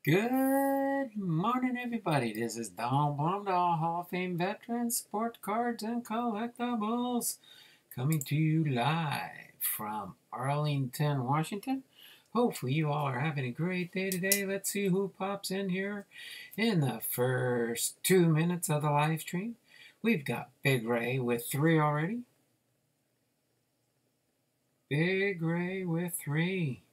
Good morning, everybody. This is Don Blomdahl, Hall of Fame veteran, sport cards and collectibles, coming to you live from Arlington, Washington. Hopefully, you all are having a great day today. Let's see who pops in here in the first 2 minutes of the live stream. We've got Big Ray with 3 already. Big Ray with 3.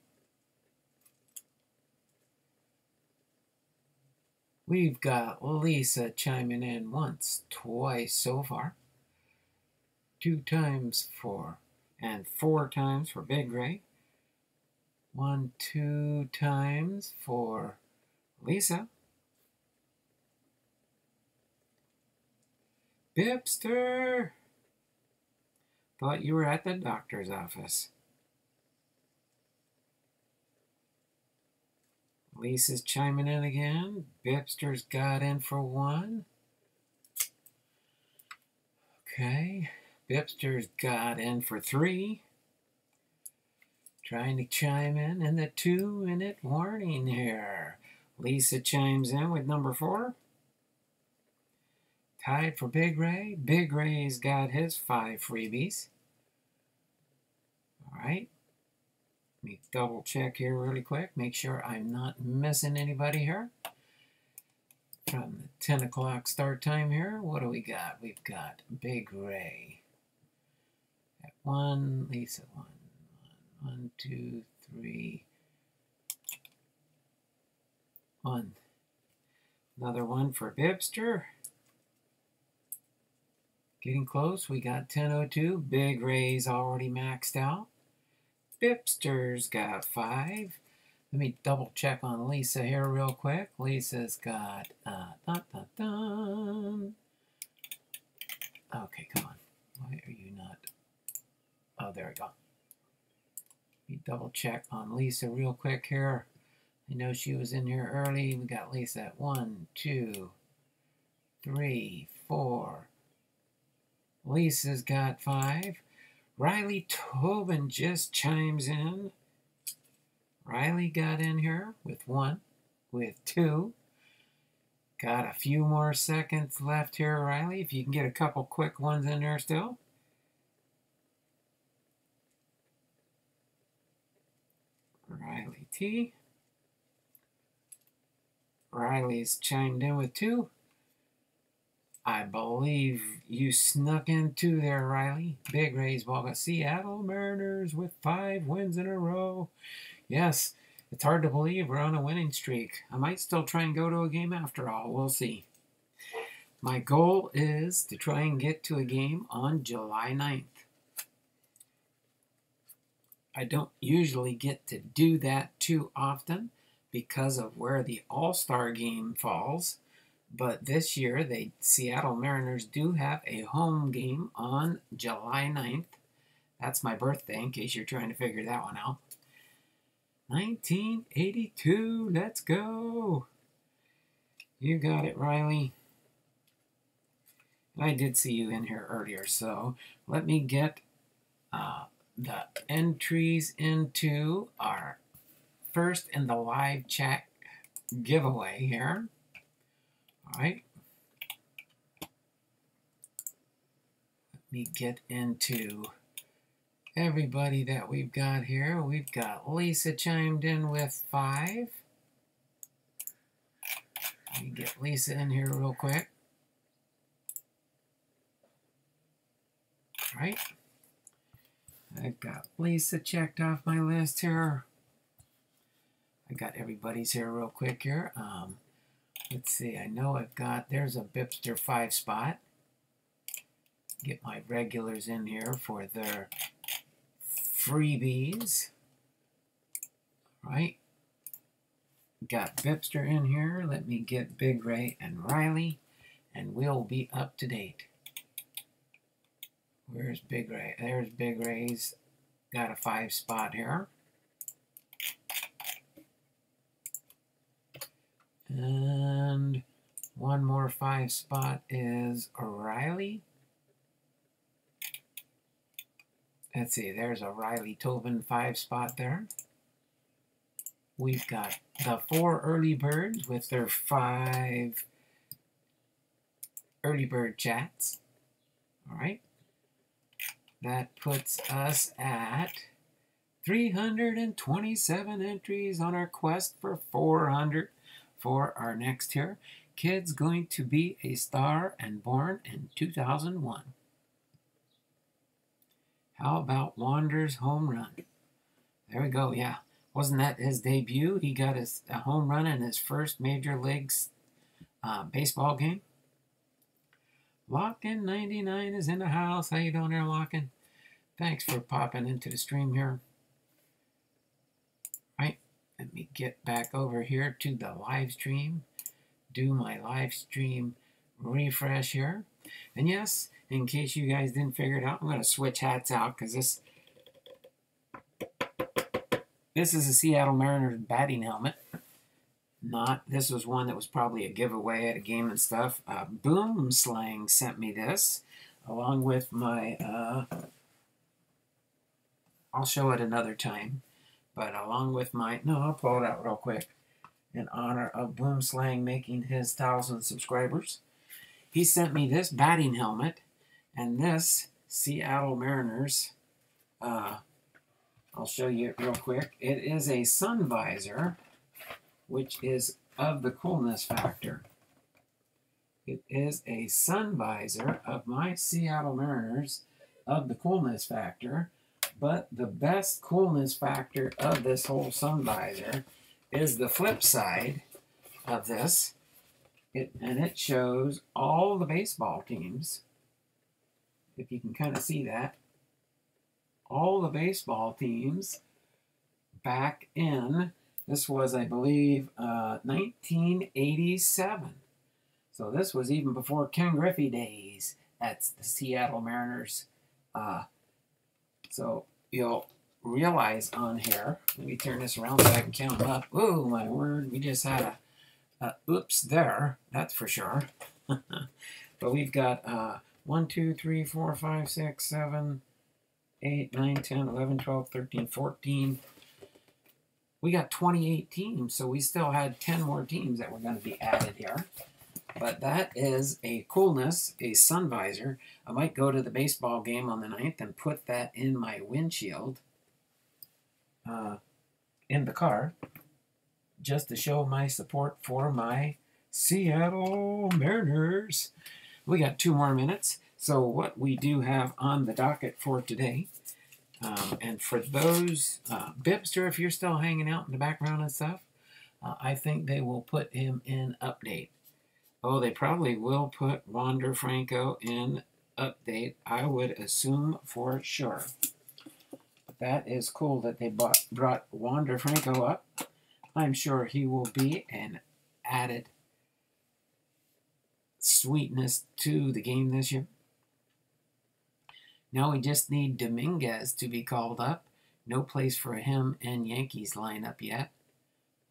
We've got Lisa chiming in once, twice so far. 2 times for, and 4 times for Big Ray. 1, 2 times for Lisa. BiPster! Thought you were at the doctor's office. Lisa's chiming in again. BiPster's got in for 1. Okay. BiPster's got in for 3. Trying to chime in the 2-minute warning here. Lisa chimes in with number 4. Tied for Big Ray. Big Ray's got his 5 freebies. All right. Let me double check here really quick. Make sure I'm not missing anybody here. From the 10 o'clock start time here, what do we got? We've got Big Ray at 1, Lisa 1, 1, 2, 3, 1. Another 1 for BiPster. Getting close. We got 10:02. Big Ray's already maxed out. BiPster's got 5. Let me double check on Lisa here real quick. Lisa's got Okay, come on. Why are you not? Oh, there we go. Let me double check on Lisa real quick here. I know she was in here early. We got Lisa at 1, 2, 3, 4. Lisa's got 5. Riley Tobin just chimes in. Riley got in here with 1, with 2. Got a few more seconds left here, Riley, if you can get a couple quick ones in there still. Riley T. Riley's chimed in with 2. I believe you snuck in 2 there, Riley. Big Ray's ball got Seattle Mariners with 5 wins in a row. Yes, it's hard to believe we're on a winning streak. I might still try and go to a game after all. We'll see. My goal is to try and get to a game on July 9th. I don't usually get to do that too often because of where the All-Star game falls. But this year, the Seattle Mariners do have a home game on July 9th. That's my birthday, in case you're trying to figure that one out. 1982, let's go. You got it, Riley. I did see you in here earlier, so let me get the entries into our first in the live chat giveaway here. All right. Let me get into everybody that we've got here. We've got Lisa chimed in with 5. Let me get Lisa in here real quick. All right. I've got Lisa checked off my list here. I got everybody's here real quick here. Let's see, I know I've got, there's a BiPster 5 spot. Get my regulars in here for their freebies. All right. Got BiPster in here. Let me get Big Ray and Riley, and we'll be up to date. Where's Big Ray? There's Big Ray's. Got a 5 spot here. And one more 5 spot is O'Reilly. Let's see, there's a Riley Tobin 5 spot there. We've got the 4 early birds with their 5 early bird chats. All right. That puts us at 327 entries on our quest for 400 for our next tier. Kid's going to be a star and born in 2001. How about Wander's home run? There we go, yeah. Wasn't that his debut? He got a home run in his first Major Leagues baseball game. Lockin 99 is in the house. How you doing there, Lockin? Thanks for popping into the stream here. Right, let me get back over here to the live stream. Do my live stream refresh here. And yes, in case you guys didn't figure it out, I'm going to switch hats out because this is a Seattle Mariners batting helmet. This was one that was probably a giveaway at a game and stuff. Boom Slang sent me this along with my, I'll show it another time, but along with my, no, I'll pull it out real quick. In honor of Boom Slang making his 1,000 subscribers, he sent me this batting helmet and this Seattle Mariners, I'll show you it real quick. It is a sun visor, which is of the coolness factor. It is a sun visor of my Seattle Mariners of the coolness factor, but the best coolness factor of this whole sun visor is the flip side of this. And it shows all the baseball teams, if you can kind of see that, all the baseball teams back in, this was, I believe, 1987. So this was even before Ken Griffey days at the Seattle Mariners. So you'll realize on here, let me turn this around so I can count them up. Oh, my word, we just had a oops there, that's for sure. But we've got 1, 2, 3, 4, 5, 6, 7, 8, 9, 10, 11, 12, 13, 14. We got 28 teams, so we still had 10 more teams that were going to be added here. But that is a coolness, a sun visor. I might go to the baseball game on the 9th and put that in my windshield in the car just to show my support for my Seattle Mariners. We got 2 more minutes. So what we do have on the docket for today, and for those, BiPster, if you're still hanging out in the background and stuff, I think they will put him in update. Oh, they probably will put Wander Franco in update, I would assume for sure. That is cool that they brought Wander Franco up. I'm sure he will be an added sweetness to the game this year. Now we just need Dominguez to be called up. No place for him in Yankees lineup yet.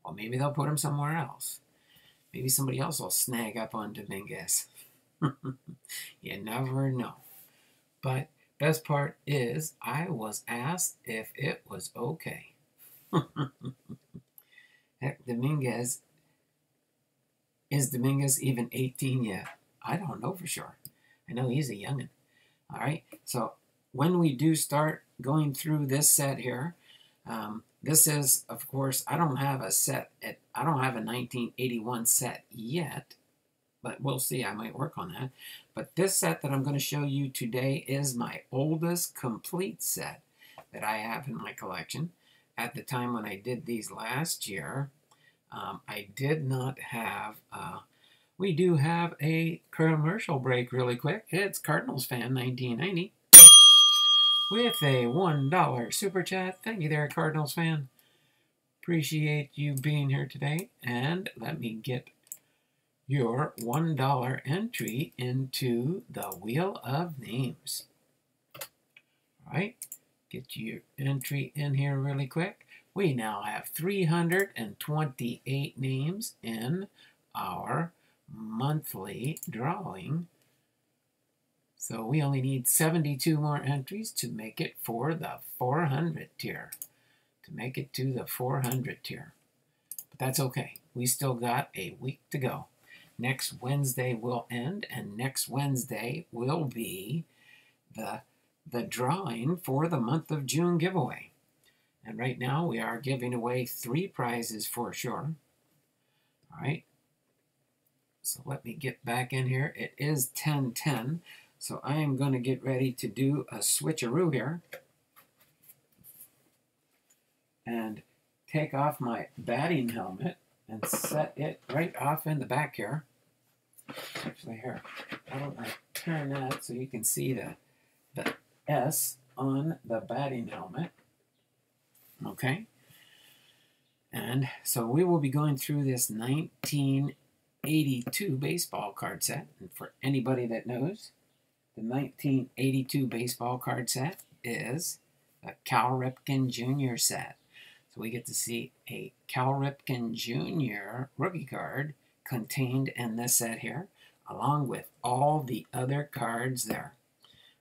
Well, maybe they'll put him somewhere else. Maybe somebody else will snag up on Dominguez. You never know. But best part is I was asked if it was okay. Heck, Dominguez, is Dominguez even 18 yet? I don't know for sure. I know he's a youngin'. All right, so when we do start going through this set here, this is, of course, I don't have a set. I don't have a 1981 set yet, but we'll see. I might work on that. But this set that I'm going to show you today is my oldest complete set that I have in my collection. At the time when I did these last year, I did not have... we do have a commercial break really quick. It's Cardinals Fan 1990 with a $1 super chat. Thank you there, Cardinals Fan. Appreciate you being here today. And let me get your $1 entry into the Wheel of Names. All right, get your entry in here really quick. We now have 328 names in our monthly drawing. So we only need 72 more entries to make it for the 400 tier. To make it to the 400 tier. that's okay. We still got a week to go. Next Wednesday will end, and next Wednesday will be the drawing for the month of June giveaway. And right now we are giving away 3 prizes for sure. All right. So let me get back in here. It is 10:10, so I am going to get ready to do a switcheroo here and take off my batting helmet and set it right off in the back here. Actually, here, why don't I turn that so you can see the S on the batting helmet. Okay. And so we will be going through this 1982 baseball card set. And for anybody that knows, the 1982 baseball card set is a Cal Ripken Jr. set. So we get to see a Cal Ripken Jr. rookie card contained in this set here, along with all the other cards there.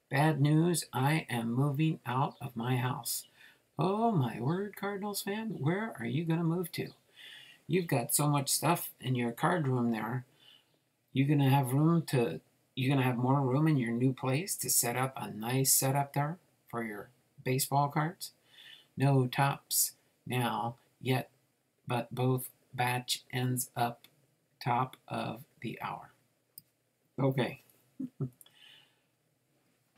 Bad news, I am moving out of my house. Oh my word, Cardinals fan, where are you going to move to? You've got so much stuff in your card room there. You're going to have more room in your new place to set up a nice setup there for your baseball cards. No tops now yet, but both batch ends up top of the hour. Okay.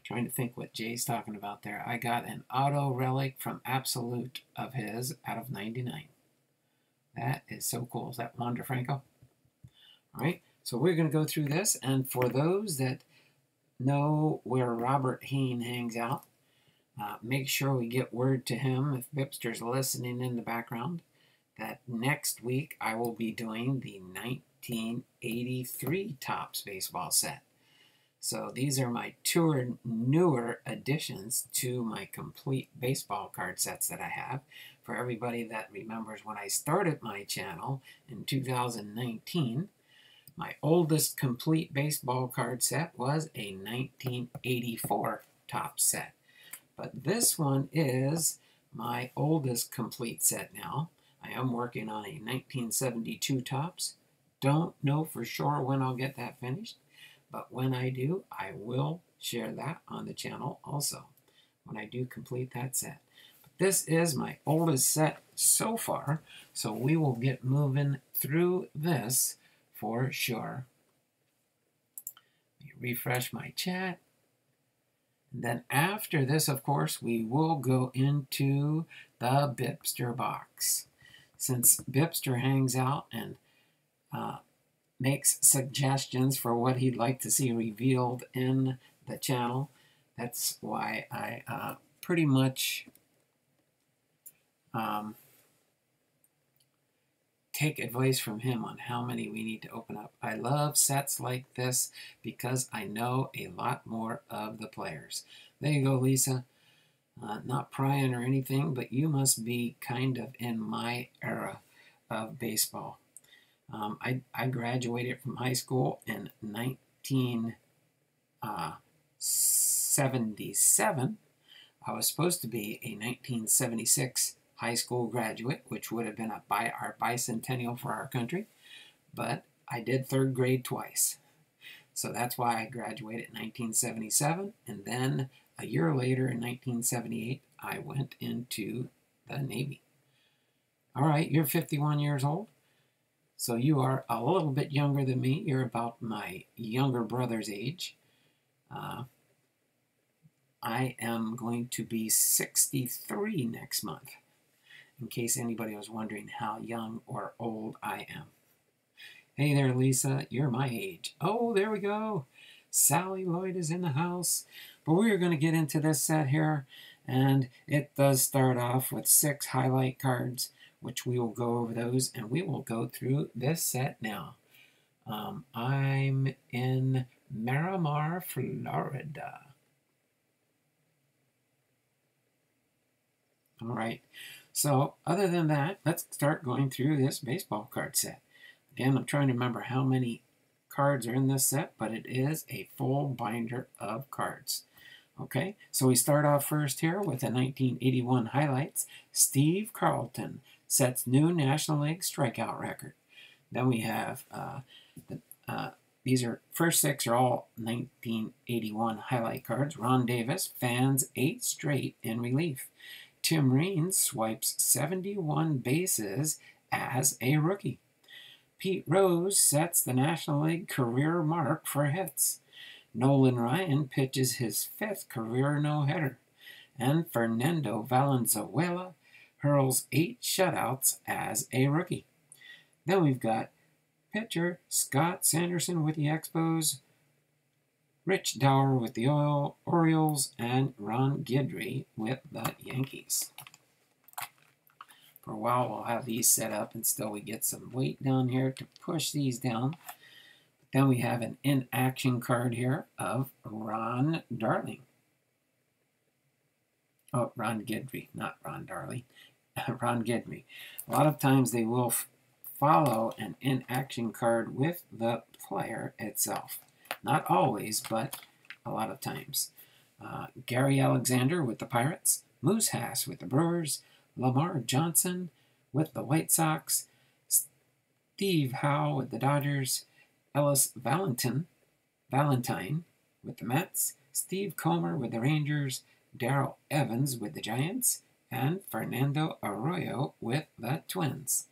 Trying to think what Jay's talking about there. I got an auto relic from Absolute of his out of 99. That is so cool. Is that Wander Franco? All right, so we're going to go through this. And for those that know where Robert Heen hangs out, make sure we get word to him, if BiPster's listening in the background, that next week I will be doing the 1983 Topps baseball set. So these are my 2 newer additions to my complete baseball card sets that I have. For everybody that remembers when I started my channel in 2019, my oldest complete baseball card set was a 1984 Topps set. But this one is my oldest complete set now. I am working on a 1972 Topps. Don't know for sure when I'll get that finished. But when I do, I will share that on the channel also, when I do complete that set. But this is my oldest set so far, so we will get moving through this for sure. Let me refresh my chat. And then after this, of course, we will go into the BiPster box. Since BiPster hangs out and makes suggestions for what he'd like to see revealed in the channel. That's why I pretty much take advice from him on how many we need to open up. I love sets like this because I know a lot more of the players. There you go, Lisa. Not prying or anything, but you must be kind of in my era of baseball. I graduated from high school in 1977. I was supposed to be a 1976 high school graduate, which would have been our bicentennial for our country, but I did 3rd grade twice. So that's why I graduated in 1977, and then a year later in 1978, I went into the Navy. All right, you're 51 years old. So you are a little bit younger than me. You're about my younger brother's age. I am going to be 63 next month, in case anybody was wondering how young or old I am. Hey there, Lisa. You're my age. Oh, there we go. Sally Lloyd is in the house. But we're going to get into this set here, and it does start off with 6 highlight cards, which we will go over those, and we will go through this set now. I'm in Miramar, Florida. All right, so other than that, let's start going through this baseball card set. Again, I'm trying to remember how many cards are in this set, but it is a full binder of cards. Okay, so we start off first here with the 1981 highlights. Steve Carlton, sets new National League strikeout record. Then we have these are first 6 are all 1981 highlight cards. Ron Davis fans 8 straight in relief. Tim Raines swipes 71 bases as a rookie. Pete Rose sets the National League career mark for hits. Nolan Ryan pitches his 5th career no-hitter. And Fernando Valenzuela hurls 8 shutouts as a rookie. Then we've got pitcher Scott Sanderson with the Expos, Rich Dower with the Orioles, and Ron Guidry with the Yankees. For a while, we'll have these set up until we get some weight down here to push these down. Then we have an in-action card here of Ron Darling. Oh, Ron Guidry, not Ron Darling. Ron Guidry. A lot of times they will follow an in-action card with the player itself. Not always, but a lot of times. Gary Alexander with the Pirates, Moose Hass with the Brewers, Lamar Johnson with the White Sox, Steve Howe with the Dodgers, Ellis Valentine with the Mets, Steve Comer with the Rangers, Darrell Evans with the Giants, and Fernando Arroyo with the Twins.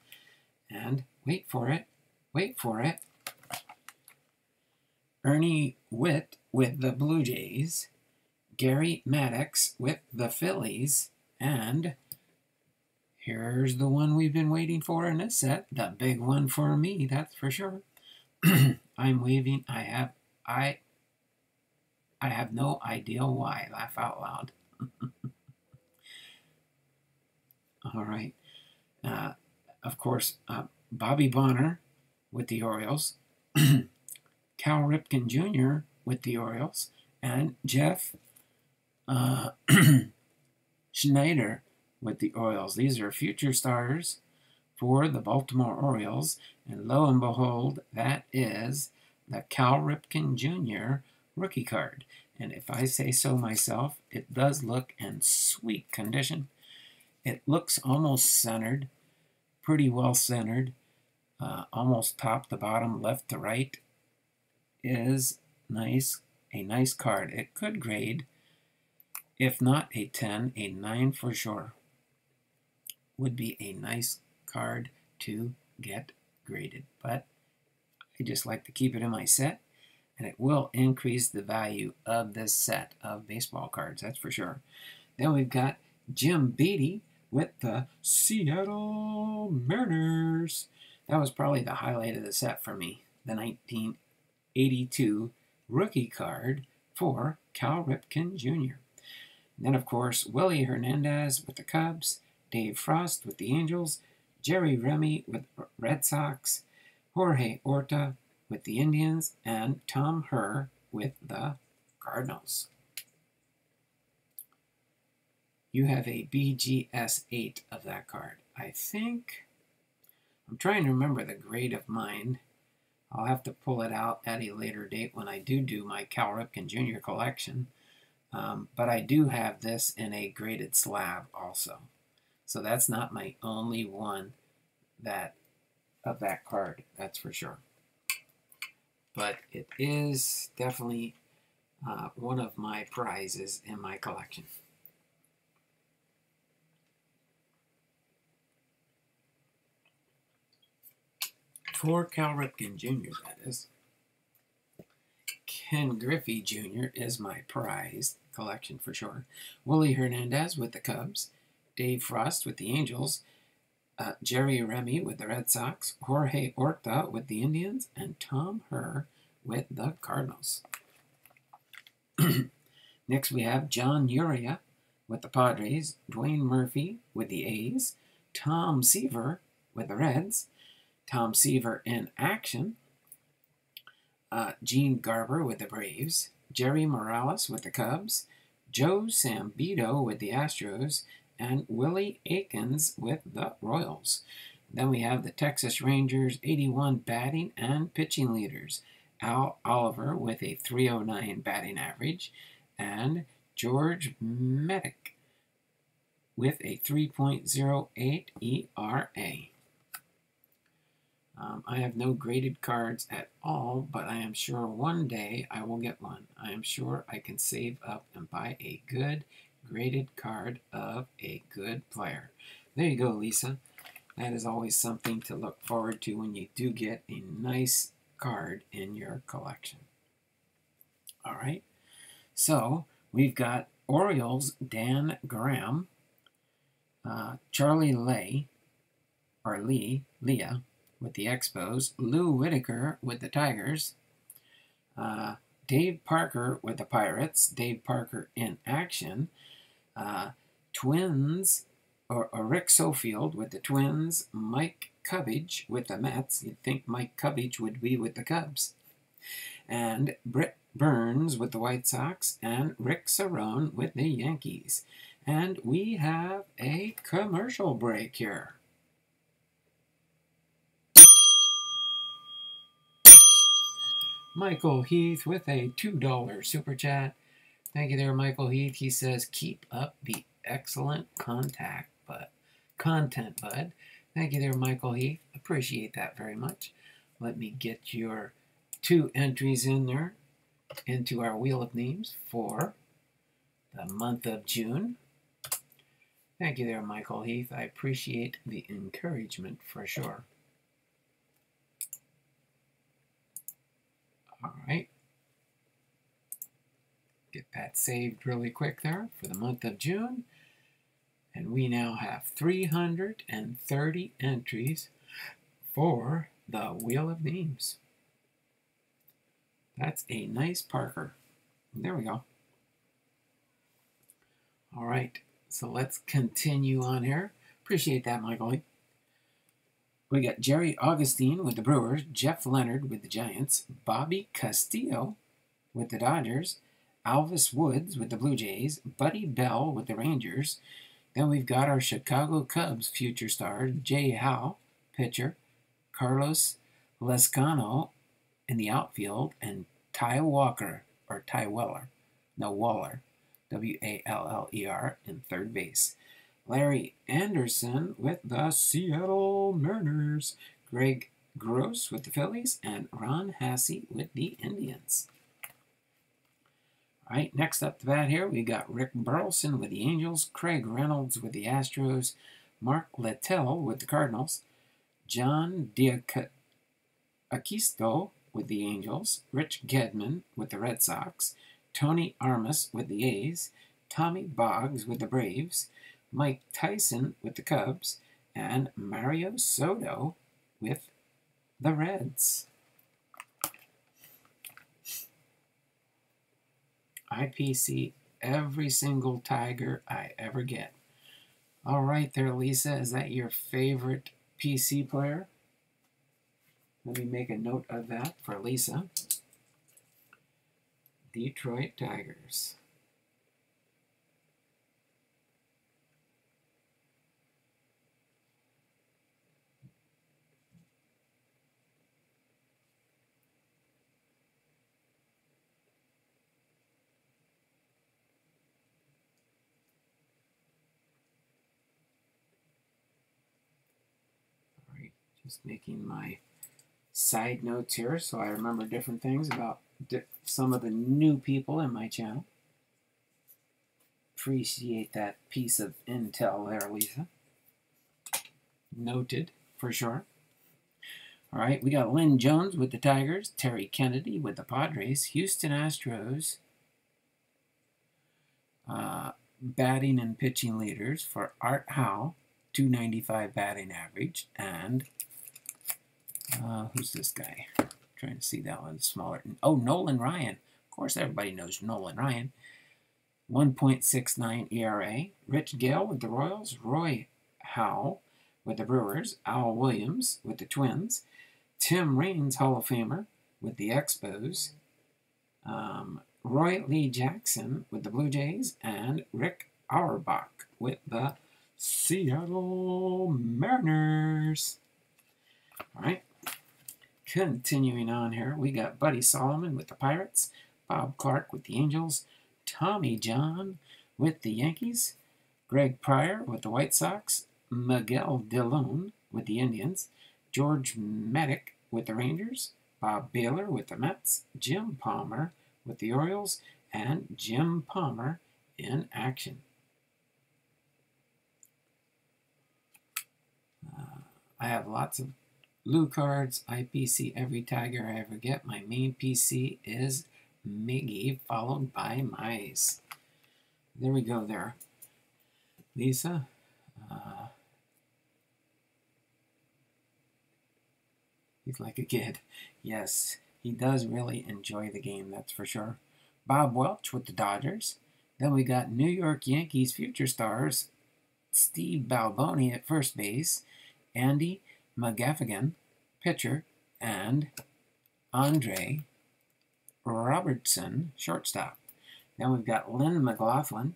And wait for it, Ernie Witt with the Blue Jays, Gary Maddox with the Phillies, and here's the one we've been waiting for in this set, the big one for me, that's for sure. I'm waving, I have no idea why, laugh out loud. All right. Of course, Bobby Bonner with the Orioles, Cal Ripken Jr. with the Orioles, and Jeff Schneider with the Orioles. These are future stars for the Baltimore Orioles, and lo and behold, that is the Cal Ripken Jr. rookie card. And if I say so myself, it does look in sweet condition. It looks almost centered, pretty well centered, almost top to bottom, left to right. Is nice, a nice card. It could grade, if not a 10, a 9 for sure. Would be a nice card to get graded, but I just like to keep it in my set, and it will increase the value of this set of baseball cards, that's for sure. Then we've got Jim Beattie with the Seattle Mariners. That was probably the highlight of the set for me, the 1982 rookie card for Cal Ripken Jr. And then, of course, Willie Hernandez with the Cubs, Dave Frost with the Angels, Jerry Remy with the Red Sox, Jorge Orta with the Indians, and Tom Herr with the Cardinals. You have a BGS 8 of that card. I think, I'm trying to remember the grade of mine. I'll have to pull it out at a later date when I do my Cal Ripken Jr. collection. But I do have this in a graded slab also. So that's not my only one of that card, that's for sure. But it is definitely one of my prizes in my collection. For Cal Ripken Jr., that is. Ken Griffey Jr. is my prize collection for sure. Willie Hernandez with the Cubs, Dave Frost with the Angels, Jerry Remy with the Red Sox, Jorge Orta with the Indians, and Tom Herr with the Cardinals. Next we have John Uria with the Padres, Dwayne Murphy with the A's, Tom Seaver with the Reds, Tom Seaver in action, Gene Garber with the Braves, Jerry Morales with the Cubs, Joe Sambito with the Astros, and Willie Aikens with the Royals. Then we have the Texas Rangers 81 batting and pitching leaders, Al Oliver with a 309 batting average, and George Medic with a 3.08 ERA. I have no graded cards at all, but I am sure one day I will get one. I am sure I can save up and buy a good graded card of a good player. There you go, Lisa. That is always something to look forward to when you do get a nice card in your collection. All right. So we've got Orioles Dan Graham, Charlie Leah with the Expos, Lou Whitaker with the Tigers, Dave Parker with the Pirates, Dave Parker in action, Twins, or Rick Sofield with the Twins, Mike Cubbage with the Mets. You'd think Mike Cubbage would be with the Cubs. And Britt Burns with the White Sox, and Rick Cerrone with the Yankees. And we have a commercial break here. Michael Heath with a $2 super chat. Thank you there, Michael Heath. He says, keep up the excellent content, bud. Thank you there, Michael Heath. Appreciate that very much. Let me get your 2 entries in there into our Wheel of Names for the month of June. Thank you there, Michael Heath. I appreciate the encouragement for sure. All right. Get that saved really quick there for the month of June. And we now have 330 entries for the Wheel of Names. That's a nice Parker. There we go. All right. So let's continue on here. Appreciate that, Michael. We got Jerry Augustine with the Brewers, Jeff Leonard with the Giants, Bobby Castillo with the Dodgers, Alvis Woods with the Blue Jays, Buddy Bell with the Rangers. Then we've got our Chicago Cubs future star, Jay Howe, pitcher, Carlos Lescano in the outfield, and Ty Weller, W-A-L-L-E-R, in third base. Larry Anderson with the Seattle Mariners, Greg Gross with the Phillies, and Ron Hassey with the Indians. All right, next up to bat here, we got Rick Burleson with the Angels, Craig Reynolds with the Astros, Mark Littell with the Cardinals, John D'Aquisto with the Angels, Rich Gedman with the Red Sox, Tony Armas with the A's, Tommy Boggs with the Braves, Mike Tyson with the Cubs, and Mario Soto with the Reds. I PC every single Tiger I ever get. All right there, Lisa. Is that your favorite PC player? Let me make a note of that for Lisa. Detroit Tigers. All right, just making my side notes here so I remember different things about some of the new people in my channel. Appreciate that piece of intel there, Lisa. Noted, for sure. All right, we got Lynn Jones with the Tigers, Terry Kennedy with the Padres, Houston Astros, batting and pitching leaders for Art Howe, 295 batting average, and who's this guy? Trying to see that one smaller. Oh, Nolan Ryan. Of course, everybody knows Nolan Ryan. 1.69 ERA. Rich Gale with the Royals. Roy Howe with the Brewers. Al Williams with the Twins. Tim Raines, Hall of Famer, with the Expos. Roy Lee Jackson with the Blue Jays. And Rick Auerbach with the Seattle Mariners. All right. Continuing on here, we got Buddy Solomon with the Pirates, Bob Clark with the Angels, Tommy John with the Yankees, Greg Pryor with the White Sox, Miguel Dillon with the Indians, George Medic with the Rangers, Bob Baylor with the Mets, Jim Palmer with the Orioles, and Jim Palmer in action. I have lots of blue cards. IPC every Tiger I ever get. My main PC is Miggy, followed by Mice. There we go there. Lisa. He's like a kid. Yes, he does really enjoy the game, that's for sure. Bob Welch with the Dodgers. Then we got New York Yankees future stars Steve Balboni at first base, Andy McGaffigan, pitcher, and Andre Robertson, shortstop. Then we've got Lynn McLaughlin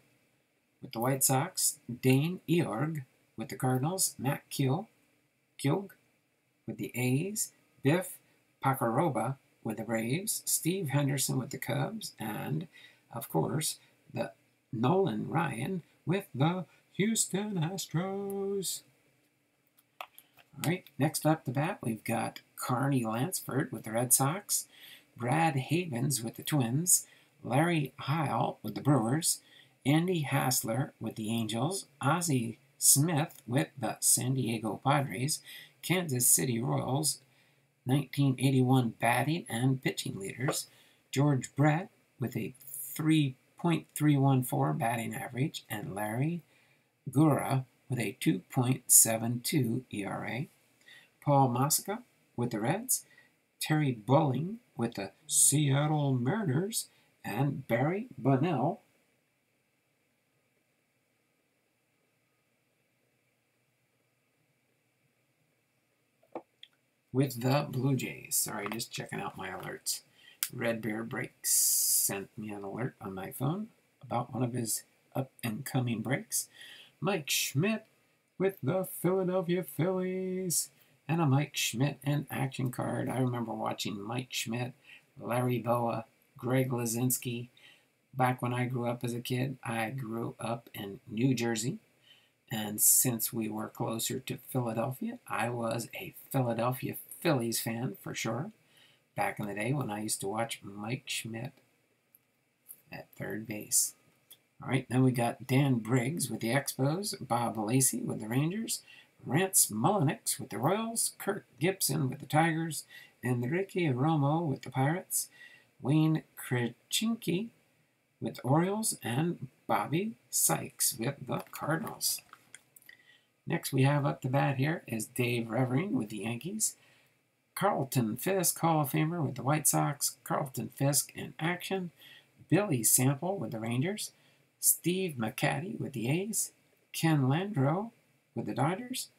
with the White Sox, Dane Eorg with the Cardinals, Matt Keogh with the A's, Biff Pacoroba with the Braves, Steve Henderson with the Cubs, and, of course, the Nolan Ryan with the Houston Astros. All right, next up the bat, we've got Carney Lansford with the Red Sox, Brad Havens with the Twins, Larry Heil with the Brewers, Andy Hassler with the Angels, Ozzie Smith with the San Diego Padres, Kansas City Royals, 1981 batting and pitching leaders, George Brett with a 3.314 batting average, and Larry Gura with a 2.72 ERA, Paul Masica with the Reds, Terry Bulling with the Seattle Mariners, and Barry Bonnell with the Blue Jays. Sorry, just checking out my alerts. Red Bear Breaks sent me an alert on my phone about one of his up-and-coming breaks. Mike Schmidt with the Philadelphia Phillies. And a Mike Schmidt in action card. I remember watching Mike Schmidt, Larry Boa, Greg Lazinski. Back when I grew up as a kid, I grew up in New Jersey. And since we were closer to Philadelphia, I was a Philadelphia Phillies fan for sure. Back in the day when I used to watch Mike Schmidt at third base. All right, then we got Dan Briggs with the Expos, Bob Lacey with the Rangers, Rance Mulliniks with the Royals, Kirk Gibson with the Tigers, Enrique Romo with the Pirates, Wayne Krachinski with the Orioles, and Bobby Sykes with the Cardinals. Next we have up the bat here is Dave Revering with the Yankees, Carlton Fisk, Hall of Famer with the White Sox, Carlton Fisk in action, Billy Sample with the Rangers, Steve McCaddy with the A's, Ken Landreau with the Dodgers,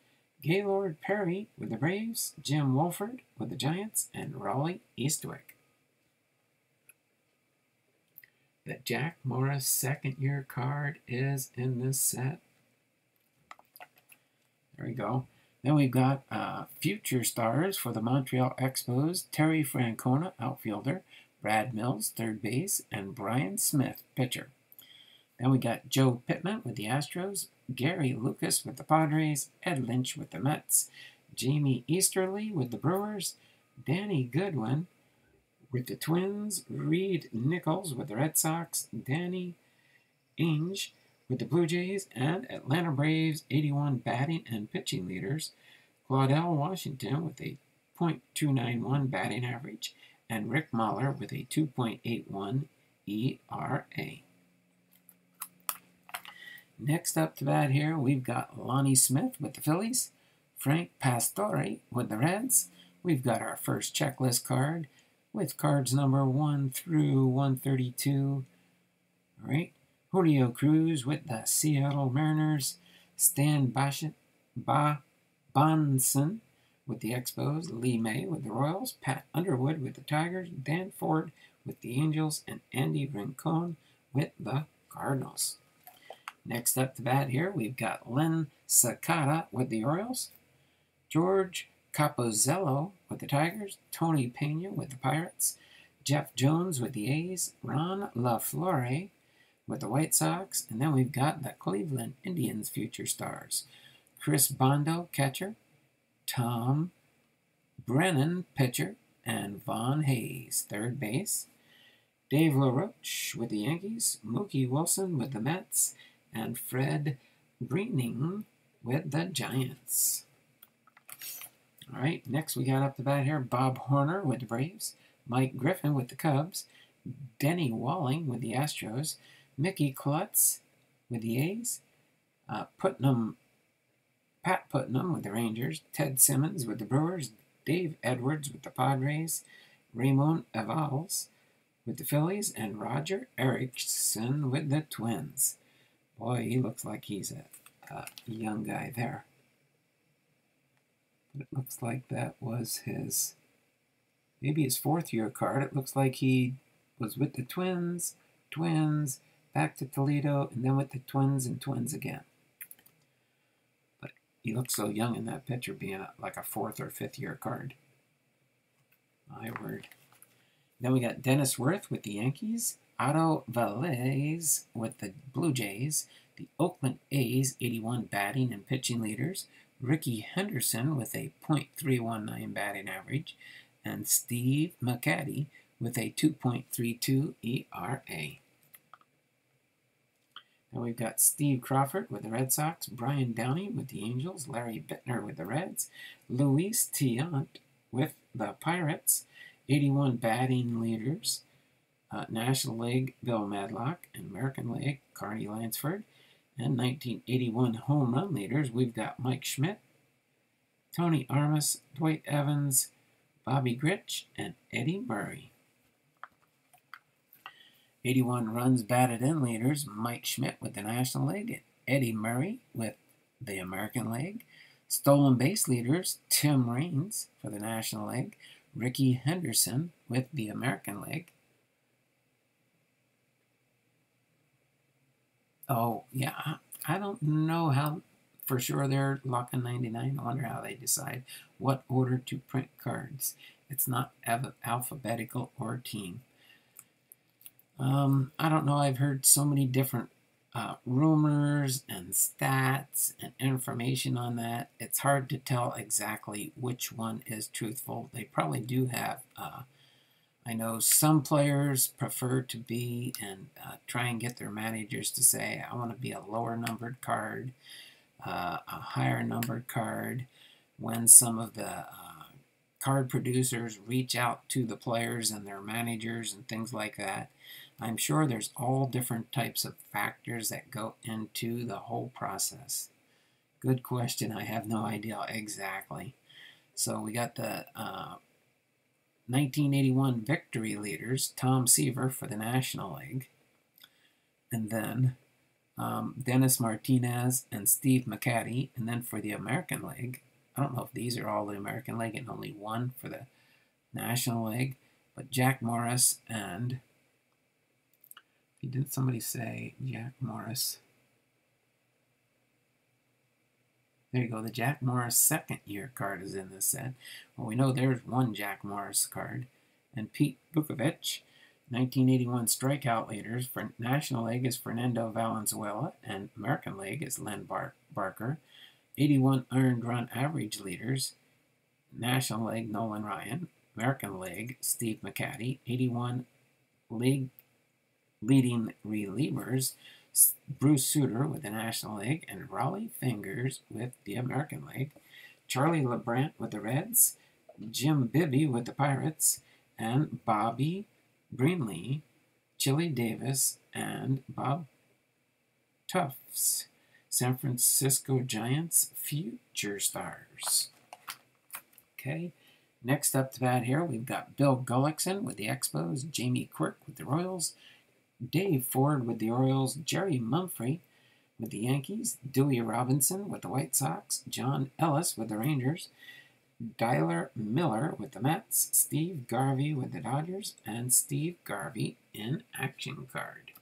Gaylord Perry with the Braves, Jim Wolford with the Giants, and Raleigh Eastwick. The Jack Morris second-year card is in this set. There we go. Then we've got future stars for the Montreal Expos, Terry Francona, outfielder, Brad Mills, third base, and Brian Smith, pitcher. Then we got Joe Pittman with the Astros, Gary Lucas with the Padres, Ed Lynch with the Mets, Jamie Easterly with the Brewers, Danny Goodwin with the Twins, Reed Nichols with the Red Sox, Danny Ainge with the Blue Jays, and Atlanta Braves 81 batting and pitching leaders, Claudell Washington with a .291 batting average, and Rick Mahler with a 2.81 ERA. Next up to bat here, we've got Lonnie Smith with the Phillies, Frank Pastore with the Reds. We've got our first checklist card with cards number 1 through 132. All right. Julio Cruz with the Seattle Mariners, Stan Bonson with the Expos, Lee May with the Royals, Pat Underwood with the Tigers, Dan Ford with the Angels, and Andy Rincon with the Cardinals. Next up to bat here, we've got Len Sakata with the Orioles, George Capozzello with the Tigers, Tony Pena with the Pirates, Jeff Jones with the A's, Ron LaFleur with the White Sox. And then we've got the Cleveland Indians future stars. Chris Bondo, catcher. Tom Brennan, pitcher. And Vaughn Hayes, third base. Dave LaRoche with the Yankees. Mookie Wilson with the Mets. And Fred Greening with the Giants. All right, next we got up the bat here, Bob Horner with the Braves, Mike Griffin with the Cubs, Denny Walling with the Astros, Mickey Klutz with the A's, Pat Putnam with the Rangers, Ted Simmons with the Brewers, Dave Edwards with the Padres, Ramon Evals with the Phillies, and Roger Erickson with the Twins. Boy, he looks like he's a young guy there. It looks like that was maybe his fourth-year card. It looks like he was with the Twins, back to Toledo, and then with the Twins and Twins again. But he looks so young in that picture, being like a fourth or fifth-year card. My word. Then we got Dennis Worth with the Yankees, Otto Velez with the Blue Jays, the Oakland A's, 81 batting and pitching leaders, Ricky Henderson with a .319 batting average, and Steve McCaddy with a 2.32 ERA. Then we've got Steve Crawford with the Red Sox, Brian Downey with the Angels, Larry Bittner with the Reds, Luis Tiant with the Pirates, 81 batting leaders, National League Bill Madlock, and American League Carney Lansford. And 1981 home run leaders, we've got Mike Schmidt, Tony Armas, Dwight Evans, Bobby Grich, and Eddie Murray. 81 runs batted in leaders, Mike Schmidt with the National League, and Eddie Murray with the American League. Stolen base leaders, Tim Raines for the National League, Ricky Henderson with the American League. Oh, yeah, I don't know how for sure they're locking 99. I wonder how they decide what order to print cards. It's not alphabetical or team. I don't know. I've heard so many different rumors and stats and information on that. It's hard to tell exactly which one is truthful. They probably do have I know some players prefer to be and try and get their managers to say, I want to be a lower numbered card, a higher numbered card. When some of the card producers reach out to the players and their managers and things like that, I'm sure there's all different types of factors that go into the whole process. Good question. I have no idea exactly. So we got the 1981 victory leaders, Tom Seaver for the National League, and then Dennis Martinez and Steve McCaddy, and then for the American League, I don't know if these are all the American League and only one for the National League, but Jack Morris and, didn't somebody say Jack Morris? There you go. The Jack Morris second-year card is in this set. Well, we know there's one Jack Morris card. And Pete Bukovic, 1981 strikeout leaders. For National League is Fernando Valenzuela, and American League is Len Barker. 81 earned run average leaders. National League, Nolan Ryan. American League, Steve McCaddy. 81 league leading relievers, Bruce Sutter with the National League, and Raleigh Fingers with the American League. Charlie LeBrant with the Reds, Jim Bibby with the Pirates, and Bobby Greenlee, Chili Davis, and Bob Tufts, San Francisco Giants future stars. Okay, next up to bat here, we've got Bill Gullickson with the Expos, Jamie Quirk with the Royals, Dave Ford with the Orioles, Jerry Mumphrey with the Yankees, Dewey Robinson with the White Sox, John Ellis with the Rangers, Dyler Miller with the Mets, Steve Garvey with the Dodgers, and Steve Garvey in action card.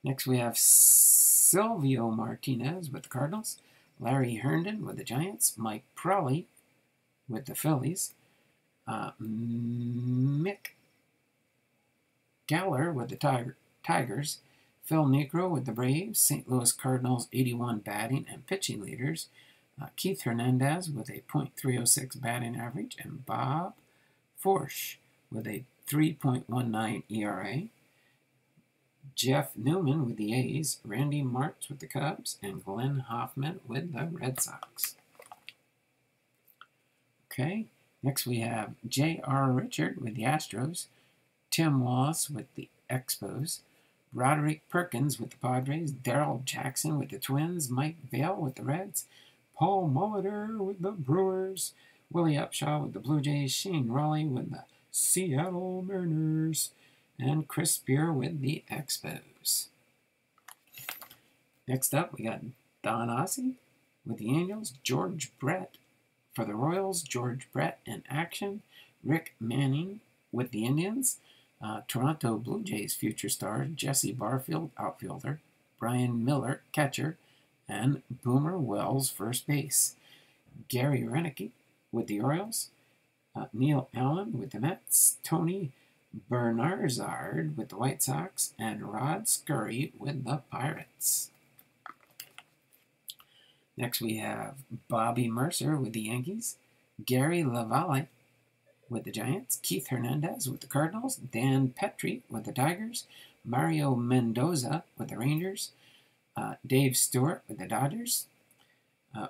Next we have Silvio Martinez with the Cardinals, Larry Herndon with the Giants, Mike Prawley with the Phillies, Mick Galler with the Tigers. Phil Negro with the Braves. St. Louis Cardinals 81 batting and pitching leaders. Keith Hernandez with a .306 batting average. And Bob Forsch with a 3.19 ERA. Jeff Newman with the A's. Randy Martz with the Cubs. And Glenn Hoffman with the Red Sox. Okay, next we have J.R. Richard with the Astros. Tim Wallace with the Expos. Roderick Perkins with the Padres. Darrell Jackson with the Twins. Mike Vail with the Reds. Paul Molitor with the Brewers. Willie Upshaw with the Blue Jays. Shane Raleigh with the Seattle Mariners. And Chris Spear with the Expos. Next up, we got Don Ossie with the Angels. George Brett for the Royals. George Brett in action. Rick Manning with the Indians. Toronto Blue Jays future stars. Jesse Barfield, outfielder. Brian Miller, catcher. And Boomer Wells, first base. Gary Renicky with the Orioles. Neil Allen with the Mets. Tony Bernard with the White Sox. And Rod Scurry with the Pirates. Next we have Bobby Mercer with the Yankees. Gary LaValle with the Giants. Keith Hernandez with the Cardinals. Dan Petrie with the Tigers. Mario Mendoza with the Rangers. Dave Stewart with the Dodgers.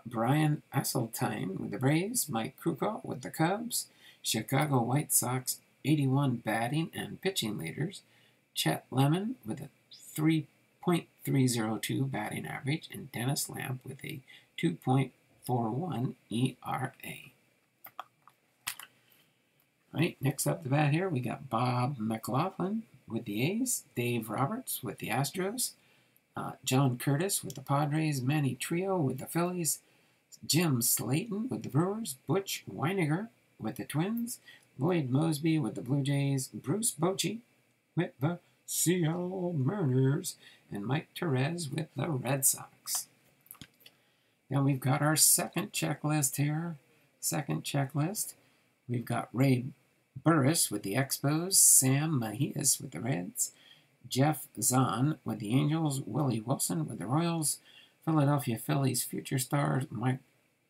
Brian Asseltine with the Braves. Mike Krukow with the Cubs. Chicago White Sox 81 batting and pitching leaders. Chet Lemon with a 3.302 batting average. And Dennis Lamp with a 2.41 ERA. Right, next up the bat here, we got Bob McLaughlin with the A's. Dave Roberts with the Astros. John Curtis with the Padres. Manny Trio with the Phillies. Jim Slayton with the Brewers. Butch Weiniger with the Twins. Lloyd Mosby with the Blue Jays. Bruce Bochy with the Seattle Mariners. And Mike Torres with the Red Sox. Now we've got our second checklist here. We've got Ray Burris with the Expos. Sam Mejias with the Reds. Jeff Zahn with the Angels. Willie Wilson with the Royals. Philadelphia Phillies future stars.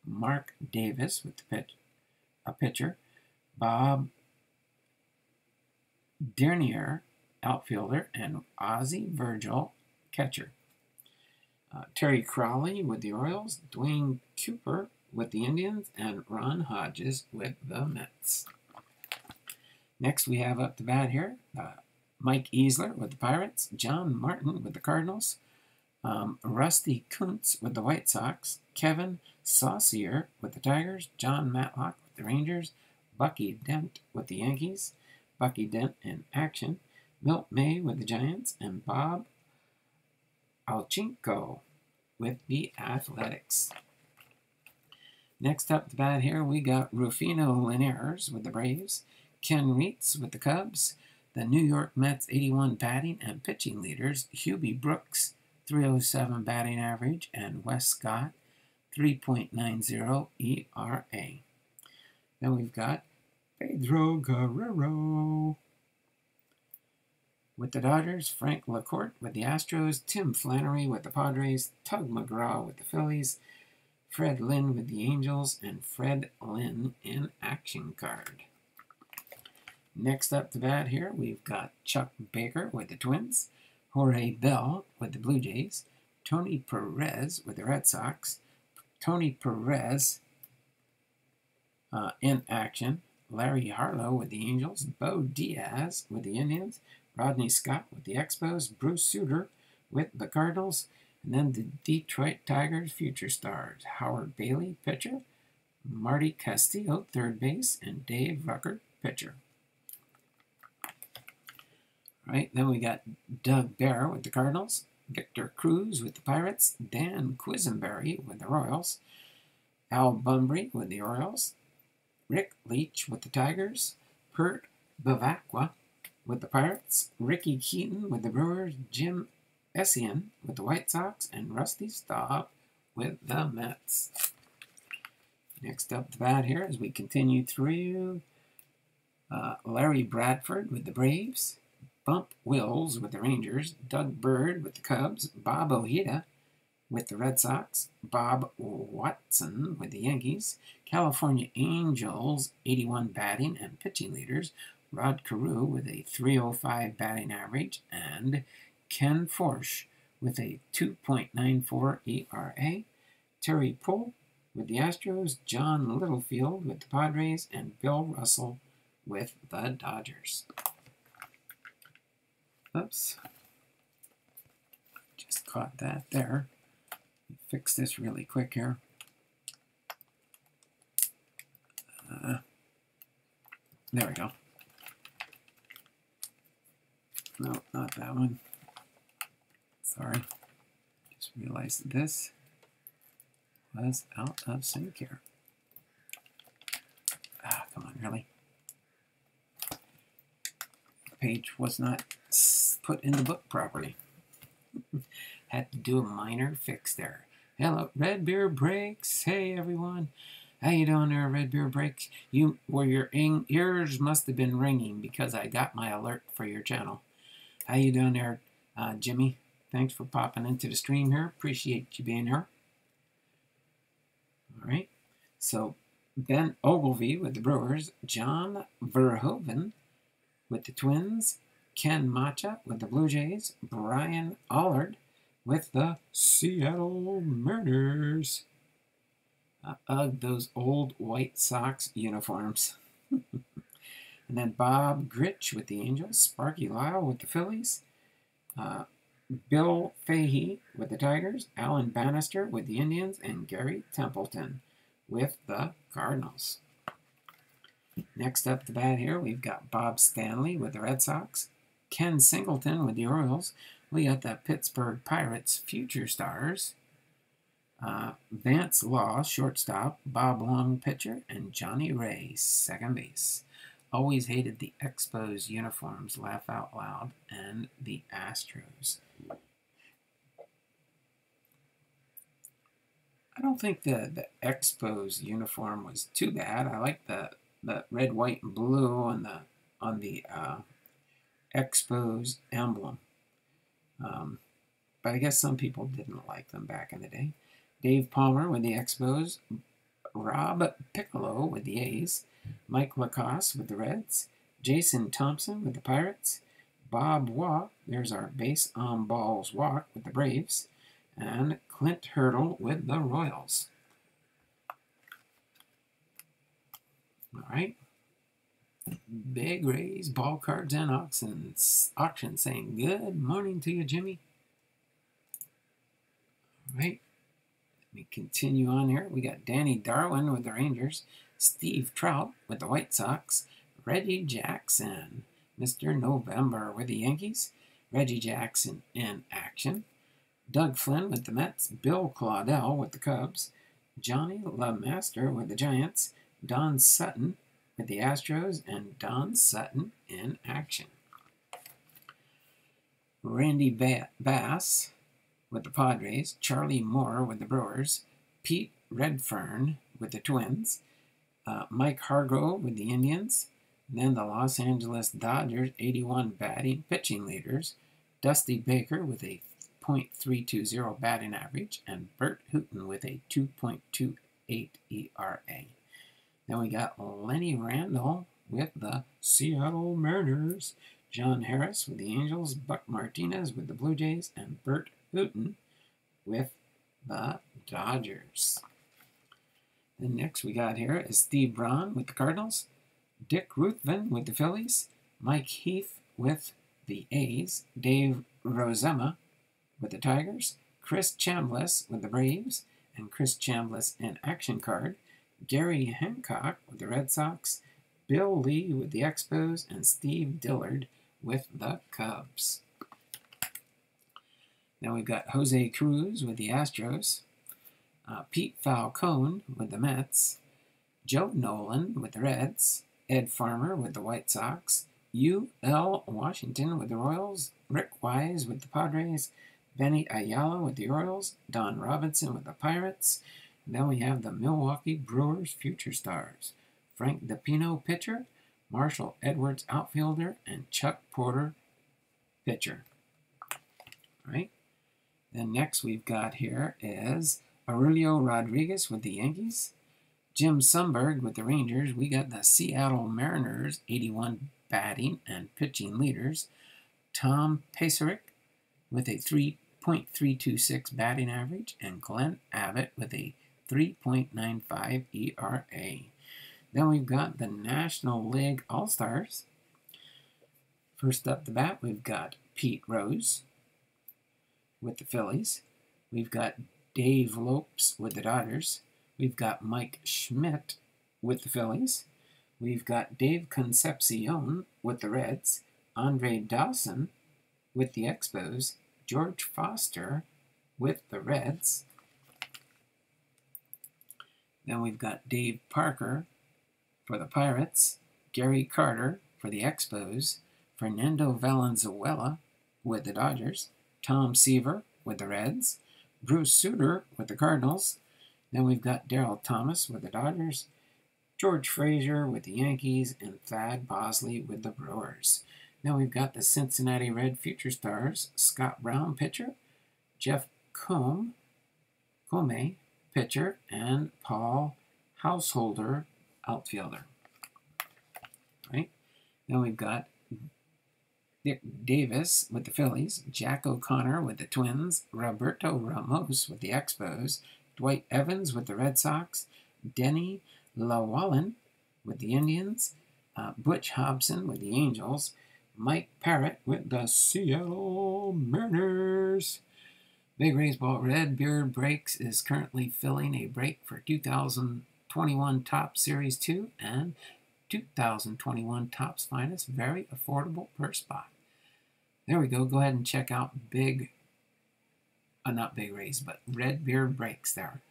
Mark Davis with the pitcher. Bob Dernier, outfielder. And Ozzie Virgil, catcher. Terry Crowley with the Orioles. Dwayne Cooper with the Indians. And Ron Hodges with the Mets. Next we have up the bat here, Mike Easler with the Pirates. John Martin with the Cardinals. Rusty Kuntz with the White Sox. Kevin Saucier with the Tigers. John Matlock with the Rangers. Bucky Dent with the Yankees. Bucky Dent in action. Milt May with the Giants. And Bob Alchinko with the Athletics. Next up the bat here, we got Rufino Linares with the Braves. Ken Reitz with the Cubs. The New York Mets 81 batting and pitching leaders. Hubie Brooks, 307 batting average. And Wes Scott, 3.90 ERA. Then we've got Pedro Guerrero with the Dodgers. Frank LaCourte with the Astros. Tim Flannery with the Padres. Tug McGraw with the Phillies. Fred Lynn with the Angels. And Fred Lynn in action card. Next up the bat here, we've got Chuck Baker with the Twins. Jorge Bell with the Blue Jays. Tony Perez with the Red Sox. Tony Perez in action. Larry Harlow with the Angels. Bo Diaz with the Indians. Rodney Scott with the Expos. Bruce Sutter with the Cardinals. And then the Detroit Tigers future stars. Howard Bailey, pitcher. Marty Castillo, third base. And Dave Rucker, pitcher. Right, then we got Doug Bear with the Cardinals. Victor Cruz with the Pirates. Dan Quisenberry with the Royals. Al Bunbury with the Orioles. Rick Leach with the Tigers. Kurt Bavacqua with the Pirates. Ricky Keaton with the Brewers. Jim Essien with the White Sox. And Rusty Staub with the Mets. Next up the bat here as we continue through. Larry Bradford with the Braves. Bump Wills with the Rangers, Doug Bird with the Cubs, Bob Ojeda with the Red Sox, Bob Watson with the Yankees, California Angels 81 batting and pitching leaders, Rod Carew with a 305 batting average, and Ken Forsch with a 2.94 ERA, Terry Poole with the Astros, John Littlefield with the Padres, and Bill Russell with the Dodgers. Oops. Just caught that there. Fix this really quick here. There we go. No, not that one. Sorry. Just realized that this was out of sync here. Come on, really? The page was not put in the book properly. Had to do a minor fix there. Hello, Red Beer Breaks. Hey, everyone. How you doing there, Red Beer Breaks? Your ears must have been ringing because I got my alert for your channel. How you doing there, Jimmy? Thanks for popping into the stream here. Appreciate you being here. All right. So, Ben Ogilvie with the Brewers, John Verhoeven with the Twins, Ken Macha with the Blue Jays, Brian Allard with the Seattle Mariners. Ugh, those old White Sox uniforms. And then Bob Gritch with the Angels, Sparky Lyle with the Phillies, Bill Fahey with the Tigers, Alan Bannister with the Indians, and Gary Templeton with the Cardinals. Next up the bat here, we've got Bob Stanley with the Red Sox, Ken Singleton with the Orioles. We got the Pittsburgh Pirates future stars, Vance Law, shortstop, Bob Long, pitcher, and Johnny Ray, second base. Always hated the Expos uniforms, laugh out loud, and the Astros. I don't think the Expos uniform was too bad. I like the red, white, and blue on the Expos emblem. But I guess some people didn't like them back in the day. Dave Palmer with the Expos, Rob Piccolo with the A's, Mike Lacoste with the Reds, Jason Thompson with the Pirates, Bob Waugh, there's our base on balls walk with the Braves, and Clint Hurdle with the Royals. All right. Big Rays, ball cards, and auction saying good morning to you, Jimmy. All right. Let me continue on here. We got Danny Darwin with the Rangers, Steve Trout with the White Sox, Reggie Jackson, Mr. November with the Yankees, Reggie Jackson in action, Doug Flynn with the Mets, Bill Claudel with the Cubs, Johnny LeMaster with the Giants, Don Sutton with the Astros, and Don Sutton in action. Randy Bass with the Padres, Charlie Moore with the Brewers, Pete Redfern with the Twins, Mike Hargrove with the Indians, then the Los Angeles Dodgers 81 batting pitching leaders, Dusty Baker with a .320 batting average, and Bert Hooton with a 2.28 ERA. Then we got Lenny Randall with the Seattle Mariners, John Harris with the Angels, Buck Martinez with the Blue Jays, and Bert Hooton with the Dodgers. Then next we got here is Steve Braun with the Cardinals, Dick Ruthven with the Phillies, Mike Heath with the A's, Dave Rozema with the Tigers, Chris Chambliss with the Braves, and Chris Chambliss in action card, Gary Hancock with the Red Sox, Bill Lee with the Expos, and Steve Dillard with the Cubs. Then we've got Jose Cruz with the Astros, Pete Falcone with the Mets, Joe Nolan with the Reds, Ed Farmer with the White Sox, U.L. Washington with the Royals, Rick Wise with the Padres, Benny Ayala with the Orioles, Don Robinson with the Pirates. And then we have the Milwaukee Brewers future stars, Frank DePino pitcher, Marshall Edwards outfielder, and Chuck Porter pitcher. All right. Then next we've got here is Aurelio Rodriguez with the Yankees. Jim Sundberg with the Rangers. We got the Seattle Mariners, 81 batting and pitching leaders. Tom Paciorek with a 3.326 batting average, and Glenn Abbott with a 3.95 ERA. Then we've got the National League All-Stars. First up the bat, we've got Pete Rose with the Phillies. We've got Dave Lopes with the Dodgers. We've got Mike Schmidt with the Phillies. We've got Dave Concepcion with the Reds. Andre Dawson with the Expos. George Foster with the Reds. Then we've got Dave Parker for the Pirates. Gary Carter for the Expos. Fernando Valenzuela with the Dodgers. Tom Seaver with the Reds. Bruce Sutter with the Cardinals. Then we've got Darryl Thomas with the Dodgers. George Frazier with the Yankees. And Thad Bosley with the Brewers. Now we've got the Cincinnati Red Future Stars. Scott Brown, pitcher. Jeff Combe, pitcher. And Paul Householder, outfielder. Right? Then we've got Dick Davis with the Phillies. Jack O'Connor with the Twins. Roberto Ramos with the Expos. Dwight Evans with the Red Sox. Denny Lawallen with the Indians. Butch Hobson with the Angels. Mike Parrott with the Seattle Mariners. Big Baseball Red Beard Breaks is currently filling a break for 2021 Topps Series 2 and 2021 Topps Finest. Very affordable per spot. There we go. Go ahead and check out not Big Rays, but Red Beard Breaks there.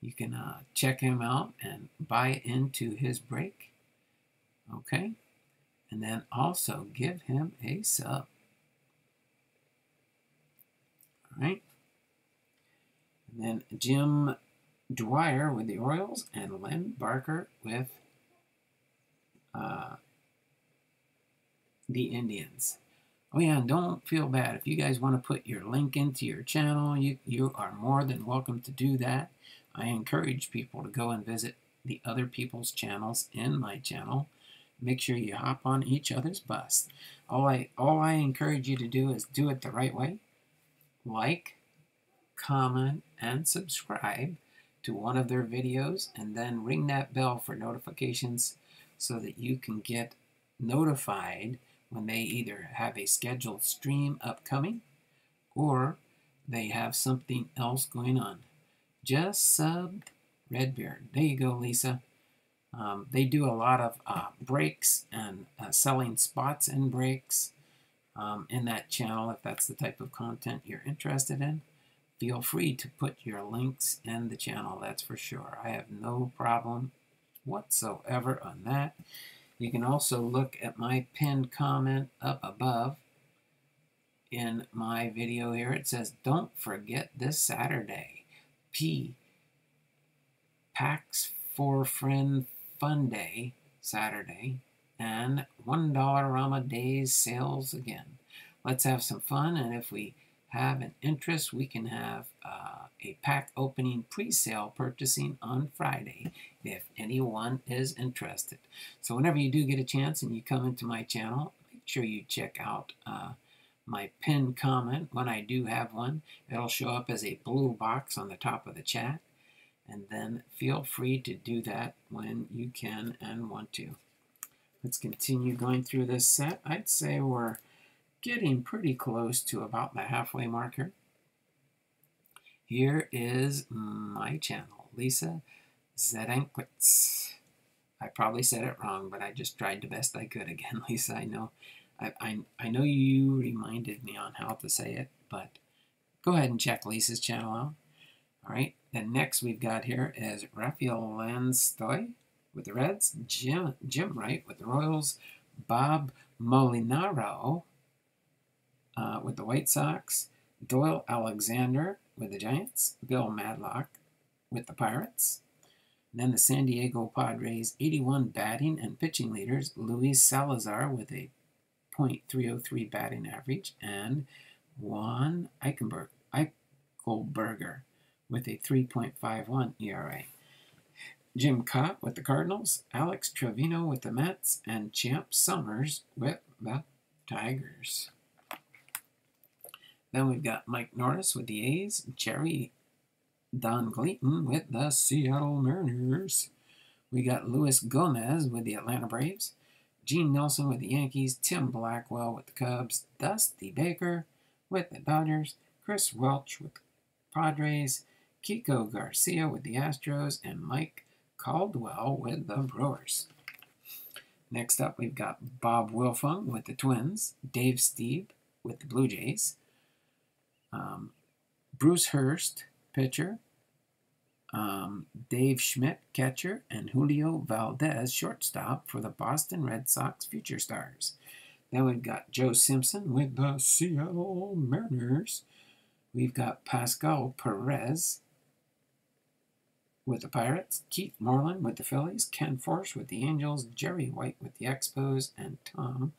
You can check him out and buy into his break. Okay. And then also give him a sub. All right. And then Jim Dwyer with the Orioles and Len Barker with the Indians. Oh yeah, and don't feel bad. If you guys want to put your link into your channel, you are more than welcome to do that. I encourage people to go and visit the other people's channels in my channel. Make sure you hop on each other's bus. All I encourage you to do is do it the right way. Like, comment, and subscribe to one of their videos, and then ring that bell for notifications so that you can get notified when they either have a scheduled stream upcoming or they have something else going on. Just sub Redbeard. There you go, Lisa. They do a lot of breaks and selling spots and breaks in that channel. If that's the type of content you're interested in, feel free to put your links in the channel, that's for sure. I have no problem whatsoever on that. You can also look at my pinned comment up above in my video here. It says, don't forget this Saturday, Packs for Friend Fun Day, Saturday, and $1 Rama Days sales again. Let's have some fun, and if we have an interest, we can have a pack opening pre-sale purchasing on Friday if anyone is interested. So whenever you do get a chance and you come into my channel, make sure you check out my pinned comment. When I do have one, it'll show up as a blue box on the top of the chat. And then feel free to do that when you can and want to. Let's continue going through this set. I'd say we're getting pretty close to about the halfway marker. Here is my channel, Lisa Zedenkwitz. I probably said it wrong, but I just tried the best I could again, Lisa. I know I know you reminded me on how to say it, but go ahead and check Lisa's channel out. All right. Then next we've got here is Rafael Landstoy with the Reds, Jim Wright with the Royals, Bob Molinaro with the White Sox, Doyle Alexander with the Giants, Bill Madlock with the Pirates. And then the San Diego Padres 81 batting and pitching leaders, Luis Salazar with the .303 batting average, and Juan Eichelberger with a 3.51 ERA. Jim Cott with the Cardinals, Alex Trevino with the Mets, and Champ Summers with the Tigers. Then we've got Mike Norris with the A's, Jerry Don Gleaton with the Seattle Mariners. We got Luis Gomez with the Atlanta Braves, Gene Nelson with the Yankees, Tim Blackwell with the Cubs, Dusty Baker with the Dodgers, Chris Welch with the Padres, Kiko Garcia with the Astros, and Mike Caldwell with the Brewers. Next up, we've got Bob Wilfong with the Twins, Dave Stieb with the Blue Jays, Bruce Hurst, pitcher, Dave Schmidt, catcher, and Julio Valdez, shortstop for the Boston Red Sox Future Stars. Then we've got Joe Simpson with the Seattle Mariners. We've got Pascal Perez with the Pirates, Keith Moreland with the Phillies, Ken Force with the Angels, Jerry White with the Expos, and Tom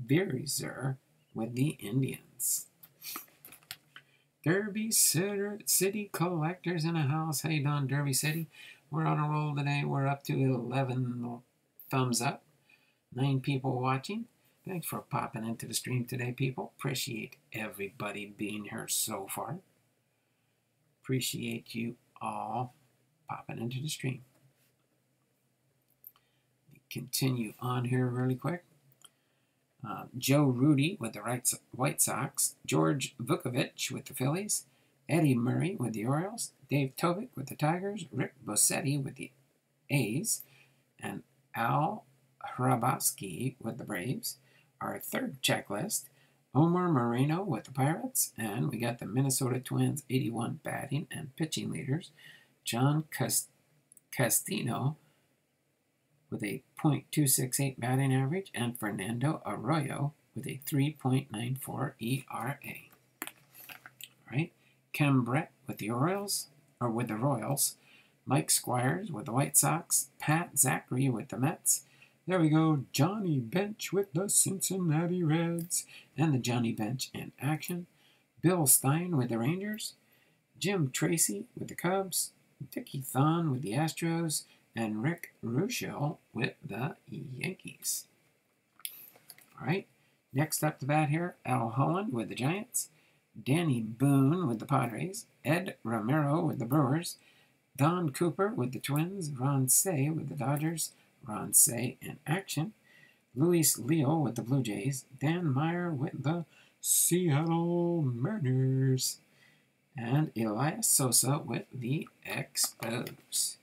Berezer with the Indians. Derby City collectors in the house. How you doing, Derby City? We're on a roll today. We're up to 11 thumbs up. 9 people watching. Thanks for popping into the stream today, people. Appreciate everybody being here so far. Appreciate you all popping into the stream. Continue on here really quick. Joe Rudy with the White Sox, George Vukovich with the Phillies, Eddie Murray with the Orioles, Dave Tobic with the Tigers, Rick Bossetti with the A's, and Al Hrabowski with the Braves. Our third checklist, Omar Moreno with the Pirates, and we got the Minnesota Twins 81 batting and pitching leaders, John Castino with a .268 batting average, and Fernando Arroyo with a 3.94 ERA. All right, Ken Brett with the Royals, Mike Squires with the White Sox, Pat Zachary with the Mets. There we go, Johnny Bench with the Cincinnati Reds, and the Johnny Bench in action. Bill Stein with the Rangers, Jim Tracy with the Cubs, Dickie Thon with the Astros, and Rick Ruschel with the Yankees. All right, next up to bat here, Al Holland with the Giants, Danny Boone with the Padres, Ed Romero with the Brewers, Don Cooper with the Twins, Ron Cey with the Dodgers, Ron Cey in action, Luis Leo with the Blue Jays, Dan Meyer with the Seattle Mariners, and Elias Sosa with the Expos.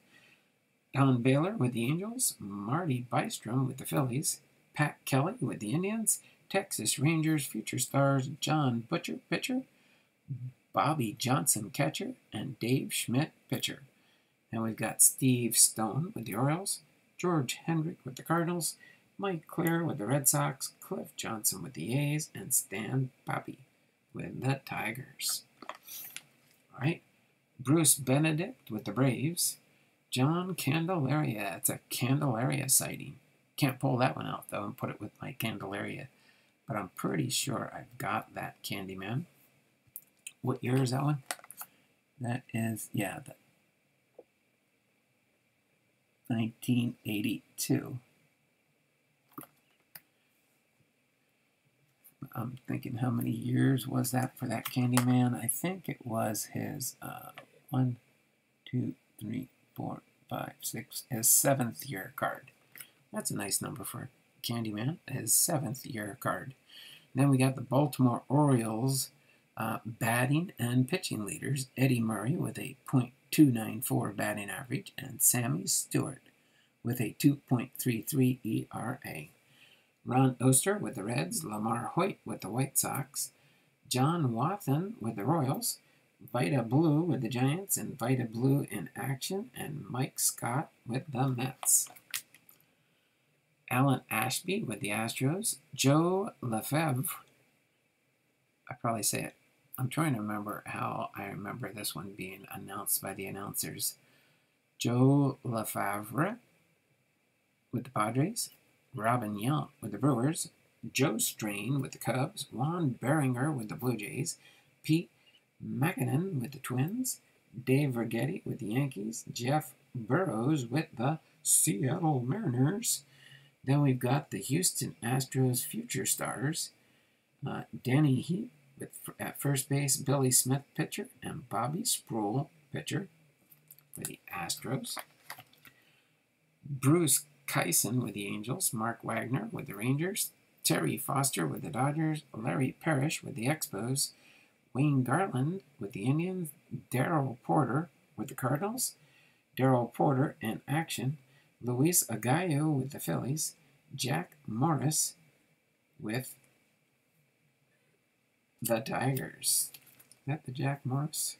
Don Baylor with the Angels, Marty Bystrom with the Phillies, Pat Kelly with the Indians, Texas Rangers Future Stars, John Butcher, pitcher, Bobby Johnson, catcher, and Dave Schmidt, pitcher. And we've got Steve Stone with the Orioles, George Hendrick with the Cardinals, Mike Clear with the Red Sox, Cliff Johnson with the A's, and Stan Papi with the Tigers. All right, Bruce Benedict with the Braves, John Candelaria. It's a Candelaria sighting. Can't pull that one out, though, and put it with my Candelaria. But I'm pretty sure I've got that Candyman. What year is that one? That is, yeah, the 1982. I'm thinking, how many years was that for that Candyman? I think it was his 1, 2, 3, 4, 5, 6, his 7th year card. That's a nice number for Candyman, his 7th year card. Then we got the Baltimore Orioles batting and pitching leaders, Eddie Murray with a .294 batting average, and Sammy Stewart with a 2.33 ERA. Ron Oster with the Reds, Lamar Hoyt with the White Sox, John Wathan with the Royals, Vita Blue with the Giants, and Vita Blue in action, and Mike Scott with the Mets. Alan Ashby with the Astros, Joe Lefebvre, I probably say it, I'm trying to remember how I remember this one being announced by the announcers. Joe Lefebvre with the Padres, Robin Yount with the Brewers, Joe Strain with the Cubs, Juan Beringer with the Blue Jays, Pete Mackinnon with the Twins, Dave Righetti with the Yankees, Jeff Burrows with the Seattle Mariners. Then we've got the Houston Astros future stars, Danny Heat at first base, Billy Smith pitcher, and Bobby Sproul pitcher for the Astros. Bruce Kyson with the Angels, Mark Wagner with the Rangers, Terry Foster with the Dodgers, Larry Parrish with the Expos, Wayne Garland with the Indians, Darrell Porter with the Cardinals, Darrell Porter in action, Luis Agallo with the Phillies, Jack Morris with the Tigers. Is that the Jack Morris?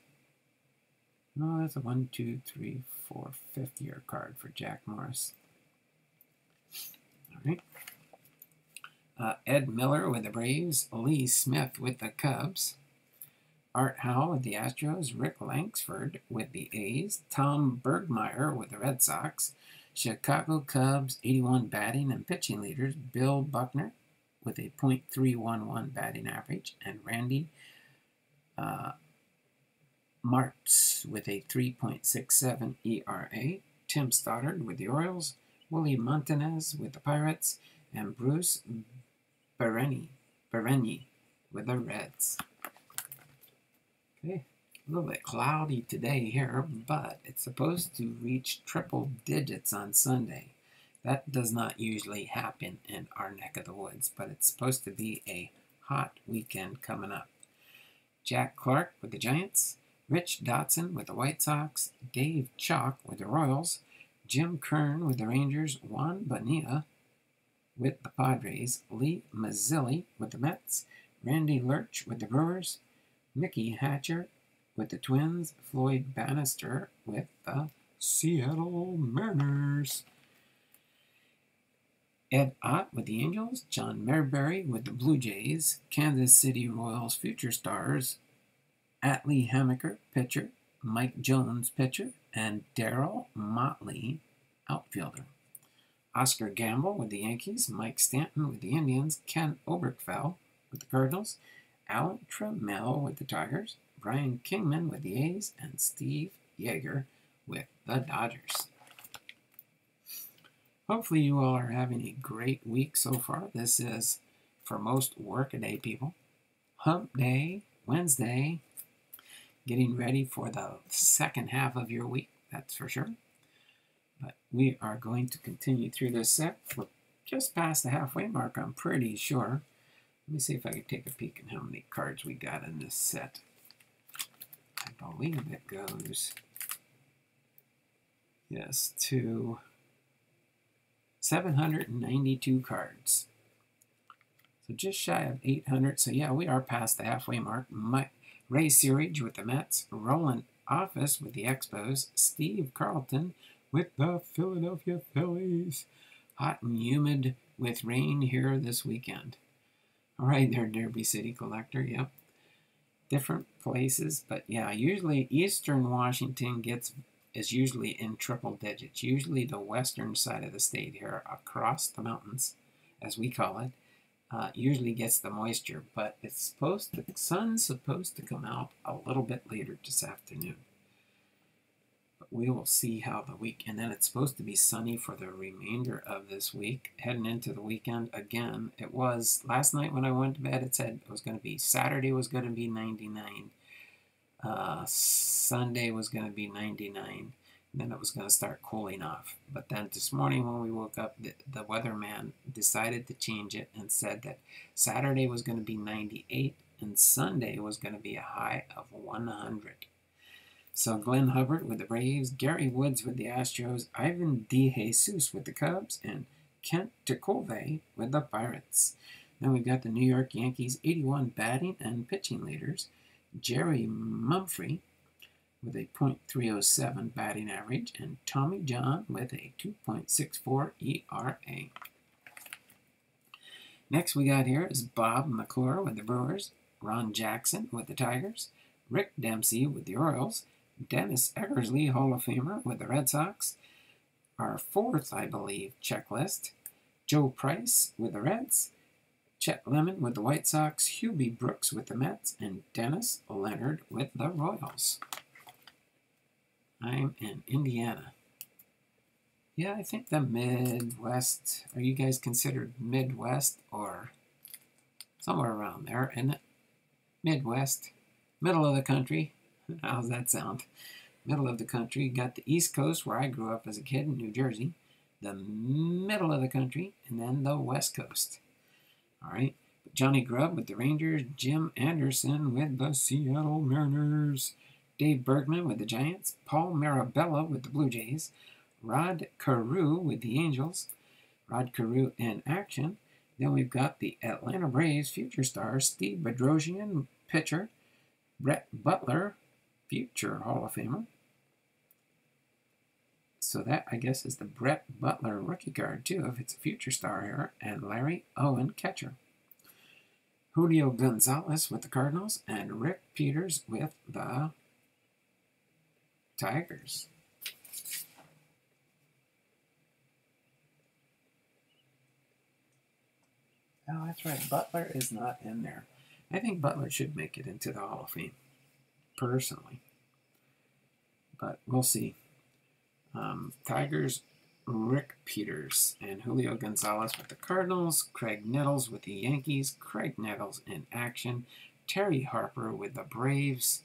No, that's a 1, 2, 3, 4, 5th-year card for Jack Morris. All right. Ed Miller with the Braves, Lee Smith with the Cubs, Art Howe with the Astros, Rick Langsford with the A's, Tom Bergmeyer with the Red Sox, Chicago Cubs 81 batting and pitching leaders, Bill Buckner with a .311 batting average, and Randy Martz with a 3.67 ERA, Tim Stoddard with the Orioles, Willie Montanez with the Pirates, and Bruce Bereni with the Reds. Okay, a little bit cloudy today here, but it's supposed to reach triple digits on Sunday. That does not usually happen in our neck of the woods, but it's supposed to be a hot weekend coming up. Jack Clark with the Giants, Rich Dotson with the White Sox, Dave Chalk with the Royals, Jim Kern with the Rangers, Juan Bonilla with the Padres, Lee Mazzilli with the Mets, Randy Lurch with the Brewers, Mickey Hatcher with the Twins, Floyd Bannister with the Seattle Mariners, Ed Ott with the Angels, John Mayberry with the Blue Jays, Kansas City Royals future stars, Atlee Hammaker, pitcher, Mike Jones, pitcher, and Darryl Motley, outfielder. Oscar Gamble with the Yankees, Mike Stanton with the Indians, Ken Oberkfell with the Cardinals, Alan Trammell with the Tigers, Brian Kingman with the A's, and Steve Yeager with the Dodgers. Hopefully you all are having a great week so far. This is, for most workaday people, Hump Day, Wednesday, getting ready for the second half of your week, that's for sure. But we are going to continue through this set. We're just past the halfway mark, I'm pretty sure. Let me see if I can take a peek at how many cards we got in this set. I believe it goes, yes, to 792 cards. So just shy of 800. So yeah, we are past the halfway mark. Ray Searage with the Mets, Roland Office with the Expos, Steve Carlton with the Philadelphia Phillies. Hot and humid with rain here this weekend. All right, there, Derby City Collector, yep. Different places, but yeah, usually Eastern Washington is usually in triple digits. Usually the western side of the state here, across the mountains, as we call it, usually gets the moisture, but the sun's supposed to come out a little bit later this afternoon. But we will see how the week, and then it's supposed to be sunny for the remainder of this week, heading into the weekend. Again, it was, last night when I went to bed, it said it was going to be, Saturday was going to be 99, Sunday was going to be 99, and then it was going to start cooling off. But then this morning when we woke up, the weatherman decided to change it and said that Saturday was going to be 98 and Sunday was going to be a high of 100. So Glenn Hubbard with the Braves, Gary Woods with the Astros, Ivan DeJesus with the Cubs, and Kent Tecove with the Pirates. Then we've got the New York Yankees 81 batting and pitching leaders, Jerry Mumphrey with a .307 batting average, and Tommy John with a 2.64 ERA. Next we got here is Bob McClure with the Brewers, Ron Jackson with the Tigers, Rick Dempsey with the Orioles, Dennis Eckersley, Hall of Famer, with the Red Sox. Our fourth, I believe, checklist, Joe Price with the Reds, Chet Lemon with the White Sox, Hubie Brooks with the Mets, and Dennis Leonard with the Royals. I'm in Indiana. Yeah, I think the Midwest. Are you guys considered Midwest or somewhere around there? And Midwest, middle of the country. How's that sound? Middle of the country. You got the East Coast, where I grew up as a kid in New Jersey. The middle of the country, and then the West Coast. All right. Johnny Grubb with the Rangers, Jim Anderson with the Seattle Mariners, Dave Bergman with the Giants, Paul Marabella with the Blue Jays, Rod Carew with the Angels, Rod Carew in action. Then we've got the Atlanta Braves future star, Steve Bedrosian, pitcher, Brett Butler, future Hall of Famer. So that, I guess, is the Brett Butler rookie card, too, if it's a future star here. And Larry Owen, catcher. Julio Gonzalez with the Cardinals. And Rick Peters with the Tigers. Oh, that's right. Butler is not in there. I think Butler should make it into the Hall of Fame, personally. But we'll see. Tigers, Rick Peters, and Julio Gonzalez with the Cardinals, Craig Nettles with the Yankees, Craig Nettles in action, Terry Harper with the Braves,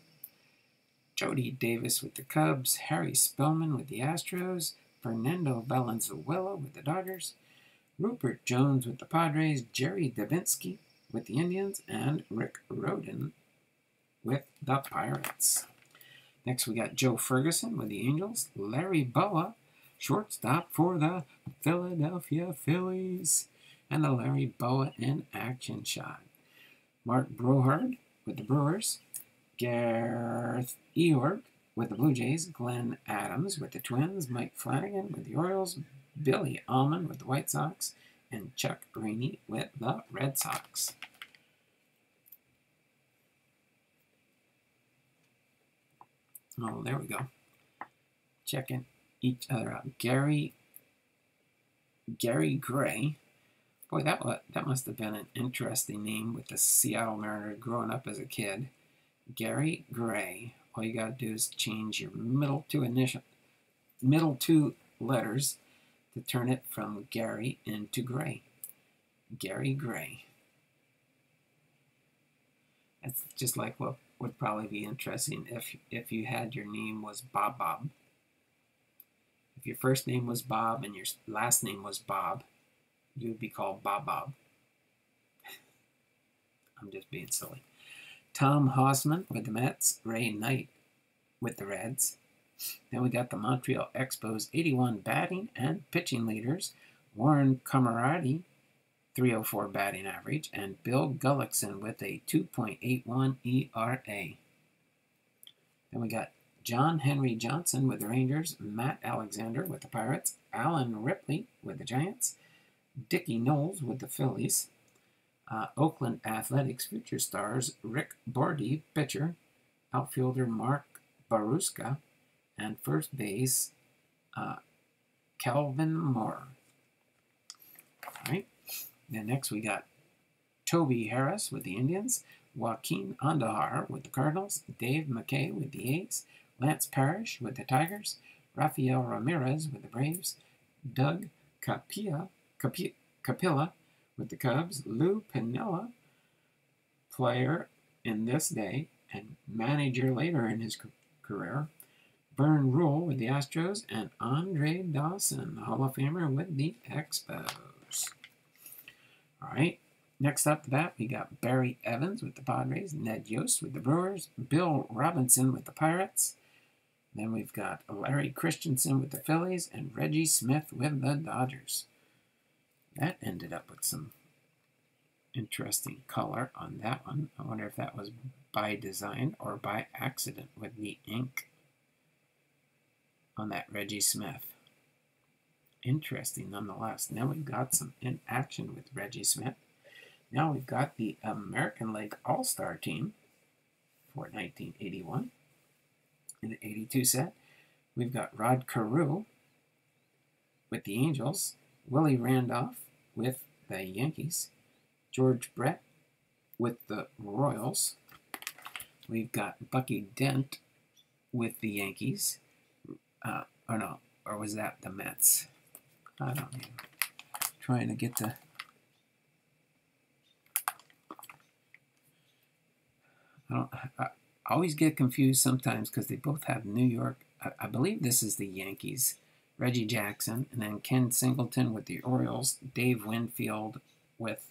Jody Davis with the Cubs, Harry Spellman with the Astros, Fernando Valenzuela with the Dodgers, Rupert Jones with the Padres, Jerry Davinsky with the Indians, and Rick Rhoden with the Pirates. Next, we got Joe Ferguson with the Angels, Larry Boa, shortstop for the Philadelphia Phillies, and the Larry Boa in action shot. Mark Brohard with the Brewers, Gareth Eorg with the Blue Jays, Glenn Adams with the Twins, Mike Flanagan with the Orioles, Billy Allman with the White Sox, and Chuck Rainey with the Red Sox. Oh, there we go. Checking each other out. Gary Gray. Boy, that must have been an interesting name with the Seattle Mariners growing up as a kid. Gary Gray. All you got to do is change your middle two letters to turn it from Gary into Gray. Gary Gray. That's just like what would probably be interesting if you had your name was Bob. If your first name was Bob and your last name was Bob, you would be called Bob. I'm just being silly. Tom Hausman with the Mets, Ray Knight with the Reds. Then we got the Montreal Expos 81 batting and pitching leaders, Warren Camarati, 304 batting average, and Bill Gullickson with a 2.81 ERA. Then we got John Henry Johnson with the Rangers, Matt Alexander with the Pirates, Alan Ripley with the Giants, Dickie Knowles with the Phillies, Oakland Athletics future stars Rick Bordy, pitcher, outfielder Mark Baruska, and first base Calvin Moore. All right. Then next we got Toby Harris with the Indians, Joaquin Andahar with the Cardinals, Dave McKay with the A's, Lance Parrish with the Tigers, Rafael Ramirez with the Braves, Doug Capilla with the Cubs, Lou Piniella, player in this day and manager later in his career, Vern Rule with the Astros, and Andre Dawson, Hall of Famer with the Expos. All right, next up to that, we got Barry Evans with the Padres, Ned Yost with the Brewers, Bill Robinson with the Pirates. Then we've got Larry Christensen with the Phillies, and Reggie Smith with the Dodgers. That ended up with some interesting color on that one. I wonder if that was by design or by accident with the ink on that Reggie Smith. Interesting nonetheless. Now we've got some in action with Reggie Smith. Now we've got the American League All-Star team for 1981. In the 82 set, we've got Rod Carew with the Angels, Willie Randolph with the Yankees, George Brett with the Royals. We've got Bucky Dent with the Yankees. Or was that the Mets? I don't know. Trying to get the... I always get confused sometimes because they both have New York. I believe this is the Yankees. Reggie Jackson, and then Ken Singleton with the Orioles. Dave Winfield with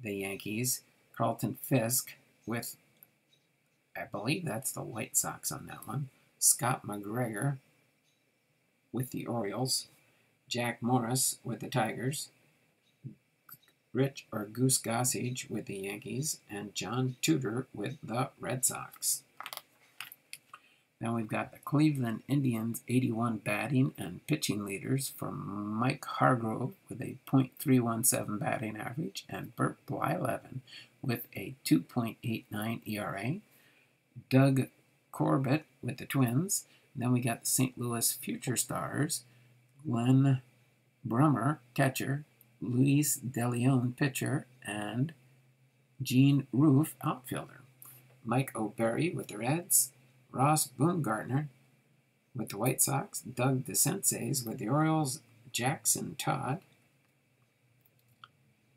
the Yankees. Carlton Fisk with, I believe that's the White Sox on that one. Scott McGregor with the Orioles. Jack Morris with the Tigers. Rich or Goose Gossage with the Yankees. And John Tudor with the Red Sox. Then we've got the Cleveland Indians 81 batting and pitching leaders from Mike Hargrove with a .317 batting average and Bert Blyleven with a 2.89 ERA. Doug Corbett with the Twins. And then we got the St. Louis Future Stars, Glenn Brummer, catcher, Luis DeLeon, pitcher, and Gene Roof, outfielder. Mike O'Berry with the Reds, Ross Boomgartner with the White Sox, Doug DeSenses with the Orioles, Jackson Todd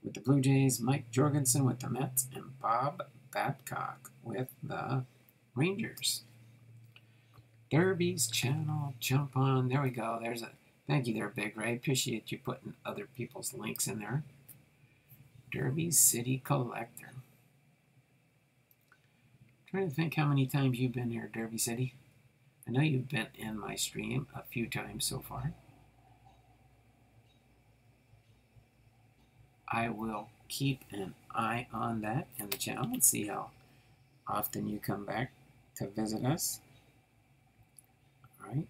with the Blue Jays, Mike Jorgensen with the Mets, and Bob Babcock with the Rangers. Derby's channel, jump on. There we go. There's a thank you there, Big Ray. Appreciate you putting other people's links in there. Derby City Collector. Trying to think how many times you've been here, Derby City. I know you've been in my stream a few times so far. I will keep an eye on that in the channel and see how often you come back to visit us. All right.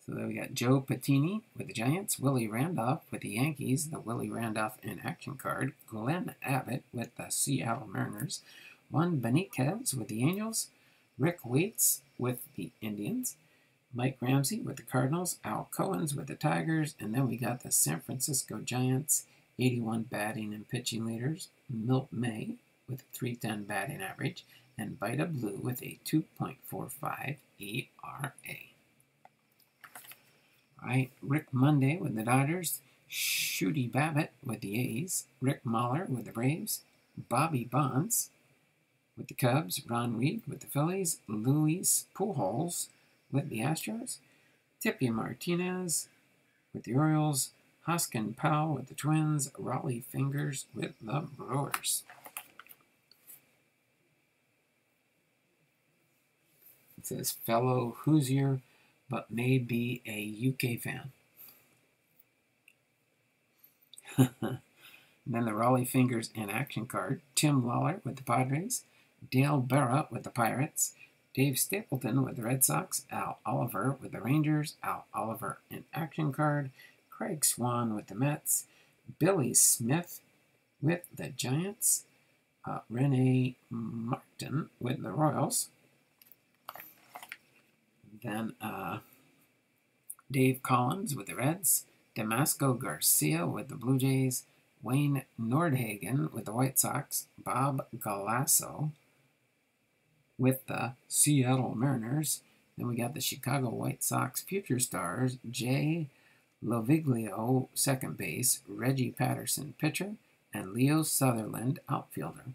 So then we got Joe Patini with the Giants, Willie Randolph with the Yankees, the Willie Randolph in action card, Glenn Abbott with the Seattle Mariners, Juan Benitez with the Angels, Rick Waits with the Indians, Mike Ramsey with the Cardinals, Al Cohens with the Tigers, and then we got the San Francisco Giants, 81 batting and pitching leaders, Milt May with a 310 batting average, and Vida Blue with a 2.45 ERA. All right, Rick Monday with the Dodgers, Shooty Babbitt with the A's, Rick Mahler with the Braves, Bobby Bonds with the Cubs, Ron Reed with the Phillies, Luis Pujols with the Astros, Tippy Martinez with the Orioles, Hoskin Powell with the Twins, Raleigh Fingers with the Brewers. It says fellow Hoosier, but may be a UK fan. And then the Raleigh Fingers in action card, Tim Lawler with the Padres, Dale Berra with the Pirates, Dave Stapleton with the Red Sox, Al Oliver with the Rangers, Al Oliver in action card, Craig Swan with the Mets, Billy Smith with the Giants, Rene Martin with the Royals, then Dave Collins with the Reds, Damasco Garcia with the Blue Jays, Wayne Nordhagen with the White Sox, Bob Galasso with the Seattle Mariners. Then we got the Chicago White Sox Future Stars, Jay Loviglio, second base, Reggie Patterson, pitcher, and Leo Sutherland, outfielder.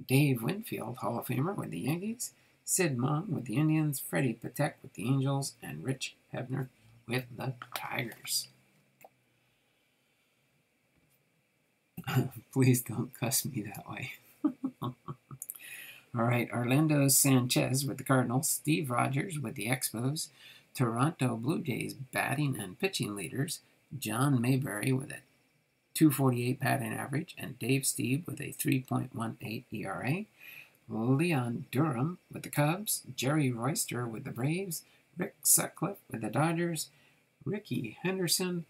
Dave Winfield, Hall of Famer with the Yankees, Sid Mong with the Indians, Freddie Patek with the Angels, and Rich Hebner with the Tigers. Please don't cuss me that way. All right, Orlando Sanchez with the Cardinals, Steve Rogers with the Expos, Toronto Blue Jays batting and pitching leaders, John Mayberry with a 2.48 batting average, and Dave Steve with a 3.18 ERA, Leon Durham with the Cubs, Jerry Royster with the Braves, Rick Sutcliffe with the Dodgers, Ricky Henderson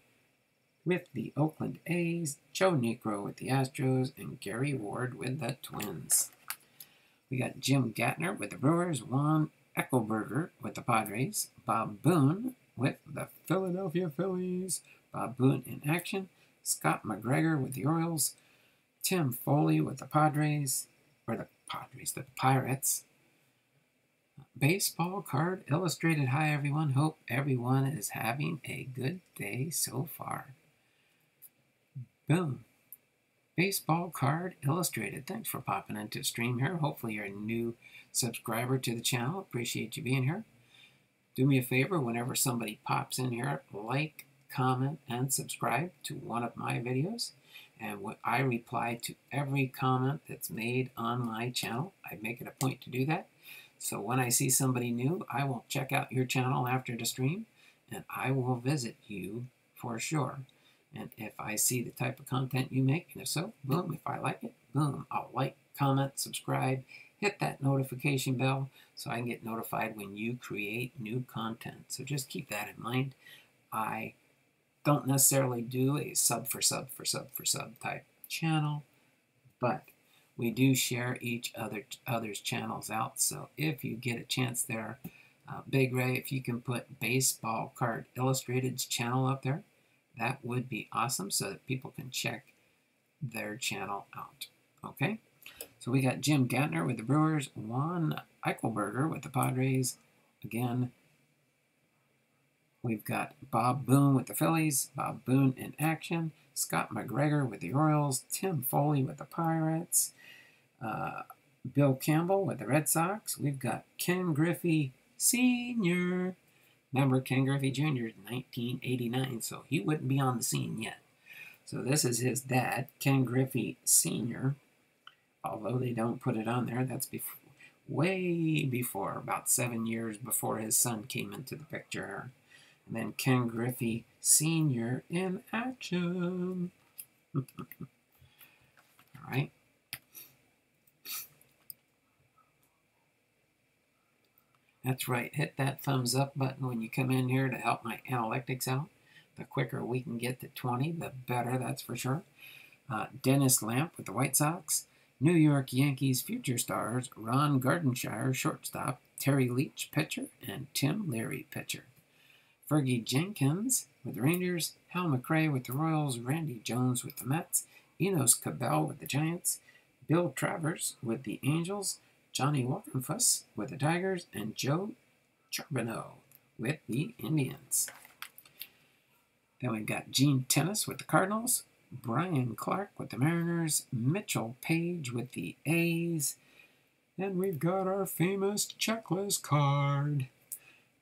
with the Oakland A's, Joe Niekro with the Astros, and Gary Ward with the Twins. We got Jim Gatner with the Brewers, Juan Eckelberger with the Padres, Bob Boone with the Philadelphia Phillies, Bob Boone in action, Scott McGregor with the Orioles, Tim Foley with the Padres, the Pirates. Baseball card illustrated. Hi, everyone. Hope everyone is having a good day so far. Boom. Baseball card illustrated. Thanks for popping into the stream here. Hopefully you're a new subscriber to the channel. Appreciate you being here. Do me a favor, whenever somebody pops in here, like, comment, and subscribe to one of my videos. And I reply to every comment that's made on my channel. I make it a point to do that. So when I see somebody new, I will check out your channel after the stream, and I will visit you for sure. And if I see the type of content you make, and if so, boom, if I like it, boom, I'll like, comment, subscribe, hit that notification bell so I can get notified when you create new content. So just keep that in mind. I don't necessarily do a sub for sub type channel, but we do share each other's channels out. So if you get a chance there, Big Ray, if you can put Baseball Card Illustrated's channel up there, that would be awesome so that people can check their channel out. Okay? So we got Jim Gantner with the Brewers, Juan Eichelberger with the Padres. Again, we've got Bob Boone with the Phillies, Bob Boone in action, Scott McGregor with the Orioles, Tim Foley with the Pirates, Bill Campbell with the Red Sox. We've got Ken Griffey Sr. Remember, Ken Griffey Jr. is 1989, so he wouldn't be on the scene yet. So this is his dad, Ken Griffey Sr., although they don't put it on there. That's way before, about 7 years before his son came into the picture. And then Ken Griffey Sr. in action. All right. That's right. Hit that thumbs up button when you come in here to help my analytics out. The quicker we can get to 20, the better, that's for sure. Dennis Lamp with the White Sox. New York Yankees future stars, Ron Gardenshire, shortstop, Terry Leach, pitcher, and Tim Leary, pitcher. Fergie Jenkins with the Rangers, Hal McRae with the Royals, Randy Jones with the Mets, Enos Cabell with the Giants, Bill Travers with the Angels, Johnny Walkenfuss with the Tigers, and Joe Charbonneau with the Indians. Then we've got Gene Tennis with the Cardinals, Brian Clark with the Mariners, Mitchell Page with the A's, and we've got our famous checklist card.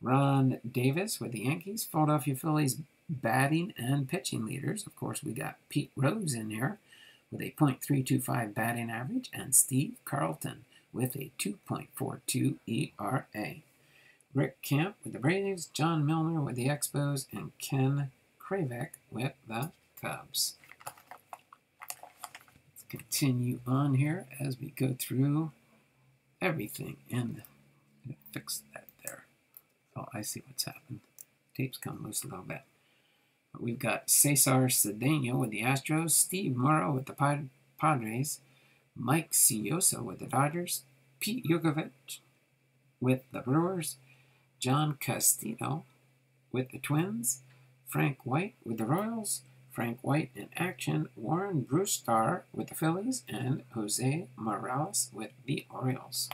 Ron Davis with the Yankees, Philadelphia Phillies batting and pitching leaders. Of course, we got Pete Rose in there with a .325 batting average, and Steve Carlton with a 2.42 ERA. Rick Camp with the Braves, John Milner with the Expos, and Ken Kravec with the Cubs. Let's continue on here as we go through everything. And fix that there. Oh, I see what's happened. Tape's come loose a little bit. But we've got Cesar Cedeno with the Astros, Steve Morrow with the Padres, Mike Ciosa with the Dodgers, Pete Yukovich with the Brewers, John Castillo with the Twins, Frank White with the Royals, Frank White in action, Warren Brewstar with the Phillies, and Jose Morales with the Orioles.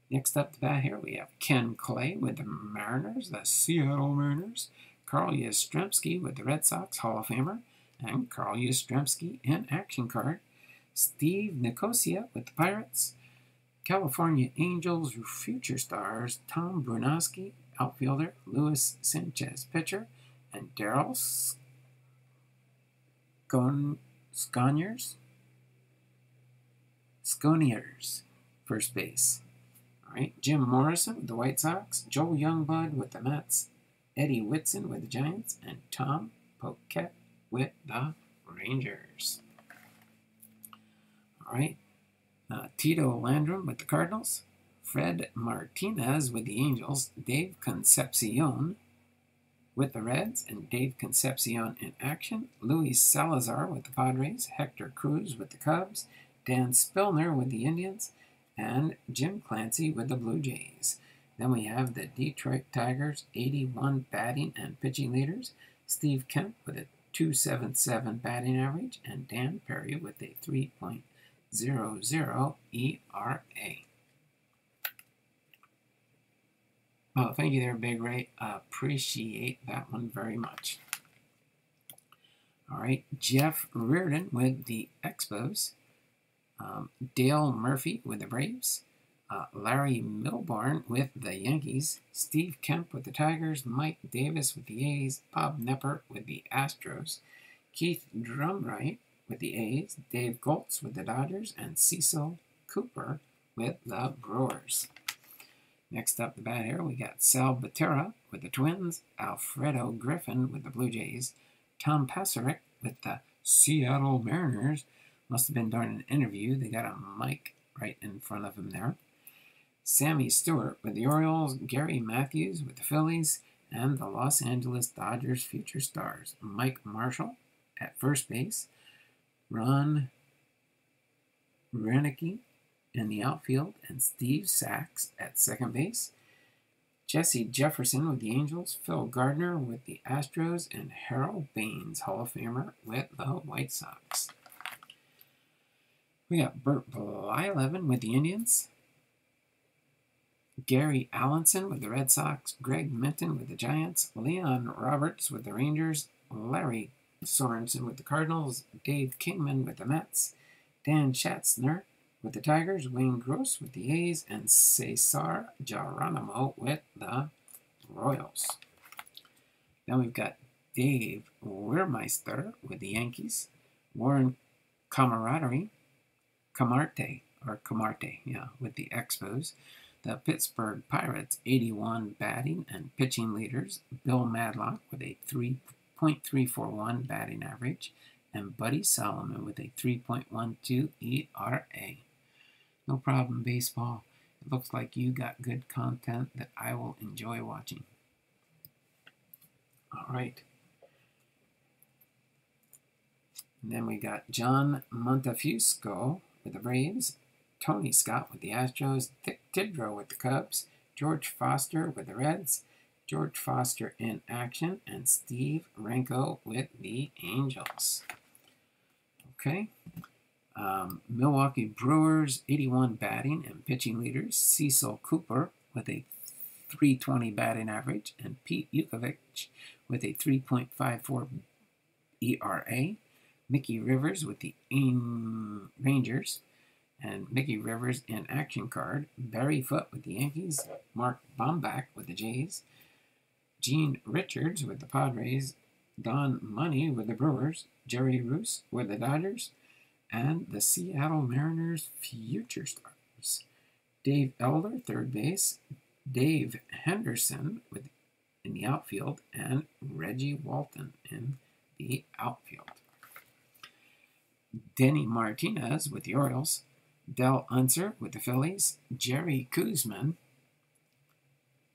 Next up the bat here, we have Ken Clay with the Mariners, the Seattle Mariners, Carl Yastrzemski with the Red Sox, Hall of Famer, and Carl Yastrzemski in action card, Steve Nicosia with the Pirates, California Angels future stars, Tom Brunowski, outfielder, Luis Sanchez, pitcher, and Daryl Sconiers, first base. All right, Jim Morrison with the White Sox, Joel Youngblood with the Mets, Eddie Whitson with the Giants, and Tom Poquette with the Rangers. All right, Tito Landrum with the Cardinals, Fred Martinez with the Angels, Dave Concepcion with the Reds, and Dave Concepcion in action, Luis Salazar with the Padres, Hector Cruz with the Cubs, Dan Spillner with the Indians, and Jim Clancy with the Blue Jays. Then we have the Detroit Tigers 81 batting and pitching leaders, Steve Kemp with the .277 batting average, and Dan Perry with a 3.00 ERA. Oh, thank you there, Big Ray. Appreciate that one very much. All right, Jeff Reardon with the Expos. Dale Murphy with the Braves. Larry Milbourne with the Yankees. Steve Kemp with the Tigers. Mike Davis with the A's. Bob Nepper with the Astros. Keith Drumright with the A's. Dave Goltz with the Dodgers. And Cecil Cooper with the Brewers. Next up the bat here, we got Sal Batera with the Twins. Alfredo Griffin with the Blue Jays. Tom Pasarik with the Seattle Mariners. Must have been during an interview. They got a mic right in front of him there. Sammy Stewart with the Orioles. Gary Matthews with the Phillies. And the Los Angeles Dodgers future stars. Mike Marshall at first base. Ron Renicky in the outfield. And Steve Sachs at second base. Jesse Jefferson with the Angels. Phil Gardner with the Astros. And Harold Baines, Hall of Famer, with the White Sox. We got Bert Blyleven with the Indians. Gary Allenson with the Red Sox. Greg Minton with the Giants. Leon Roberts with the Rangers. Larry Sorensen with the Cardinals. Dave Kingman with the Mets. Dan Schatzner with the Tigers. Wayne Gross with the A's. And Cesar Geronimo with the Royals. Then we've got Dave Wehrmeister with the Yankees. Warren Camarte, with the Expos. The Pittsburgh Pirates, 81 batting and pitching leaders. Bill Madlock with a 3.341 batting average. And Buddy Solomon with a 3.12 ERA. No problem, baseball. It looks like you got good content that I will enjoy watching. All right. And then we got John Montefusco with the Braves. Tony Scott with the Astros. Dick Tidrow with the Cubs. George Foster with the Reds. George Foster in action. And Steve Renko with the Angels. Okay. Milwaukee Brewers, 81 batting and pitching leaders. Cecil Cooper with a 320 batting average. And Pete Yukovich with a 3.54 ERA. Mickey Rivers with the Rangers. And Mickey Rivers in action card. Barry Foote with the Yankees. Mark Bombach with the Jays. Gene Richards with the Padres. Don Money with the Brewers. Jerry Roos with the Dodgers. And the Seattle Mariners future stars. Dave Elder, third base. Dave Henderson in the outfield. And Reggie Walton in the outfield. Denny Martinez with the Orioles. Del Unser with the Phillies. Jerry Koosman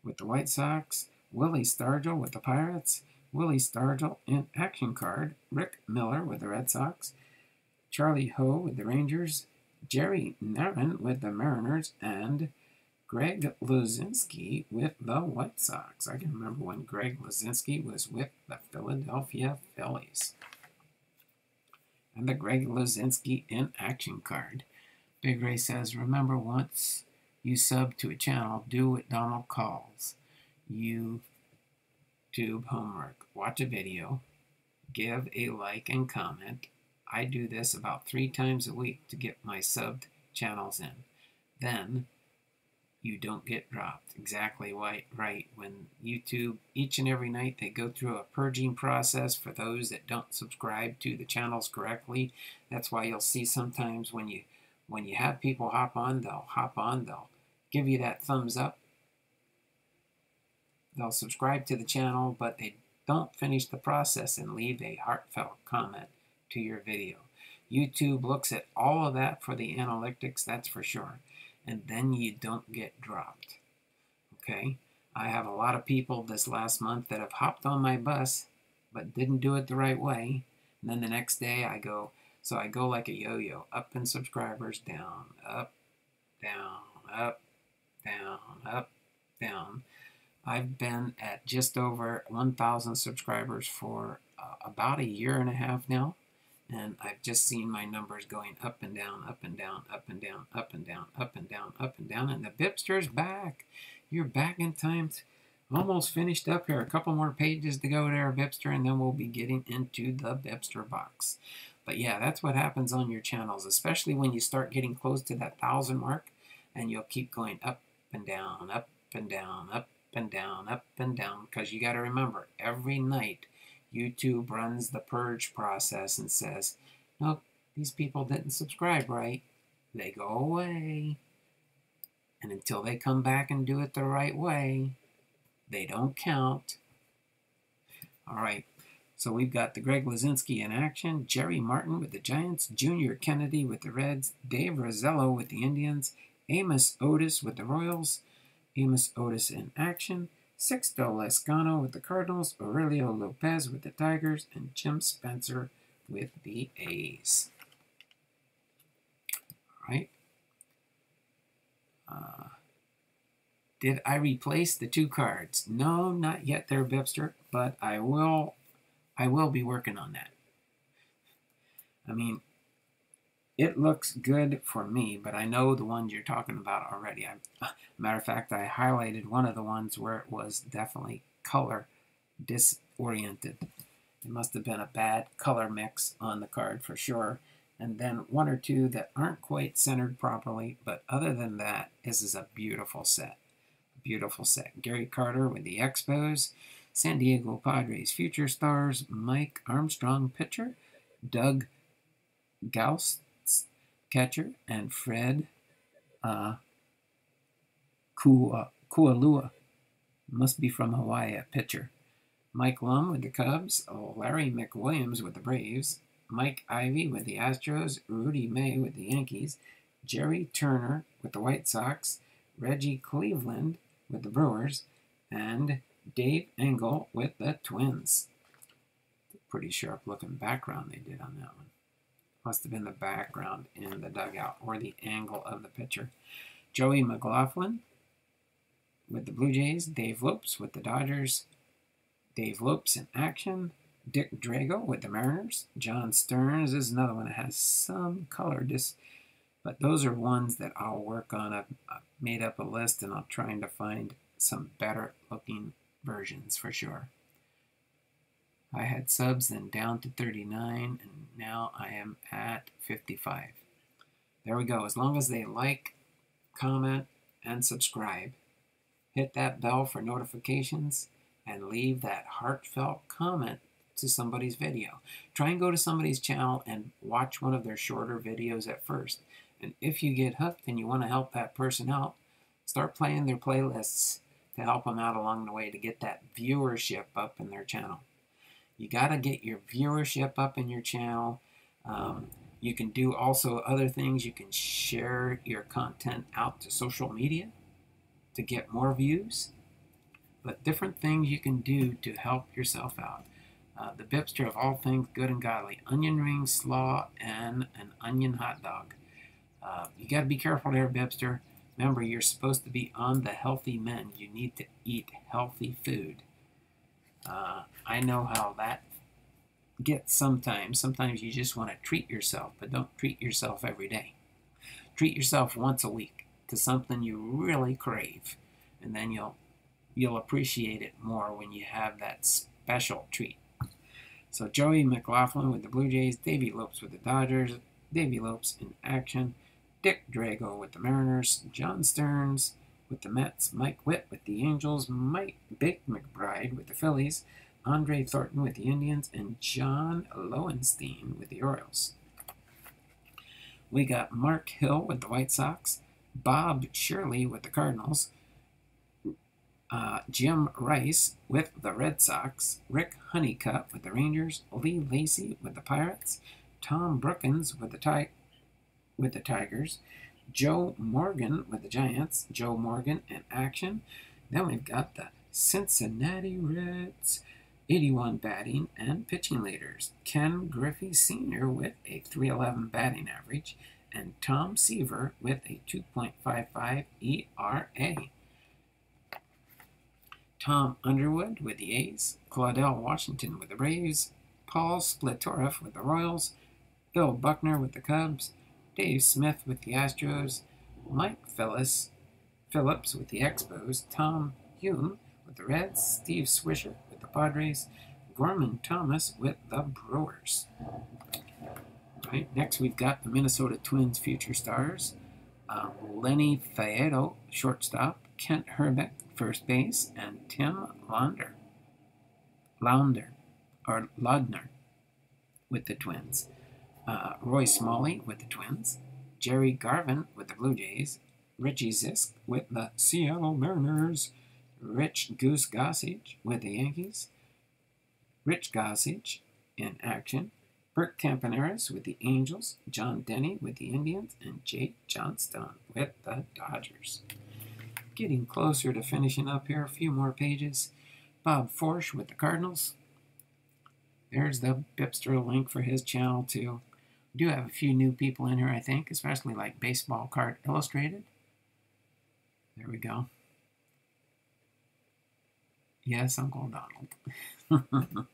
with the White Sox. Willie Stargell with the Pirates. Willie Stargell in action card. Rick Miller with the Red Sox. Charlie Ho with the Rangers. Jerry Narron with the Mariners. And Greg Luzinski with the White Sox. I can remember when Greg Luzinski was with the Philadelphia Phillies. And the Greg Luzinski in action card. Big Ray says, remember, once you sub to a channel, do what Donald calls YouTube homework. Watch a video, give a like and comment. I do this about 3 times a week to get my subbed channels in. Then you don't get dropped. Exactly right. When YouTube, each and every night, they go through a purging process for those that don't subscribe to the channels correctly. That's why you'll see sometimes when you have people hop on, they'll give you that thumbs up. They'll subscribe to the channel, but they don't finish the process and leave a heartfelt comment to your video. YouTube looks at all of that for the analytics, that's for sure. And then you don't get dropped. Okay? I have a lot of people this last month that have hopped on my bus, but didn't do it the right way. And then the next day I go like a yo-yo, up in subscribers, down, up, down, up, down, up, down. I've been at just over 1,000 subscribers for about a year and a half now, and I've just seen my numbers going up and down, up and down, up and down, up and down, up and down, up and down, and the BiPster's back. You're back in time. Almost finished up here. A couple more pages to go there, BiPster, and then we'll be getting into the BiPster box. But yeah, that's what happens on your channels, especially when you start getting close to that 1,000 mark, and you'll keep going up and down, up and down, up and down, up and down, because you got to remember, every night YouTube runs the purge process and says, nope, these people didn't subscribe right. They go away. And until they come back and do it the right way, they don't count. All right, so we've got the Greg Lazinski in action, Jerry Martin with the Giants, Junior Kennedy with the Reds, Dave Rosello with the Indians, Amos Otis with the Royals, Amos Otis in action, Sixto Lescano with the Cardinals, Aurelio Lopez with the Tigers, and Jim Spencer with the A's. All right. Did I replace the 2 cards? No, not yet there, BiPster, but I will be working on that. I mean, it looks good for me, but I know the ones you're talking about already. Matter of fact, I highlighted one of the ones where it was definitely color disoriented. It must have been a bad color mix on the card for sure. And then 1 or 2 that aren't quite centered properly, but other than that, this is a beautiful set. Beautiful set. Gary Carter with the Expos, San Diego Padres Future Stars, Mike Armstrong pitcher, Doug Gauss catcher, and Fred Kualua, must be from Hawaii, a pitcher. Mike Lum with the Cubs, Larry McWilliams with the Braves, Mike Ivy with the Astros, Rudy May with the Yankees, Jerry Turner with the White Sox, Reggie Cleveland with the Brewers, and Dave Engel with the Twins. Pretty sharp looking background they did on that one. Must have been the background in the dugout or the angle of the pitcher. Joey McLaughlin with the Blue Jays, Dave Lopes with the Dodgers, Dave Lopes in action, Dick Drago with the Mariners, John Stearns is another one that has some color but those are ones that I'll work on. I've made up a list and I'm trying to find some better looking versions for sure. I had subs then down to 39 and now I am at 55. There we go. As long as they like, comment, and subscribe, hit that bell for notifications, and leave that heartfelt comment to somebody's video. Try and go to somebody's channel and watch one of their shorter videos at first. And if you get hooked and you want to help that person out, start playing their playlists to help them out along the way to get that viewership up in their channel. You got to get your viewership up in your channel. You can do also other things. You can share your content out to social media to get more views. But different things you can do to help yourself out. The BiPster of all things good and godly. Onion ring, slaw, and an onion hot dog. You got to be careful there, BiPster. Remember, you're supposed to be on the healthy mend. You need to eat healthy food. I know how that gets sometimes. Sometimes you just want to treat yourself, but don't treat yourself every day. Treat yourself once a week to something you really crave, and then you'll appreciate it more when you have that special treat. So Joey McLaughlin with the Blue Jays, Davey Lopes with the Dodgers, Davey Lopes in action, Dick Drago with the Mariners, John Stearns with the Mets, Mike Witt with the Angels, Mike Big McBride with the Phillies, Andre Thornton with the Indians, and John Lowenstein with the Orioles. We got Mark Hill with the White Sox, Bob Shirley with the Cardinals, Jim Rice with the Red Sox, Rick Honeycutt with the Rangers, Lee Lacy with the Pirates, Tom Brookins with the Tigers, Joe Morgan with the Giants, Joe Morgan in action. Then we've got the Cincinnati Reds, 81 batting and pitching leaders, Ken Griffey Sr. with a .311 batting average, and Tom Seaver with a 2.55 ERA. Tom Underwood with the A's, Claudell Washington with the Braves, Paul Splitoreff with the Royals, Bill Buckner with the Cubs, Dave Smith with the Astros, Mike Phillips with the Expos, Tom Hume with the Reds, Steve Swisher with the Padres, Gorman Thomas with the Brewers. Right, next we've got the Minnesota Twins future stars, Lenny Faedo, shortstop, Kent Herbeck, first base, and Tim Laudner with the Twins. Roy Smalley with the Twins, Jerry Garvin with the Blue Jays, Richie Zisk with the Seattle Mariners, Rich Goose Gossage with the Yankees, Rich Gossage in action, Bert Campaneris with the Angels, John Denny with the Indians, and Jake Johnstone with the Dodgers. Getting closer to finishing up here, a few more pages. Bob Forsch with the Cardinals. There's the BiPster link for his channel too. We do have a few new people in here, I think, especially like Baseball Card Illustrated. There we go. Yes, Uncle Donald.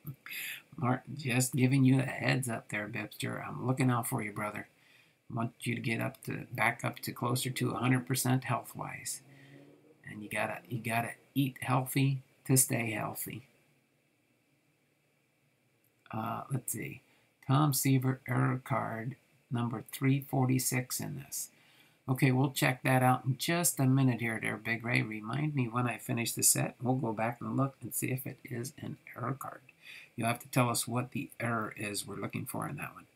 Mark, just giving you a heads up there, BiPster. I'm looking out for you, brother. I want you to get back up to closer to 100% health-wise. And you gotta eat healthy to stay healthy. Let's see. Tom Seaver error card number 346 in this. Okay, we'll check that out in just a minute here there, Big Ray. Remind me when I finish the set. We'll go back and look and see if it is an error card. You'll have to tell us what the error is we're looking for in that one.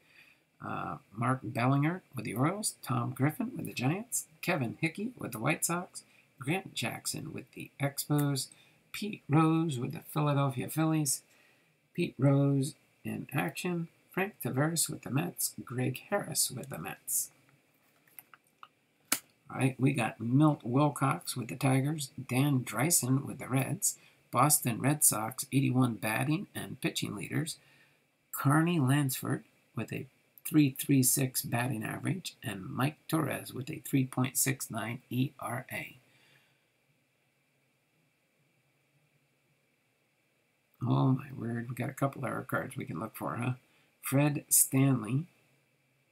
Mark Bellinger with the Orioles, Tom Griffin with the Giants, Kevin Hickey with the White Sox, Grant Jackson with the Expos, Pete Rose with the Philadelphia Phillies, Pete Rose in action, Frank Tavares with the Mets, Greg Harris with the Mets. All right, we got Milt Wilcox with the Tigers, Dan Dreisen with the Reds, Boston Red Sox 81 batting and pitching leaders, Carney Lansford with a 3.36 batting average, and Mike Torres with a 3.69 ERA. Oh my word, we got a couple error cards we can look for, huh? Fred Stanley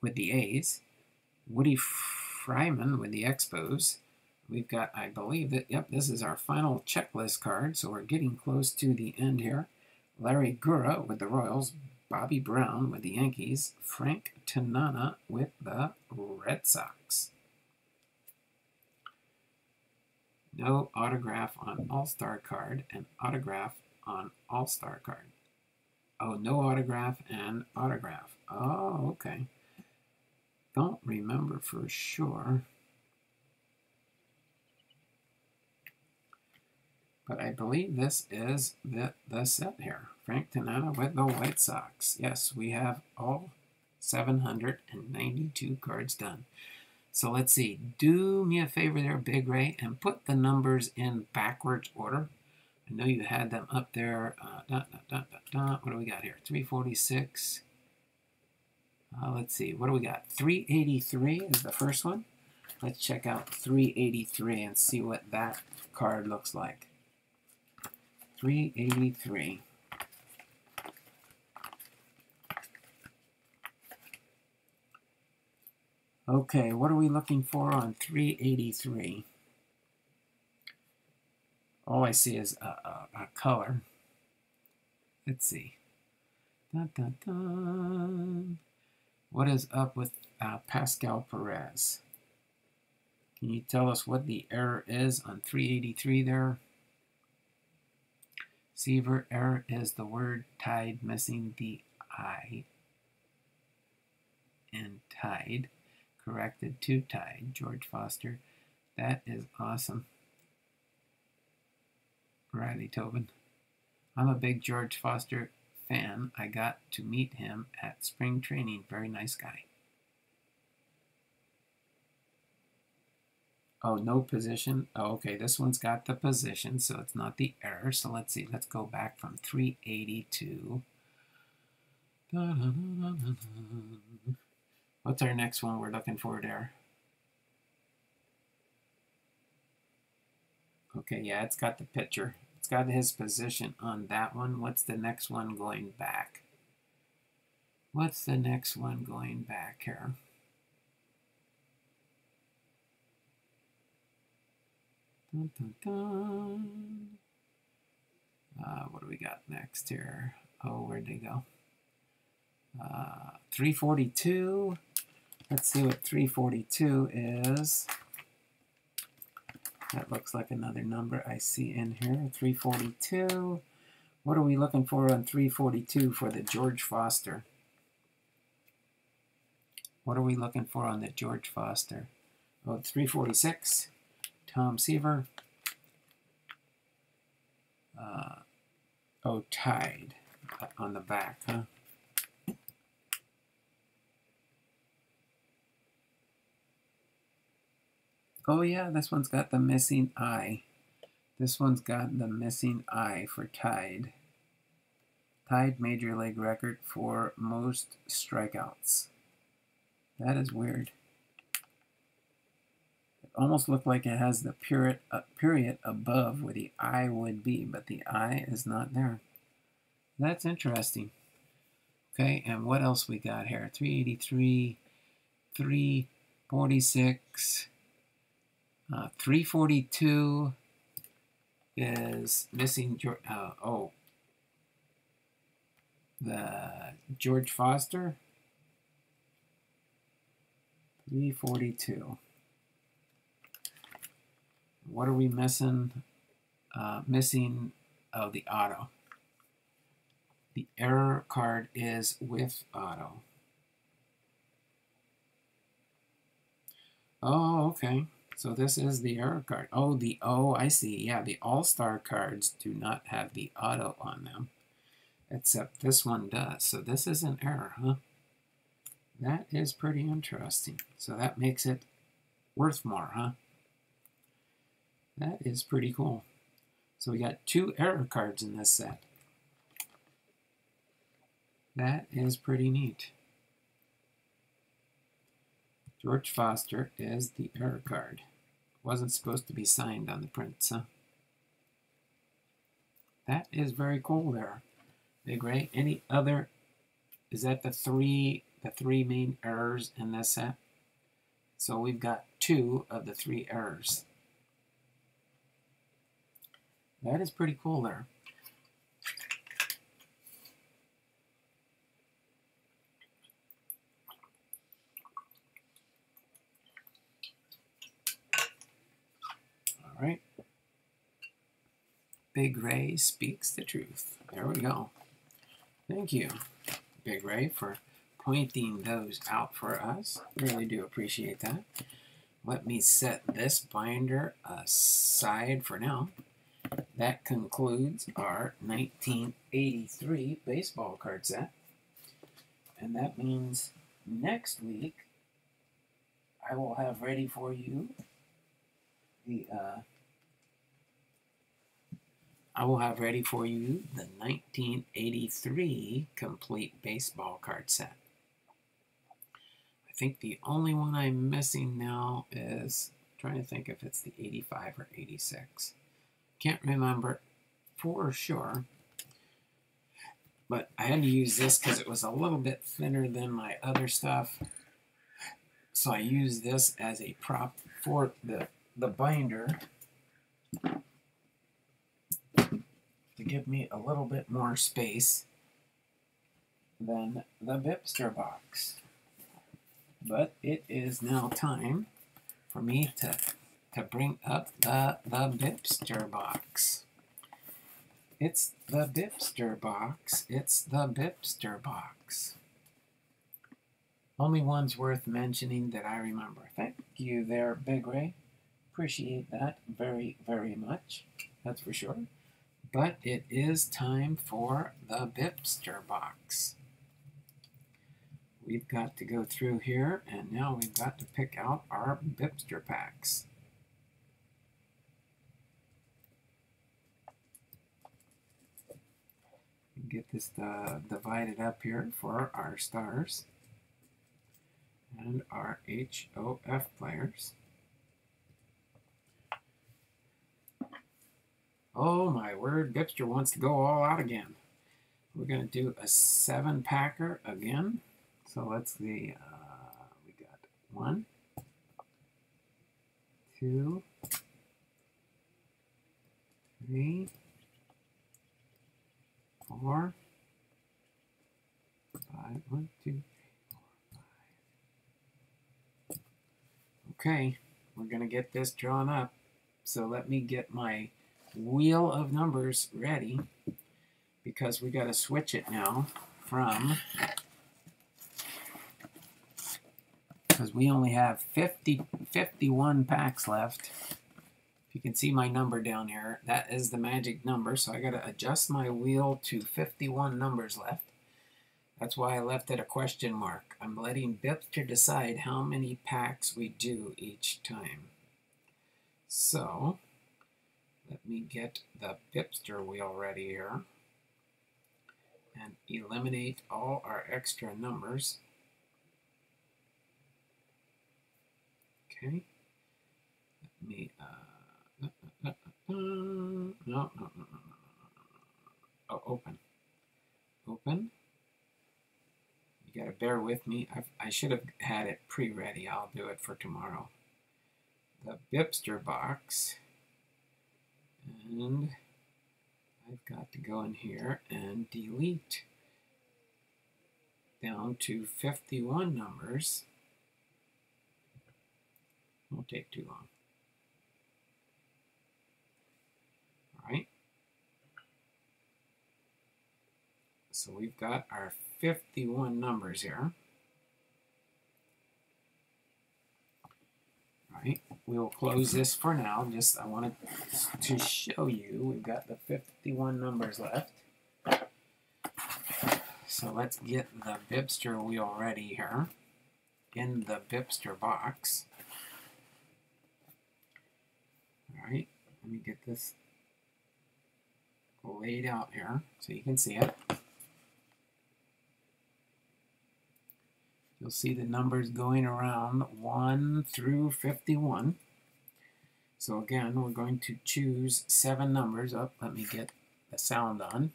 with the A's, Woody Fryman with the Expos. We've got, I believe that, yep, this is our final checklist card, so we're getting close to the end here. Larry Gura with the Royals, Bobby Brown with the Yankees, Frank Tanana with the Red Sox. No autograph on All-Star card and autograph on All-Star card. Oh, no autograph and autograph. Oh, okay. Don't remember for sure. But I believe this is the set here. Frank Tanana with the White Sox. Yes, we have all 792 cards done. So let's see. Do me a favor there, Big Ray, and put the numbers in backwards order. I know you had them up there. What do we got here? 346. Let's see. What do we got? 383 is the first one. Let's check out 383 and see what that card looks like. 383. Okay, what are we looking for on 383? All I see is a color. Let's see. Dun, dun, dun. What is up with Pascal Perez? Can you tell us what the error is on 383 there? Seaver error is the word tide, missing the I. And tide. Corrected to tide. George Foster. That is awesome. Riley Tobin. I'm a big George Foster fan. I got to meet him at spring training. Very nice guy. Oh, no position. Oh, okay, this one's got the position, so it's not the error. So let's see. Let's go back from 382. What's our next one we're looking for there? Okay, yeah, it's got the pitcher. It's got his position on that one. What's the next one going back? What's the next one going back here? Dun, dun, dun. What do we got next here? Oh, where'd they go? 342. Let's see what 342 is. That looks like another number I see in here. 342. What are we looking for on 342 for the George Foster? What are we looking for on the George Foster? Oh, 346. Tom Seaver. Oh, Tide on the back, huh? Oh, yeah, this one's got the missing eye. This one's got the missing eye for Tide. Tide Major League record for most strikeouts. That is weird. It almost looked like it has the period above where the eye would be, but the eye is not there. That's interesting. Okay, and what else we got here? 383, 346, 342 is missing. The George Foster. 342. What are we missing? Missing the auto. The error card is with auto. Oh, okay. So this is the error card. Oh, I see. Yeah, the all-star cards do not have the auto on them, except this one does. So this is an error, huh? That is pretty interesting. So that makes it worth more, huh? That is pretty cool. So we got 2 error cards in this set. That is pretty neat. George Foster is the error card. Wasn't supposed to be signed on the prints, huh? That is very cool there. Big Ray. Any other? Is that the three main errors in this set? So we've got 2 of the 3 errors. That is pretty cool there. All right. Big Ray speaks the truth. There we go. Thank you, Big Ray, for pointing those out for us. Really do appreciate that. Let me set this binder aside for now. That concludes our 1983 baseball card set. And that means next week I will have ready for you the 1983 complete baseball card set. I think the only one I'm missing now is, I'm trying to think if it's the 85 or 86. Can't remember for sure. But I had to use this because it was a little bit thinner than my other stuff. So I used this as a prop for the binder to give me a little bit more space than the BiPster box. But it is now time for me to bring up the BiPster box. It's the BiPster box. It's the BiPster box. Only ones worth mentioning that I remember. Thank you there, Big Ray. Appreciate that very, very much. That's for sure. But it is time for the BiPster box. We've got to go through here, and now we've got to pick out our BiPster packs. Get this divided up here for our stars and our HOF players. Oh my word, BiPster wants to go all out again. We're going to do a 7-packer again. So let's see. We got 1, 2, 3, 4, 5. 1, 2, 3, 4, 5. Okay, we're going to get this drawn up. So let me get my wheel of numbers ready, because we got to switch it now from, because we only have 51 packs left. If you can see my number down here, that is the magic number. So I got to adjust my wheel to 51 numbers left. That's why I left it a question mark. I'm letting BiPster decide how many packs we do each time. So let me get the BiPster wheel ready here and eliminate all our extra numbers. Okay. Let me, no. Oh, open. Open. You gotta bear with me. I should have had it pre-ready. I'll do it for tomorrow. The BiPster box. And I've got to go in here and delete down to 51 numbers. Won't take too long. All right. So we've got our 51 numbers here. All right. We'll close this for now. Just I wanted to show you we've got the 51 numbers left. So let's get the BiPster wheel ready here in the BiPster box. All right, let me get this laid out here so you can see it. You'll see the numbers going around 1 through 51. So again, we're going to choose 7 numbers. Oh, let me get the sound on.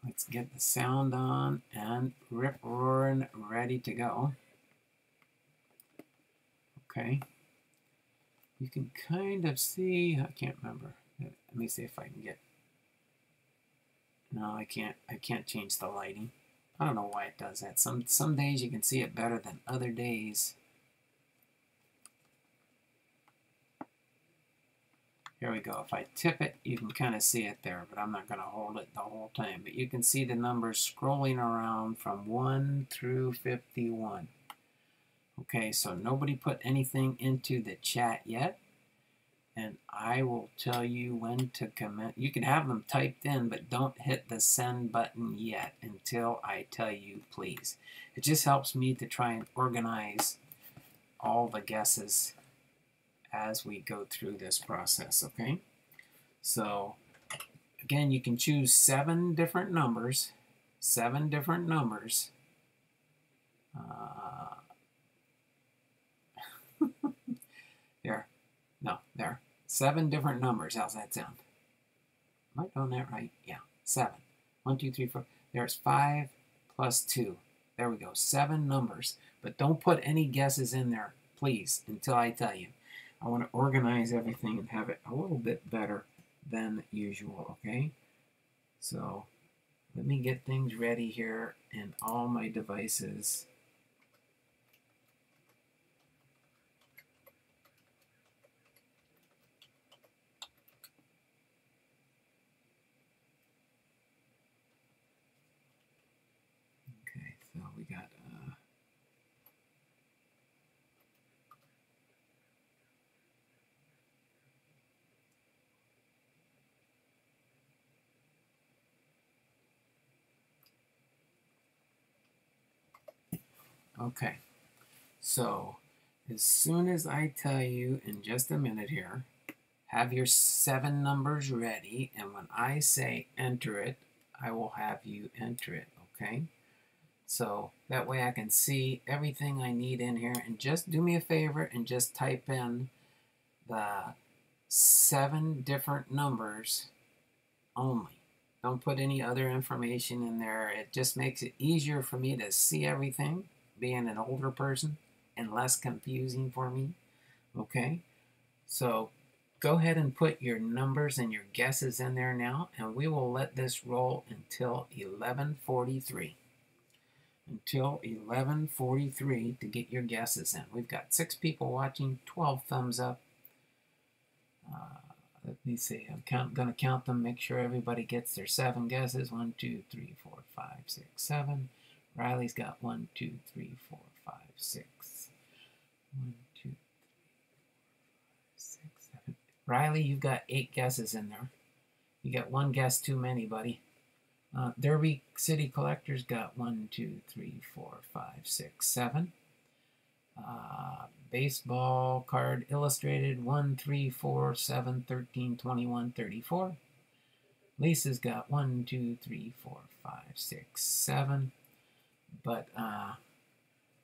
Let's get the sound on and rip-roaring, ready to go. Okay. You can kind of see, I can't remember. Let me see if I can get, no, I can't change the lighting. I don't know why it does that. Some days you can see it better than other days. Here we go. If I tip it, you can kind of see it there, but I'm not going to hold it the whole time. But you can see the numbers scrolling around from 1 through 51. Okay, so nobody put anything into the chat yet, and I will tell you when to comment. You can have them typed in, but don't hit the send button yet until I tell you, please. It just helps me to try and organize all the guesses as we go through this process, okay? So, again, you can choose 7 different numbers. 7 different numbers. There. No, there. 7 different numbers. How's that sound? Am I doing that right? Yeah, 7. 1, 2, 3, 4. There's 5 plus 2. There we go. 7 numbers. But don't put any guesses in there, please, until I tell you. I want to organize everything and have it a little bit better than usual, okay? So let me get things ready here in all my devices. Okay, so we got okay, so as soon as I tell you in just a minute here, have your 7 numbers ready, and when I say enter it, I will have you enter it, okay? So that way I can see everything I need in here, and just do me a favor and just type in the 7 different numbers only. Don't put any other information in there. It just makes it easier for me to see everything, being an older person, and less confusing for me. Okay? So go ahead and put your numbers and your guesses in there now, and we will let this roll until 11:43. Until 11:43 to get your guesses in. We've got 6 people watching, 12 thumbs up. Let me see. I'm going to count them, make sure everybody gets their 7 guesses. 1, 2, 3, 4, 5, 6, 7. Riley's got 1, 2, 3, 4, 5, 6. 1, 2, 3, 6, 7. Riley, you've got 8 guesses in there. You got 1 guess too many, buddy. Derby City Collector's got 1, 2, 3, 4, 5, 6, 7. Baseball card illustrated 1, 3, 4, 7, 13, 21, 34. Lisa's got 1, 2, 3, 4, 5, 6, 7. But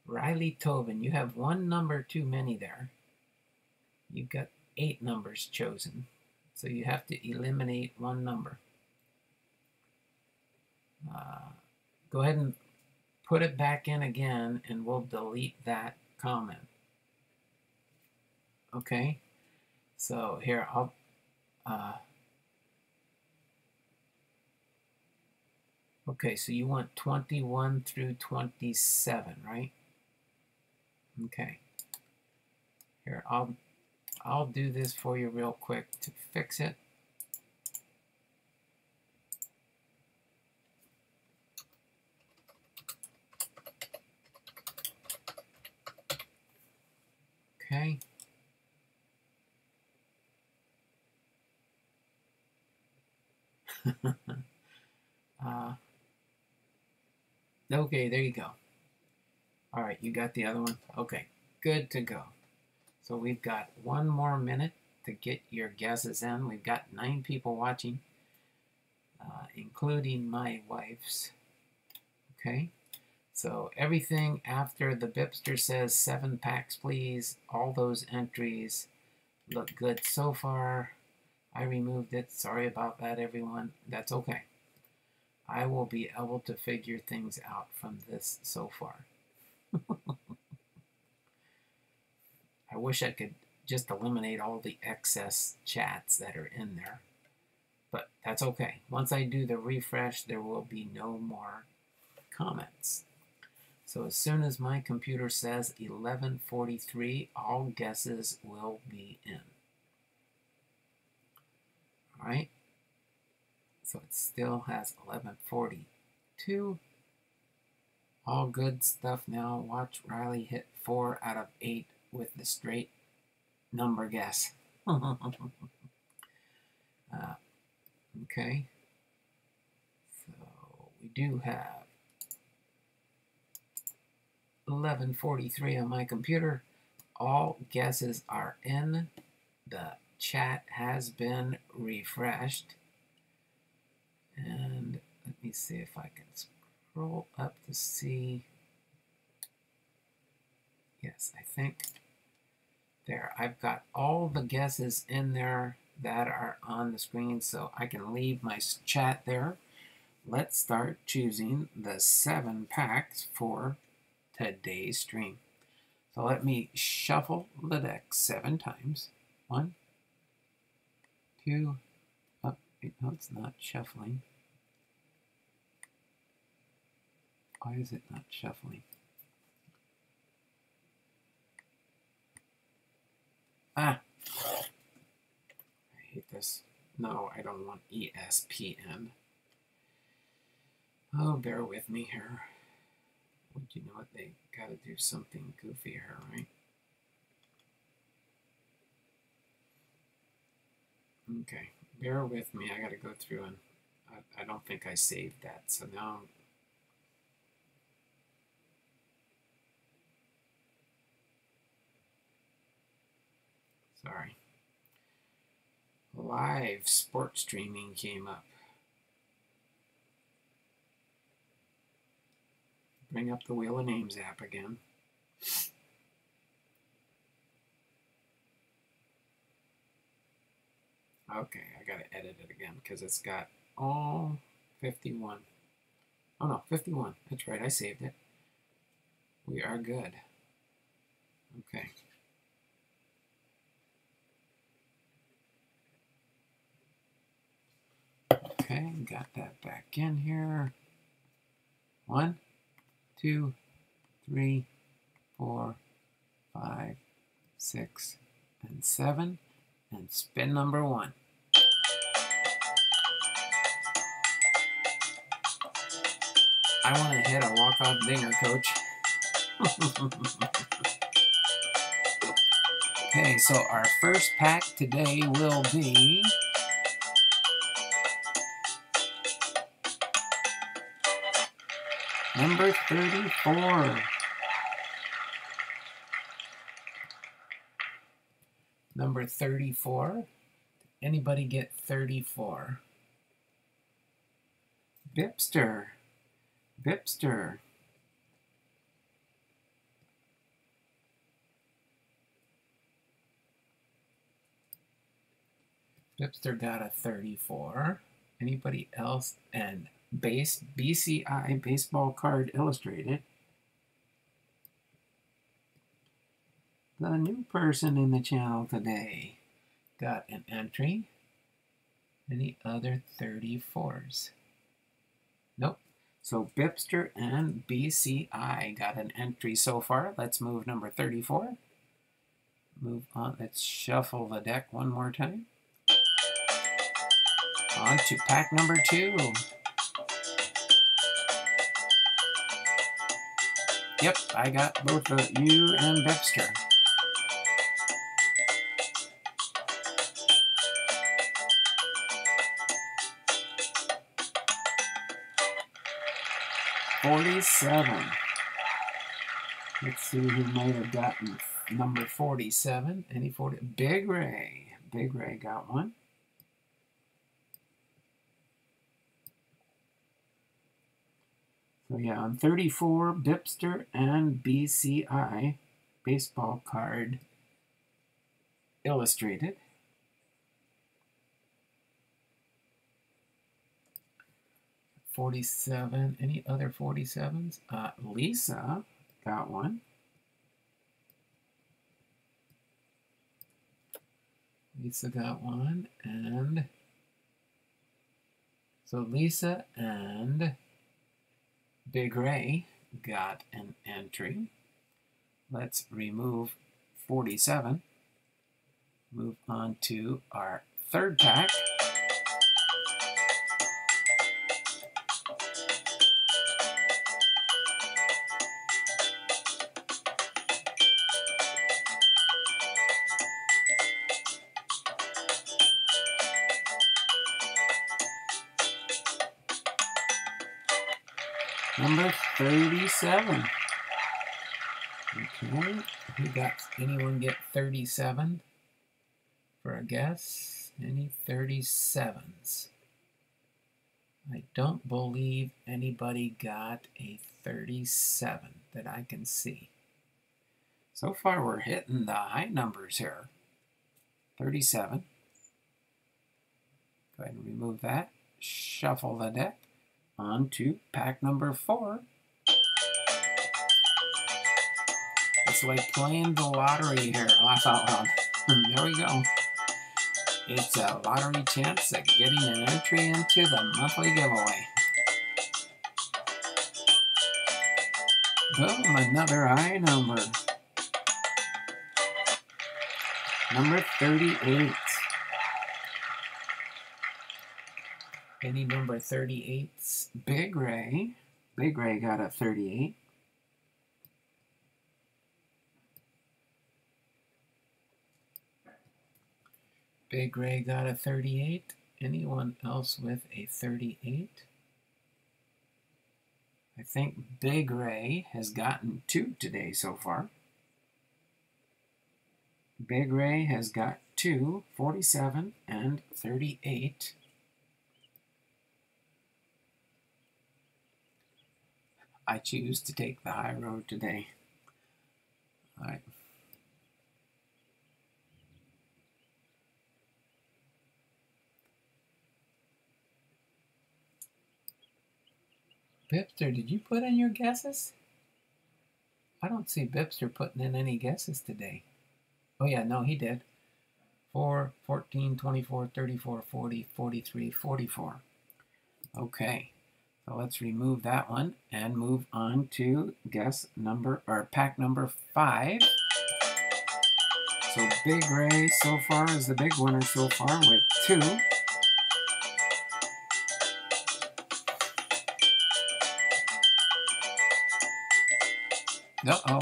Riley Tobin, you have 1 number too many there. You've got 8 numbers chosen. So you have to eliminate 1 number. Go ahead and put it back in again, and we'll delete that comment. Okay, so here I'll okay, so you want 21 through 27, right? Okay, here I'll do this for you real quick to fix it. Okay. Okay, there you go. All right, you got the other one? Okay, good to go. So we've got 1 more minute to get your guesses in. We've got 9 people watching, including my wife's. Okay, so everything after the BiPster says 7 packs, please. All those entries look good so far. I removed it. Sorry about that, everyone. That's okay. I will be able to figure things out from this so far. I wish I could just eliminate all the excess chats that are in there. But that's okay. Once I do the refresh, there will be no more comments. So as soon as my computer says 11:43, all guesses will be in. All right? So it still has 11:42. All good stuff now. Watch Riley hit 4 out of 8 with the straight number guess. Okay. So we do have 11:43 on my computer. All guesses are in. The chat has been refreshed. And let me see if I can scroll up to see. Yes, I think there. I've got all the guesses in there that are on the screen, so I can leave my chat there. Let's start choosing the 7 packs for today's stream. So let me shuffle the deck 7 times. 1, 2, oh, wait, no, it's not shuffling. Why is it not shuffling? Ah! I hate this. No, I don't want ESPN. Oh, bear with me here. Well, you know what? They gotta do something goofy here, right? Okay, bear with me. I gotta go through and I don't think I saved that. So now sorry. Live sports streaming came up. Bring up the Wheel of Names app again. Okay, I gotta edit it again because it's got all 51. Oh no, 51. That's right, I saved it. We are good. Okay. Okay, got that back in here. 1, 2, 3, 4, 5, 6, and 7. And spin number 1. I want to hit a walk-off dinger, Coach. Okay, so our first pack today will be number 34. Number 34. Anybody get 34? BiPster. BiPster. BiPster got a 34. Anybody else? And BCI Baseball Card Illustrated. The new person in the channel today got an entry. Any other 34s? Nope. So BiPster and BCI got an entry so far. Let's move number 34. Move on. Let's shuffle the deck one more time. On to pack number 2. Yep, I got both you and BiPster. $47. Let's see who might have gotten number 47. Any 40? Big Ray. Big Ray got one. So yeah, on 34, BiPster and BCI Baseball Card Illustrated. $47. Any other 47s? Lisa got one. Lisa got one, and so Lisa and Big Ray got an entry. Let's remove 47. Move on to our third pack. Number 37. Okay, anyone get 37 for a guess? Any 37s? I don't believe anybody got a 37 that I can see. So far we're hitting the high numbers here. 37. Go ahead and remove that. Shuffle the deck. On to pack number 4. It's like playing the lottery here. Laugh out loud. There we go. It's a lottery chance at getting an entry into the monthly giveaway. Boom, another high number. Number 38. Any number 38s? Big Ray. Big Ray got a 38. Big Ray got a 38. Anyone else with a 38? I think Big Ray has gotten 2 today so far. Big Ray has got 2, 47 and 38. I choose to take the high road today. All right. BiPster, did you put in your guesses? I don't see BiPster putting in any guesses today. Oh yeah, no, he did. 4, 14, 24, 34, 40, 43, 44. Okay, so let's remove that one and move on to pack number 5. So Big Ray so far is the big winner so far with 2. Uh-oh.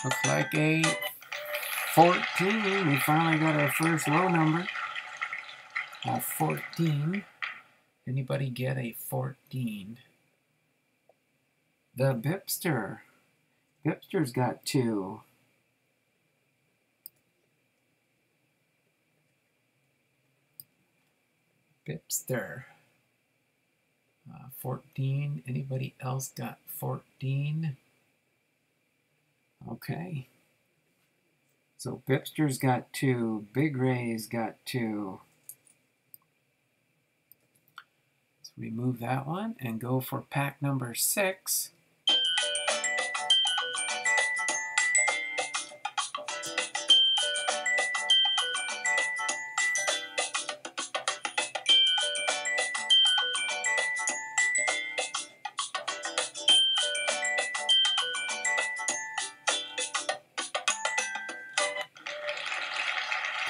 Looks like a 14. We finally got our first low number. 14. Anybody get a 14? The BiPster. BiPster's got 2. BiPster. 14. Anybody else got 14? Okay. So BiPster's got 2. Big Ray's got 2. Let's remove that one and go for pack number 6.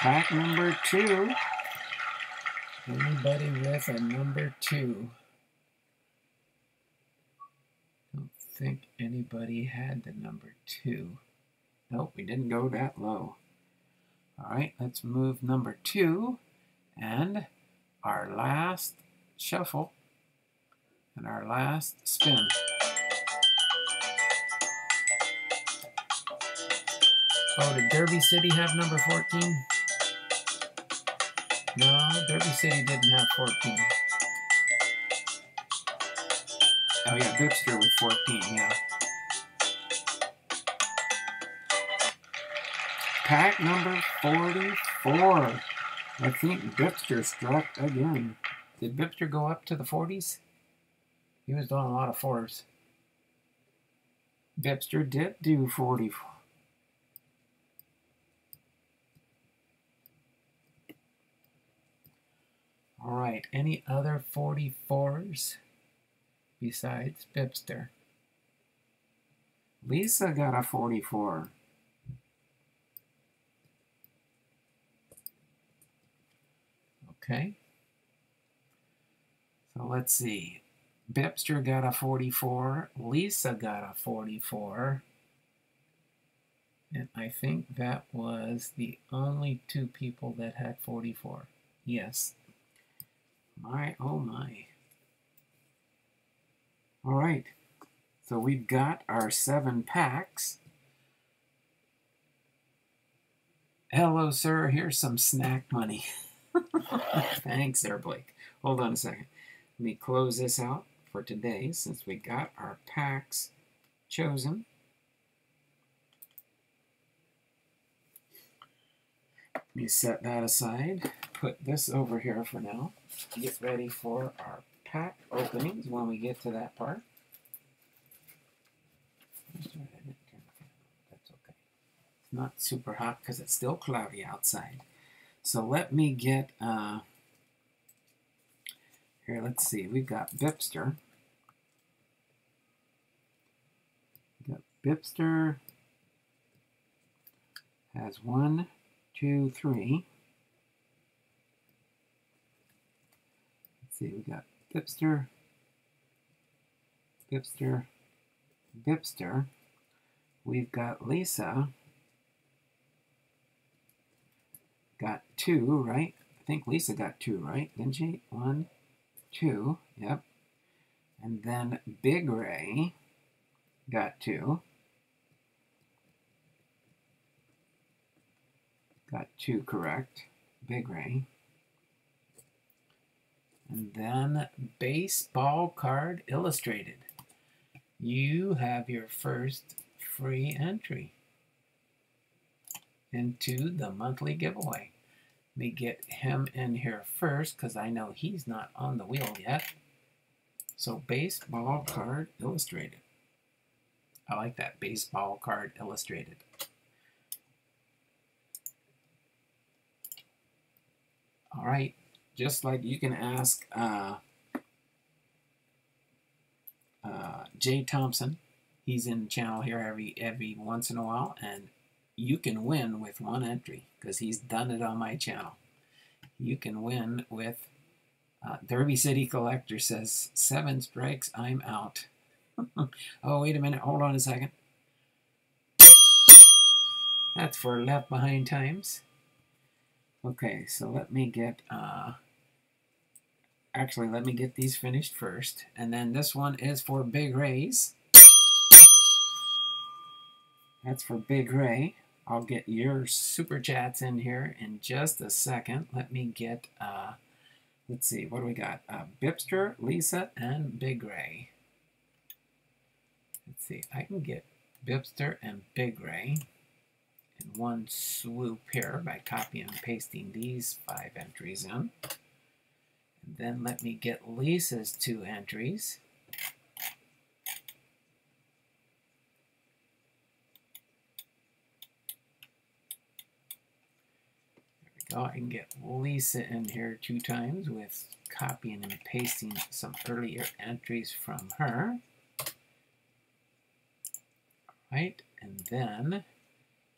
Pack number 2. Anybody with a number 2? Don't think anybody had the number 2. Nope, we didn't go that low. All right, let's move number 2 and our last shuffle and our last spin. Oh, did Derby City have number 14? No, Derby City didn't have 14. Oh yeah, BiPster with 14, yeah. Pack number 44. I think BiPster struck again. Did BiPster go up to the 40s? He was doing a lot of 4s. BiPster did do 44. All right, any other 44s besides BiPster? Lisa got a 44. Okay. So let's see. BiPster got a 44. Lisa got a 44. And I think that was the only 2 people that had 44. Yes. My, oh my. All right. So we've got our 7 packs. Hello, sir. Here's some snack money. Thanks there, Blake. Hold on a second. Let me close this out for today since we got our packs chosen. Let me set that aside. Put this over here for now. Get ready for our pack openings when we get to that part. That's okay. It's not super hot because it's still cloudy outside. So let me get, here, let's see. We've got BiPster. BiPster has 1, 2, 3. Let's see, we got BiPster, BiPster, BiPster. We've got Lisa. Got 2, right? I think Lisa got 2, right? Didn't she? 1, 2. Yep. And then Big Ray got 2. Got 2 correct. Big Ray. And then Baseball Card Illustrated. You have your first free entry into the monthly giveaway. me get him in here first because I know he's not on the wheel yet. So baseball card illustrated. I like that, baseball card illustrated. All right, just like you can ask Jay Thompson. He's in the channel here every once in a while, and you can win with one entry because he's done it on my channel. You can win with Derby City Collector says 7 strikes, I'm out. Oh, wait a minute, hold on a second. That's for Left Behind Times. Okay, so let me get actually, let me get these finished first. And then this one is for Big Ray's. That's for Big Ray. I'll get your super chats in here in just a second. Let me get, let's see, what do we got? BiPster, Lisa, and Big Ray. Let's see, I can get BiPster and Big Ray in one swoop here by copying and pasting these 5 entries in. And then let me get Lisa's 2 entries. There we go. I can get Lisa in here 2 times with copying and pasting some earlier entries from her. All right, and then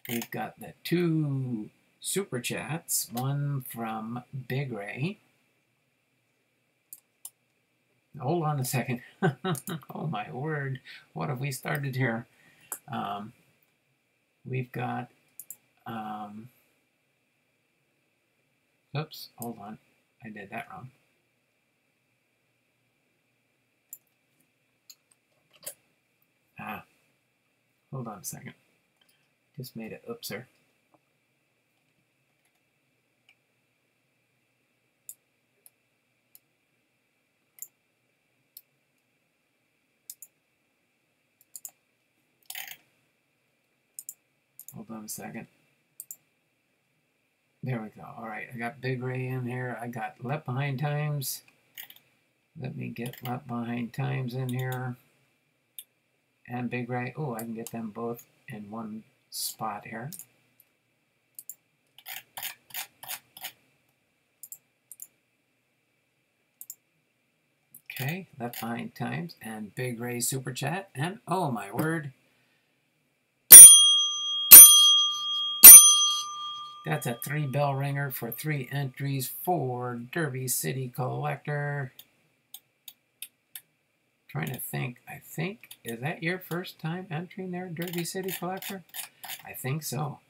we've got the 2 super chats, one from Big Ray. Hold on a second. Oh my word, what have we started here? We've got, oops, hold on, I did that wrong. Hold on a second. Just made it oopser. Hold on a second. There we go. All right, I got Big Ray in here. I got Left Behind Times. Let me get Left Behind Times in here. And Big Ray. Oh, I can get them both in one spot here. Okay, Left Behind Times and Big Ray Super Chat. And oh my word, that's a 3 bell ringer for 3 entries for Derby City Collector. Trying to think. I think, is that your first time entering there, Derby City Collector? I think so.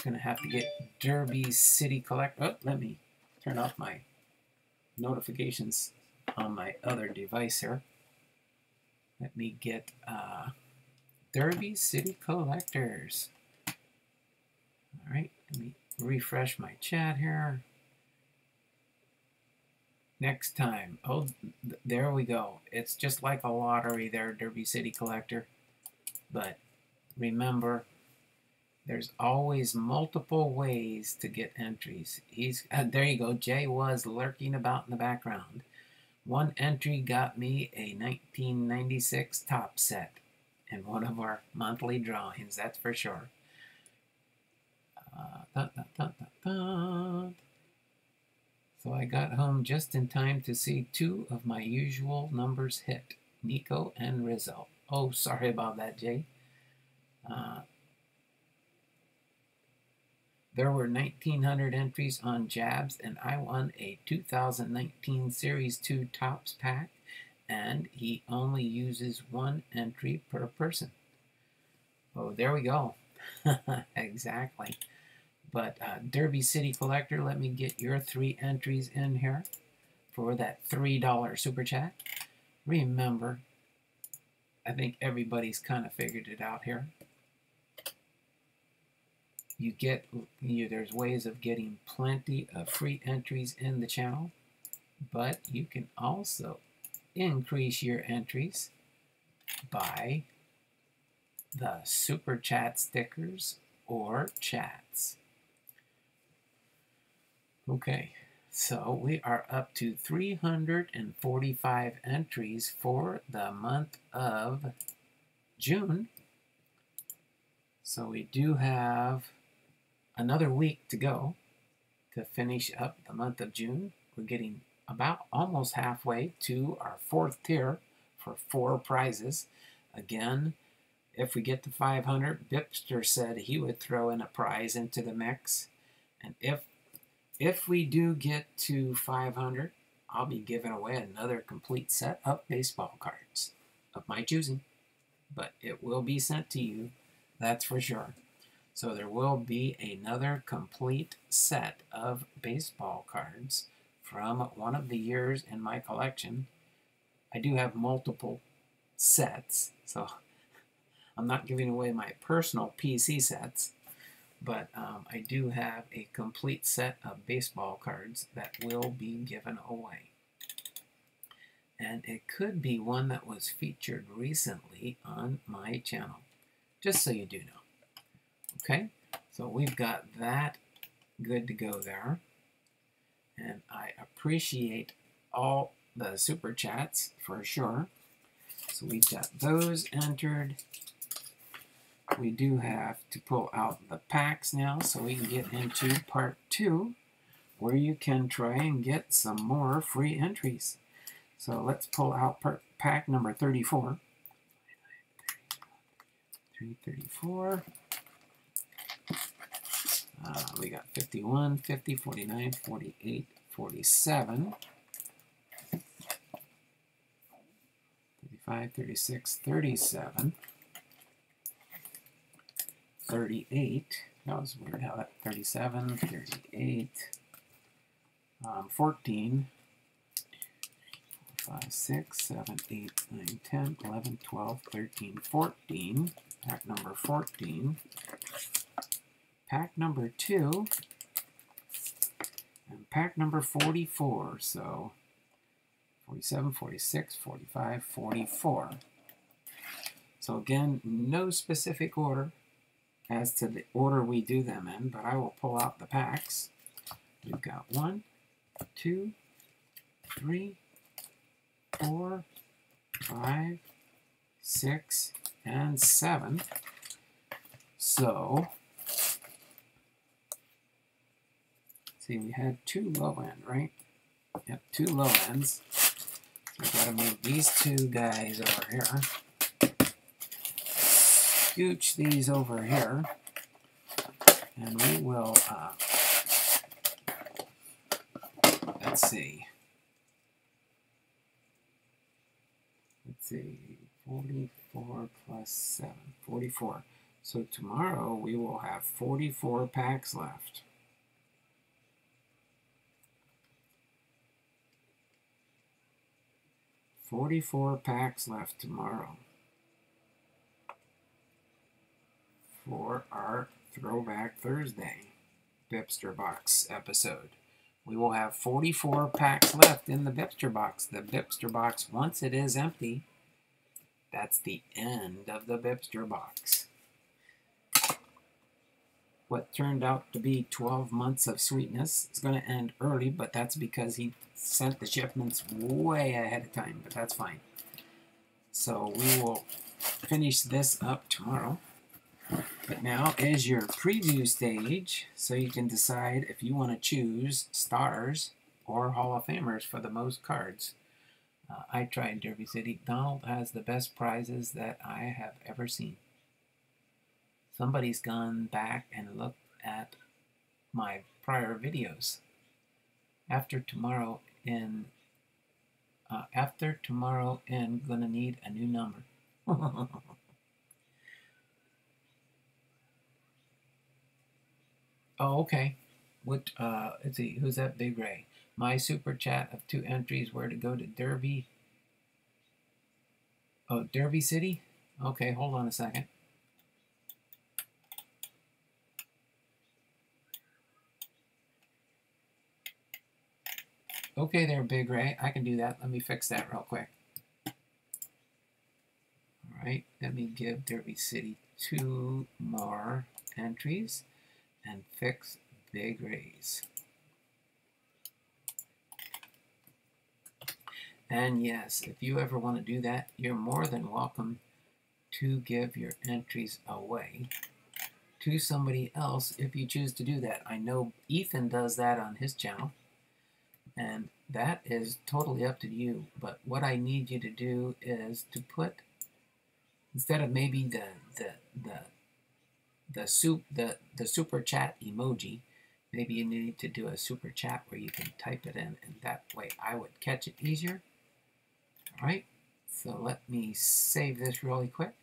Gonna have to get Derby City Collector. Oh, let me turn off my notifications on my other device here. Let me get Derby City Collectors. All right, let me refresh my chat here. Next time, oh, there we go. It's just like a lottery there, Derby City Collector. But remember, there's always multiple ways to get entries. There you go. Jay was lurking about in the background. One entry got me a 1996 top set in one of our monthly drawings, that's for sure. So I got home just in time to see 2 of my usual numbers hit, Nico and Rizzo. Oh, sorry about that, Jay. There were 1,900 entries on Jabs, and I won a 2019 Series 2 Topps pack, and he only uses 1 entry per person. Oh, there we go. Exactly. But Derby City Collector, let me get your 3 entries in here for that $3 super chat. Remember, I think everybody's kind of figured it out here. There's ways of getting plenty of free entries in the channel, but you can also increase your entries by the super chat stickers or chats. Okay, so we are up to 345 entries for the month of June. So we do have another week to go to finish up the month of June. We're getting about almost halfway to our fourth tier for 4 prizes. Again, if we get to 500, BiPster said he would throw in a prize into the mix. And if we do get to 500, I'll be giving away another complete set of baseball cards of my choosing. But it will be sent to you, that's for sure. So there will be another complete set of baseball cards from one of the years in my collection. I do have multiple sets, so I'm not giving away my personal PC sets, but I do have a complete set of baseball cards that will be given away. And it could be one that was featured recently on my channel, just so you do know. Okay, so we've got that good to go there. And I appreciate all the super chats for sure. So we've got those entered. We do have to pull out the packs now so we can get into part 2 where you can try and get some more free entries. So let's pull out pack number 34. 334. We got 51, 50, 49, 48, 47, 35, 36, 37, 38. That was weird how that 37, 38, 14, 5, 6, 7, 8, 9, 10, 11, 12, 13, 14. Pack number 14. Pack number 2, and pack number 44, so 47, 46, 45, 44. So again, no specific order as to the order we do them in, but I will pull out the packs. We've got 1, 2, 3, 4, 5, 6, and 7. So see, we had 2 low end, right? Yep, 2 low ends. So we gotta move these 2 guys over here. Scooch these over here. And we will, let's see. 44 plus 7, 44. So tomorrow we will have 44 packs left. 44 packs left tomorrow for our Throwback Thursday BiPster Box episode. We will have 44 packs left in the BiPster Box. The BiPster Box, once it is empty, that's the end of the BiPster Box. What turned out to be 12 months of sweetness is going to end early, but that's because he sent the shipments way ahead of time, but that's fine. So we will finish this up tomorrow. But now is your preview stage, so you can decide if you want to choose stars or Hall of Famers for the most cards. I tried Derby City. Donald has the best prizes that I have ever seen. Somebody's gone back and looked at my prior videos. After tomorrow in, gonna need a new number. Oh, okay. What? Let's see. Who's that? Big Ray. My super chat of 2 entries. Where to go to Derby? Oh, Derby City. Okay, hold on a second. Okay there, Big Ray. I can do that. Let me fix that real quick. All right, let me give Derby City 2 more entries and fix Big Ray's. And yes, if you ever want to do that, you're more than welcome to give your entries away to somebody else if you choose to do that. I know Ethan does that on his channel, and that is totally up to you. But what I need you to do is to put, instead of maybe the super chat emoji, maybe you need to do a super chat where you can type it in, and that way I would catch it easier. All right, so let me save this really quick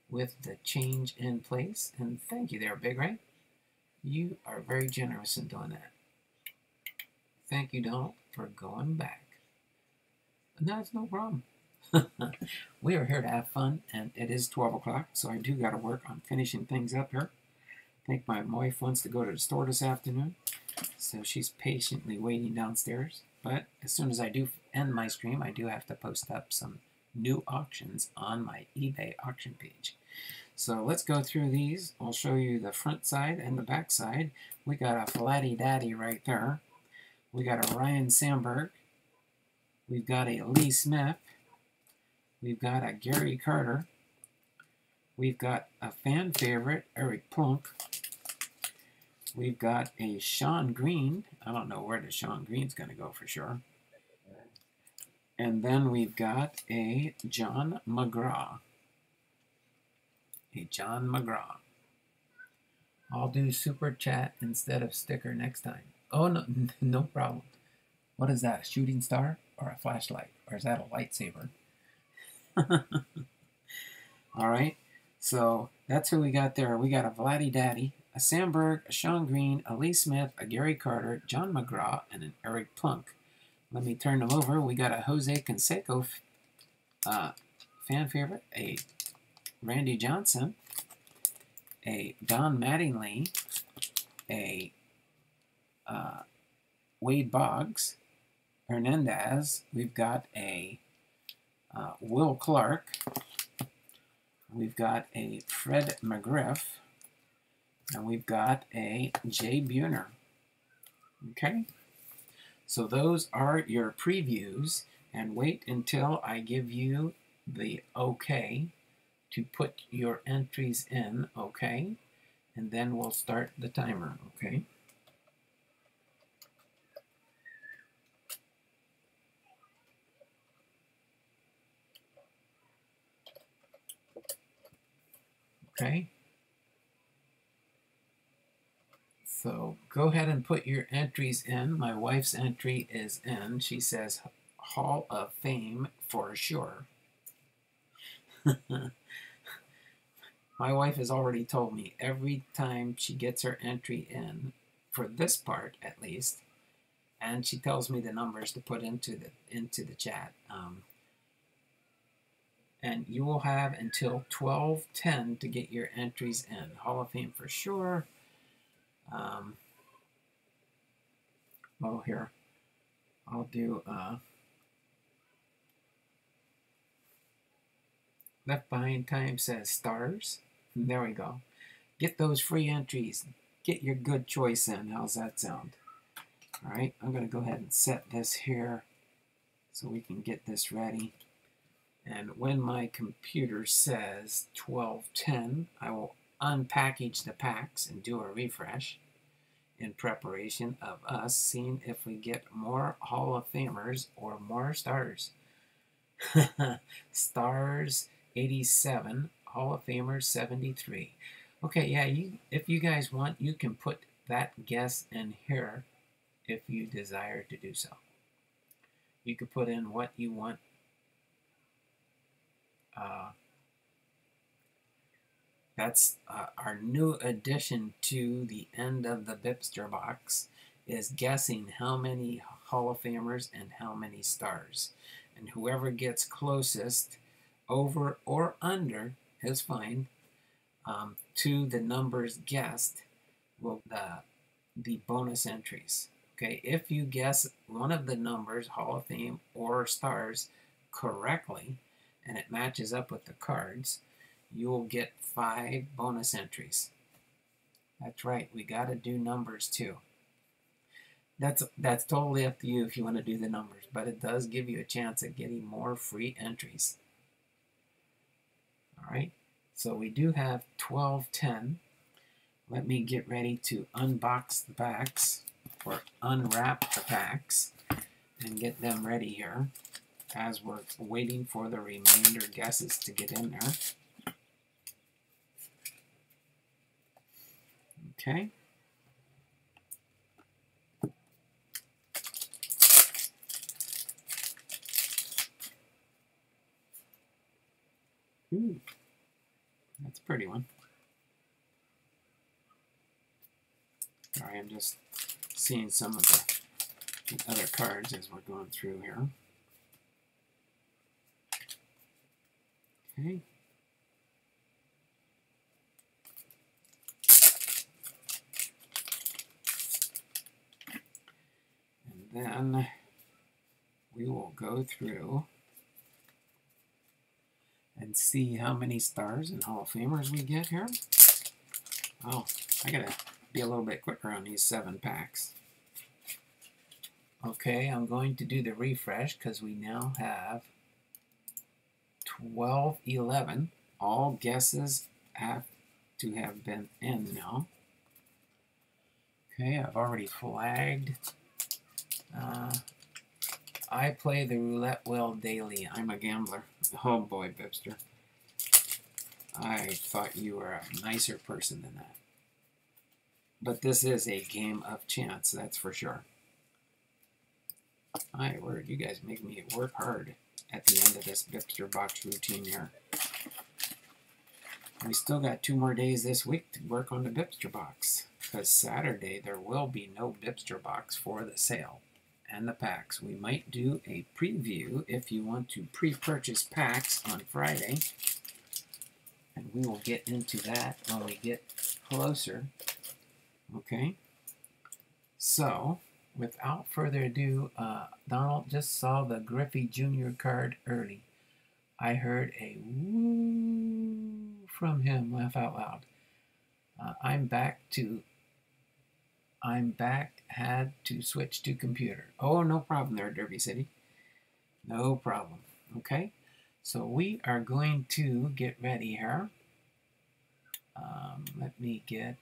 with the change in place, and thank you there, Big Ray. You are very generous in doing that. Thank you, Donald, for going back. No, it's no problem. We are here to have fun, and it is 12 o'clock, so I do got to work on finishing things up here. I think my wife wants to go to the store this afternoon, so she's patiently waiting downstairs. But as soon as I do end my stream, I do have to post up some new auctions on my eBay auction page. So let's go through these. I'll show you the front side and the back side. We got a Flatty Daddy right there. We got a Ryan Sandberg. We've got a Lee Smith. We've got a Gary Carter. We've got a fan favorite, Eric Plunk. We've got a Sean Green. I don't know where the Sean Green's going to go for sure. And then we've got a John McGraw. A John McGraw. I'll do super chat instead of sticker next time. Oh, no, no problem. What is that, a shooting star or a flashlight? Or is that a lightsaber? All right, so that's who we got there. We got a Vladdy Daddy, a Sandberg, a Sean Green, a Lee Smith, a Gary Carter, John McGraw, and an Eric Plunk. Let me turn them over. We got a Jose Canseco fan favorite, a Randy Johnson, a Don Mattingly, a Wade Boggs, Hernandez. We've got a Will Clark. We've got a Fred McGriff. And we've got a Jay Buhner. Okay? So those are your previews. And wait until I give you the okay to put your entries in, okay? And then we'll start the timer, okay? Okay? So go ahead and put your entries in. My wife's entry is in. She says Hall of Fame for sure. My wife has already told me every time she gets her entry in, for this part at least, and she tells me the numbers to put into the chat. And you will have until 12:10 to get your entries in. Hall of Fame for sure. Well, here, I'll do Left Behind Time says stars. There we go. Get those free entries. Get your good choice in. How's that sound? All right, I'm going to go ahead and set this here so we can get this ready. And when my computer says 12:10, I will unpackage the packs and do a refresh in preparation of us seeing if we get more Hall of Famers or more stars. Stars 87, Hall of Famers 73. Okay, yeah, if you guys want, you can put that guess in here if you desire to do so. You could put in what you want. That's our new addition to the end of the BiPster box, is guessing how many Hall of Famers and how many stars. And whoever gets closest, over or under, is fine, to the numbers guessed, will the bonus entries. Okay, if you guess one of the numbers, Hall of Fame or stars, correctly, and it matches up with the cards, you will get 5 bonus entries. That's right, we got to do numbers too. That's totally up to you if you want to do the numbers, but it does give you a chance at getting more free entries. All right, so we do have 1210. Let me get ready to unbox the packs or unwrap the packs and get them ready here as we're waiting for the remainder guesses to get in there. Okay. Ooh, that's a pretty one. Sorry, I'm just seeing some of the other cards as we're going through here. Okay. And then we will go through and see how many stars and Hall of Famers we get here. Oh, I gotta be a little bit quicker on these 7 packs. Okay, I'm going to do the refresh because we now have 1211. All guesses have to have been in now. Okay, I've already flagged. I play the roulette wheel daily. I'm a gambler. Oh boy, BiPster. I thought you were a nicer person than that. But this is a game of chance, that's for sure. My word, you guys make me work hard at the end of this BiPster Box routine here. We still got 2 more days this week to work on the BiPster Box, because Saturday there will be no BiPster Box for the sale and the packs. We might do a preview if you want to pre-purchase packs on Friday, and we will get into that when we get closer. Okay, so without further ado, Donald just saw the Griffey Jr. card early. I heard a woo from him, laugh out loud. I'm back, had to switch to computer. Oh, no problem there, Derby City. No problem. Okay, so we are going to get ready here. Let me get...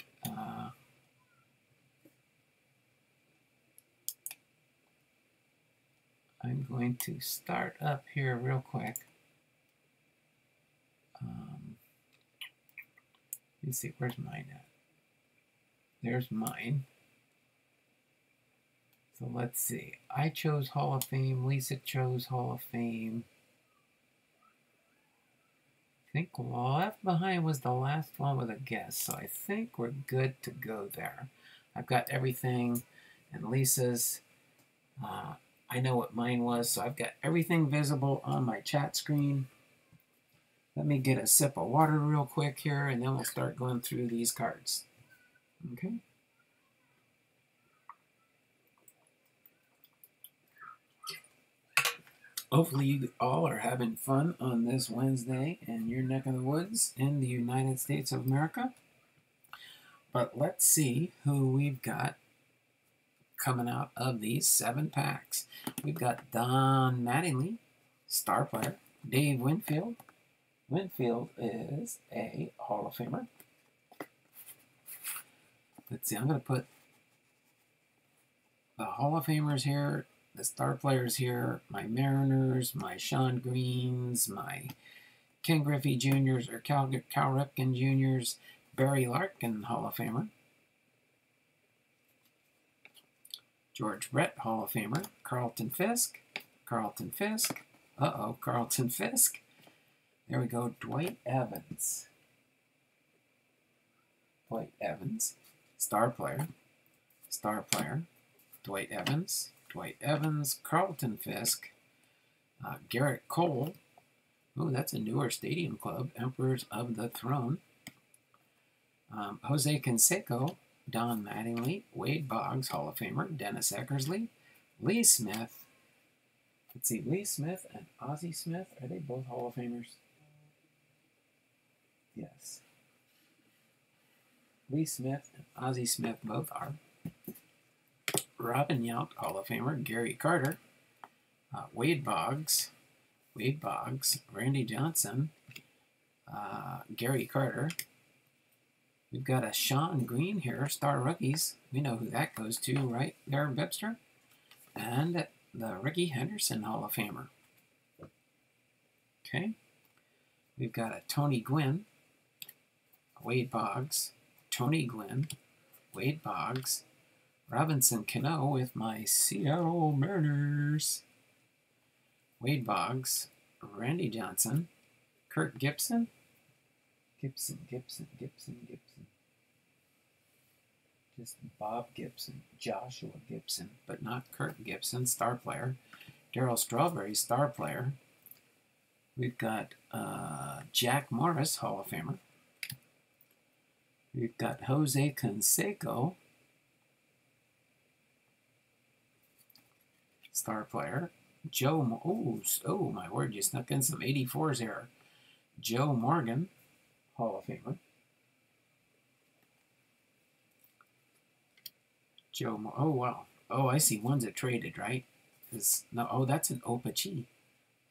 I'm going to start up here real quick. Let me see, where's mine at? There's mine. So let's see. I chose Hall of Fame. Lisa chose Hall of Fame. I think Left Behind was the last one with a guess, so I think we're good to go there. I've got everything, and Lisa's, I know what mine was, so I've got everything visible on my chat screen. Let me get a sip of water real quick here, and then we'll start going through these cards. Okay. Hopefully you all are having fun on this Wednesday in your neck of the woods in the United States of America. But let's see who we've got coming out of these 7 packs. We've got Don Mattingly, star player. Dave Winfield. Winfield is a Hall of Famer. Let's see, I'm going to put the Hall of Famers here, the star players here, my Mariners, my Sean Greens, my Ken Griffey Jr.'s or Cal Ripken Jr.'s, Barry Larkin, Hall of Famer. George Brett, Hall of Famer. Carlton Fisk. Carlton Fisk. Uh-oh, Carlton Fisk. There we go, Dwight Evans. Dwight Evans. Star player. Star player. Dwight Evans. Dwight Evans. Carlton Fisk. Garrett Cole. Oh, that's a newer stadium club. Emperors of the Throne. Jose Canseco. Don Mattingly. Wade Boggs, Hall of Famer. Dennis Eckersley. Lee Smith. Let's see, Lee Smith and Ozzie Smith. Are they both Hall of Famers? Yes. Lee Smith and Ozzie Smith both are. Robin Yount, Hall of Famer, Gary Carter, Wade Boggs, Randy Johnson, Gary Carter. We've got a Sean Green here, Star Rookies. We know who that goes to, right there, BiPster. And the Ricky Henderson Hall of Famer. Okay. We've got a Tony Gwynn, Wade Boggs, Tony Gwynn, Wade Boggs, Robinson Cano with my Seattle Mariners, Wade Boggs, Randy Johnson, Kirk Gibson, Gibson. Just Bob Gibson, Joshua Gibson, but not Kirk Gibson, star player. Darryl Strawberry, star player. We've got Jack Morris, Hall of Famer. We've got Jose Canseco, star player. Joe, oh my word, you snuck in some 84s here. Joe Morgan, Hall of Famer. Oh wow. Oh, I see ones that traded, right? Oh, that's an Opachi.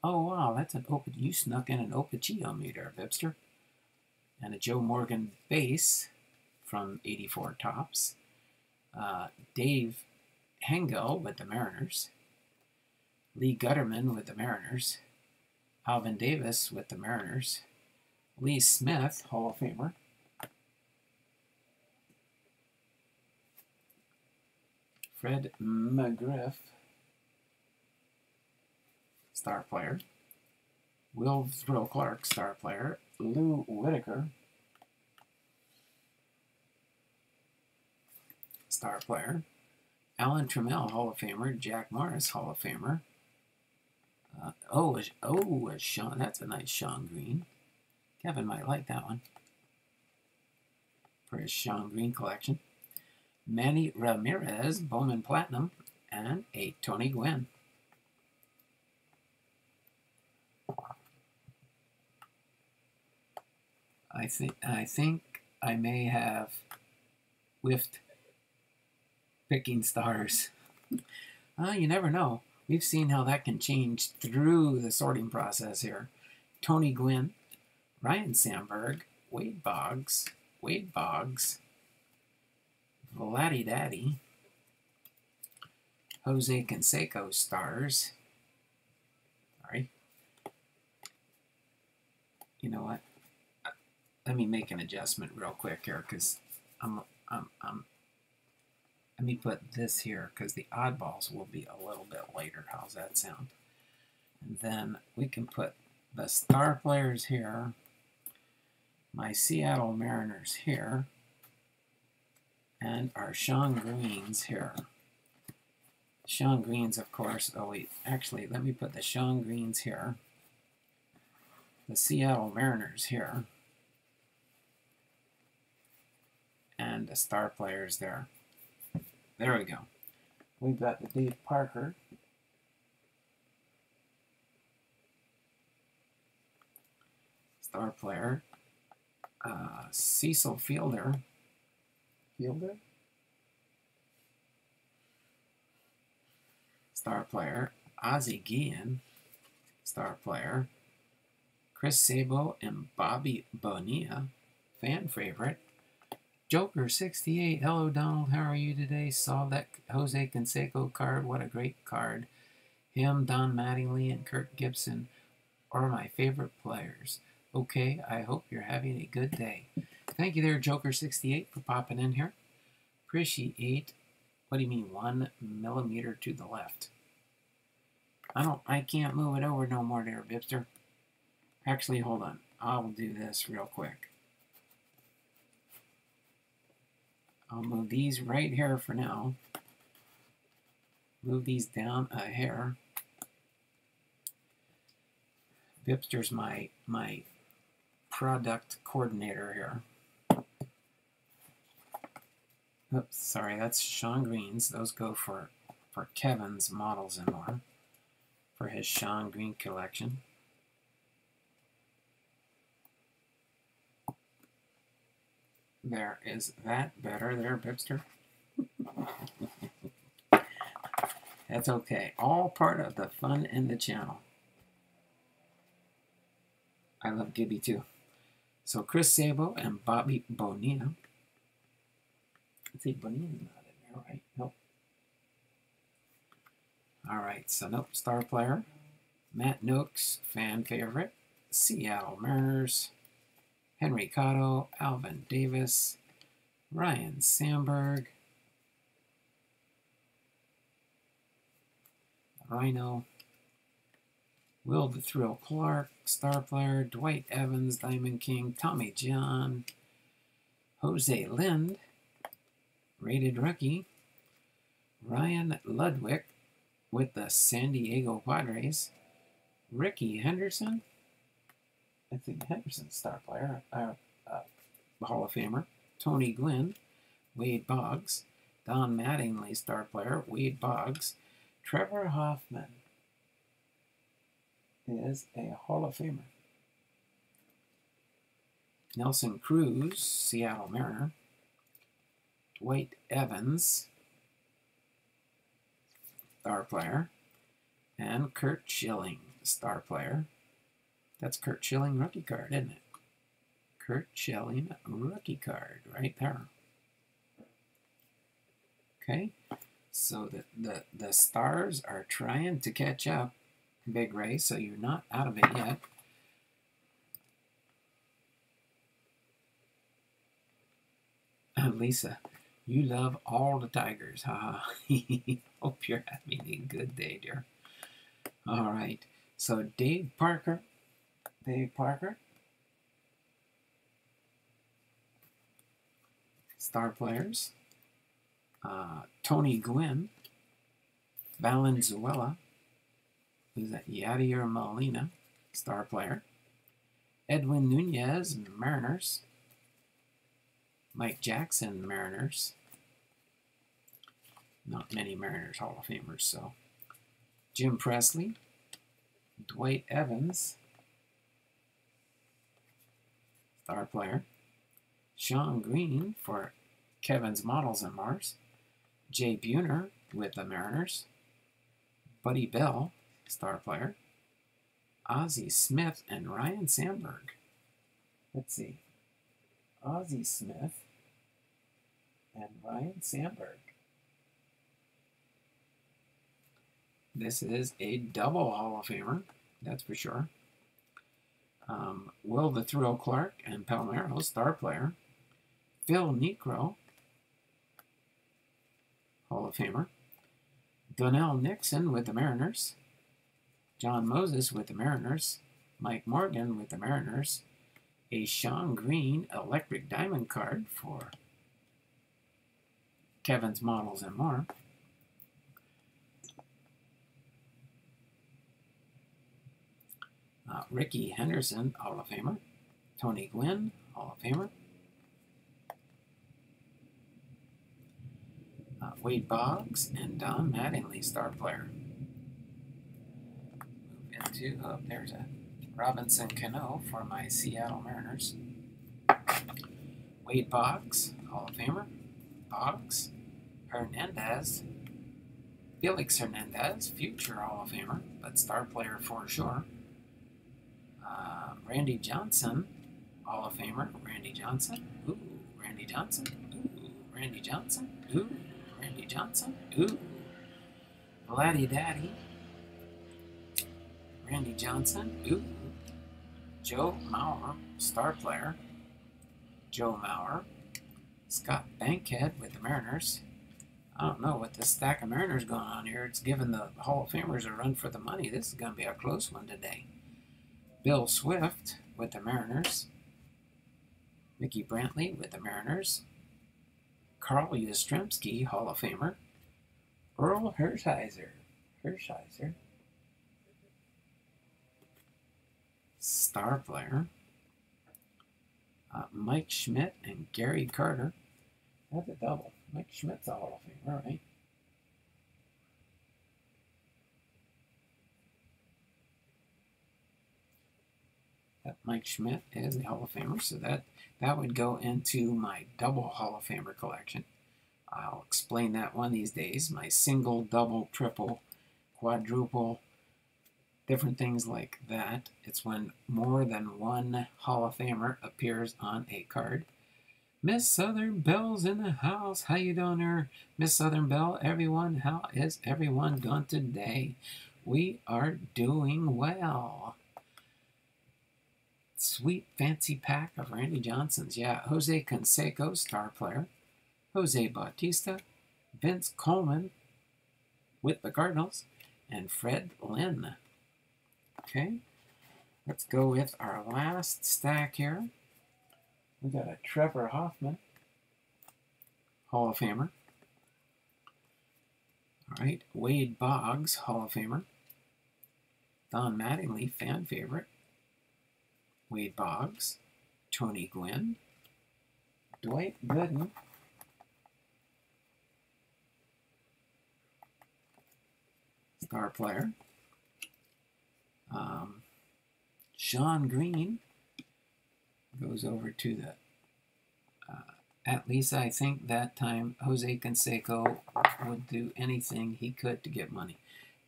Oh wow, that's an Opachi. You snuck in an Opachi on me there, BiPster. And a Joe Morgan base from 84 Tops. Dave Hengel with the Mariners. Lee Gutterman with the Mariners. Alvin Davis with the Mariners. Lee Smith, Hall of Famer. Fred McGriff, star player. Will Thrill Clark, star player. Lou Whitaker, star player. Alan Trammell, Hall of Famer. Jack Morris, Hall of Famer. Sean. That's a nice Sean Green. Kevin might like that one for his Sean Green collection. Manny Ramirez, Bowman Platinum, and a Tony Gwynn. I think I may have whiffed picking stars. You never know. We've seen how that can change through the sorting process here. Tony Gwynn, Ryan Sandberg, Wade Boggs, Vladdy Daddy, Jose Canseco stars. Sorry. You know what? Let me make an adjustment real quick here, because let me put this here, because the oddballs will be a little bit later. How's that sound? And then we can put the star players here, my Seattle Mariners here, and our Sean Greens here. Sean Greens, of course. Oh, wait. Actually, let me put the Sean Greens here. The Seattle Mariners here. And the star players there. There we go. We've got the Dave Parker. Star player. Cecil Fielder. Star player. Ozzie Guillen, star player. Chris Sabo and Bobby Bonilla, fan favorite. Joker 68, hello Donald, how are you today? Saw that Jose Canseco card, what a great card. Him, Don Mattingly, and Kirk Gibson are my favorite players. Okay, I hope you're having a good day. Thank you there, Joker 68, for popping in here. Appreciate. What do you mean 1 millimeter to the left? I can't move it over no more there, BiPster. Actually, hold on. I'll do this real quick. I'll move these right here for now. Move these down a hair. BiPster's my product coordinator here. Oops, sorry, that's Sean Green's. Those go for Kevin's models and more. For his Sean Green collection. There, is that better there, BiPster? That's okay. All part of the fun in the channel. I love Gibby too. So Chris Sabo and Bobby Bonilla. Let's see, Bonilla's not in there, right? Nope. All right, so nope, star player. Matt Noakes, fan favorite. Seattle Mariners. Henry Cotto, Alvin Davis, Ryan Sandberg, Rhino, Will the Thrill Clark, star player, Dwight Evans, Diamond King, Tommy John, Jose Lind, rated rookie, Ryan Ludwig with the San Diego Padres, Ricky Henderson, I think Henderson's star player, Hall of Famer, Tony Gwynn, Wade Boggs, Don Mattingly, star player, Wade Boggs, Trevor Hoffman is a Hall of Famer. Nelson Cruz, Seattle Mariner, Dwight Evans, star player, and Kurt Schilling, star player. That's Kurt Schilling rookie card, isn't it? Kurt Schilling rookie card right there. Okay, so the stars are trying to catch up, Big Ray, so you're not out of it yet. Lisa, you love all the Tigers, haha. Hope you're having a good day, dear. All right, so Dave Parker, star players, Tony Gwynn, Valenzuela, who's that? Yadier Molina, star player, Edwin Nunez, Mariners, Mike Jackson, Mariners, not many Mariners Hall of Famers, so Jim Presley, Dwight Evans, star player, Sean Green for Kevin's Models and Mars, Jay Buhner with the Mariners, Buddy Bell, star player, Ozzie Smith and Ryan Sandberg. Let's see, Ozzie Smith and Ryan Sandberg. This is a double Hall of Famer, that's for sure. Will the Thrill Clark and Palmeiro, star player. Phil Niekro, Hall of Famer. Donnell Nixon with the Mariners. John Moses with the Mariners. Mike Morgan with the Mariners. A Sean Green electric diamond card for Kevin's Models and More. Ricky Henderson, Hall of Famer. Tony Gwynn, Hall of Famer. Wade Boggs and Don Mattingly, star player. Move into, oh, there's a Robinson Cano for my Seattle Mariners. Wade Boggs, Hall of Famer. Boggs. Hernandez. Felix Hernandez, future Hall of Famer, but star player for sure. Randy Johnson, Hall of Famer. Randy Johnson. Ooh, Randy Johnson. Ooh, Randy Johnson. Ooh, Randy Johnson. Ooh. Vladdy Daddy. Randy Johnson. Ooh. Joe Mauer, star player. Joe Mauer. Scott Bankhead with the Mariners. I don't know what this stack of Mariners going on here. It's giving the Hall of Famers a run for the money. This is going to be a close one today. Bill Swift with the Mariners. Mickey Brantley with the Mariners. Carl Yastrzemski, Hall of Famer. Earl Hershiser. Star player. Mike Schmidt and Gary Carter. That's a double. Mike Schmidt's a Hall of Famer, right? Mike Schmidt is a Hall of Famer, so that would go into my double Hall of Famer collection. I'll explain that one of these days. My single, double, triple, quadruple, different things like that. It's when more than one Hall of Famer appears on a card. Miss Southern Bell's in the house. How you doing there, Miss Southern Bell? Everyone, how is everyone doing today? We are doing well. Sweet fancy pack of Randy Johnsons. Yeah, Jose Canseco, star player. Jose Bautista, Vince Coleman with the Cardinals, and Fred Lynn. Okay, let's go with our last stack here. We got a Trevor Hoffman, Hall of Famer. All right, Wade Boggs, Hall of Famer. Don Mattingly, fan favorite. Wade Boggs, Tony Gwynn, Dwight Gooden, star player. Sean Green goes over to the, at least I think that time Jose Canseco would do anything he could to get money.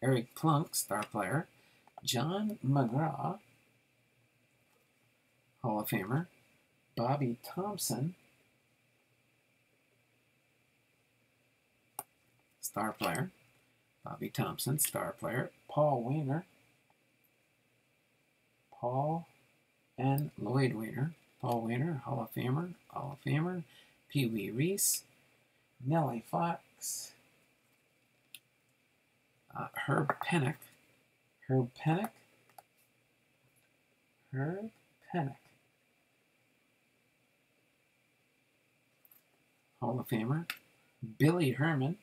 Eric Plunk, star player. John McGraw, Hall of Famer. Bobby Thompson, star player. Bobby Thompson, star player. Paul Weiner. Paul and Lloyd Weiner. Paul Weiner, Hall of Famer. Hall of Famer. Pee Wee Reese. Nellie Fox. Herb Pennock. Herb Pennock. Herb Pennock. Hall of Famer. Billy Herman.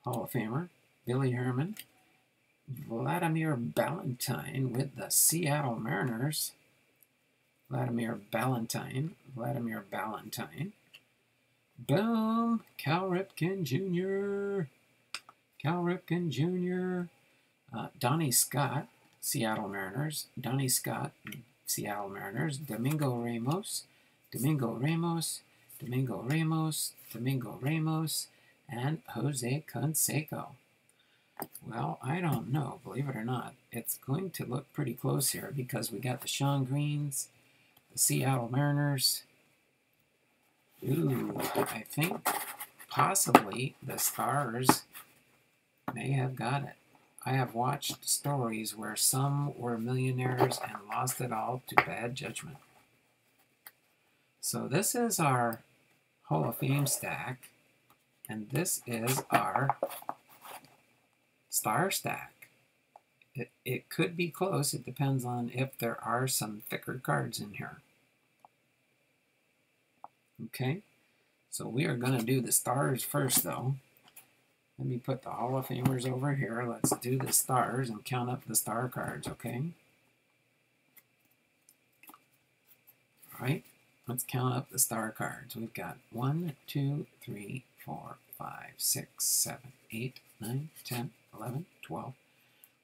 Hall of Famer. Billy Herman. Vladimir Ballantyne with the Seattle Mariners. Vladimir Ballantyne. Vladimir Ballantyne. Boom! Cal Ripken Jr. Cal Ripken Jr. Donnie Scott, Seattle Mariners. Donnie Scott, Seattle Mariners. Domingo Ramos. Domingo Ramos. Domingo Ramos. Domingo Ramos. And Jose Canseco. Well, I don't know, believe it or not. It's going to look pretty close here because we got the Sean Greens, the Seattle Mariners. Ooh, I think possibly the Stars may have got it. I have watched stories where some were millionaires and lost it all to bad judgment. So this is our Hall of Fame stack, and this is our Star stack. It could be close. It depends on if there are some thicker cards in here. Okay, so we are going to do the Stars first, though. Let me put the Hall of Famers over here. Let's do the Stars and count up the Star cards, okay? All right, let's count up the Star cards. We've got 1, 2, 3, 4, 5, 6, 7, 8, 9, 10, 11, 12,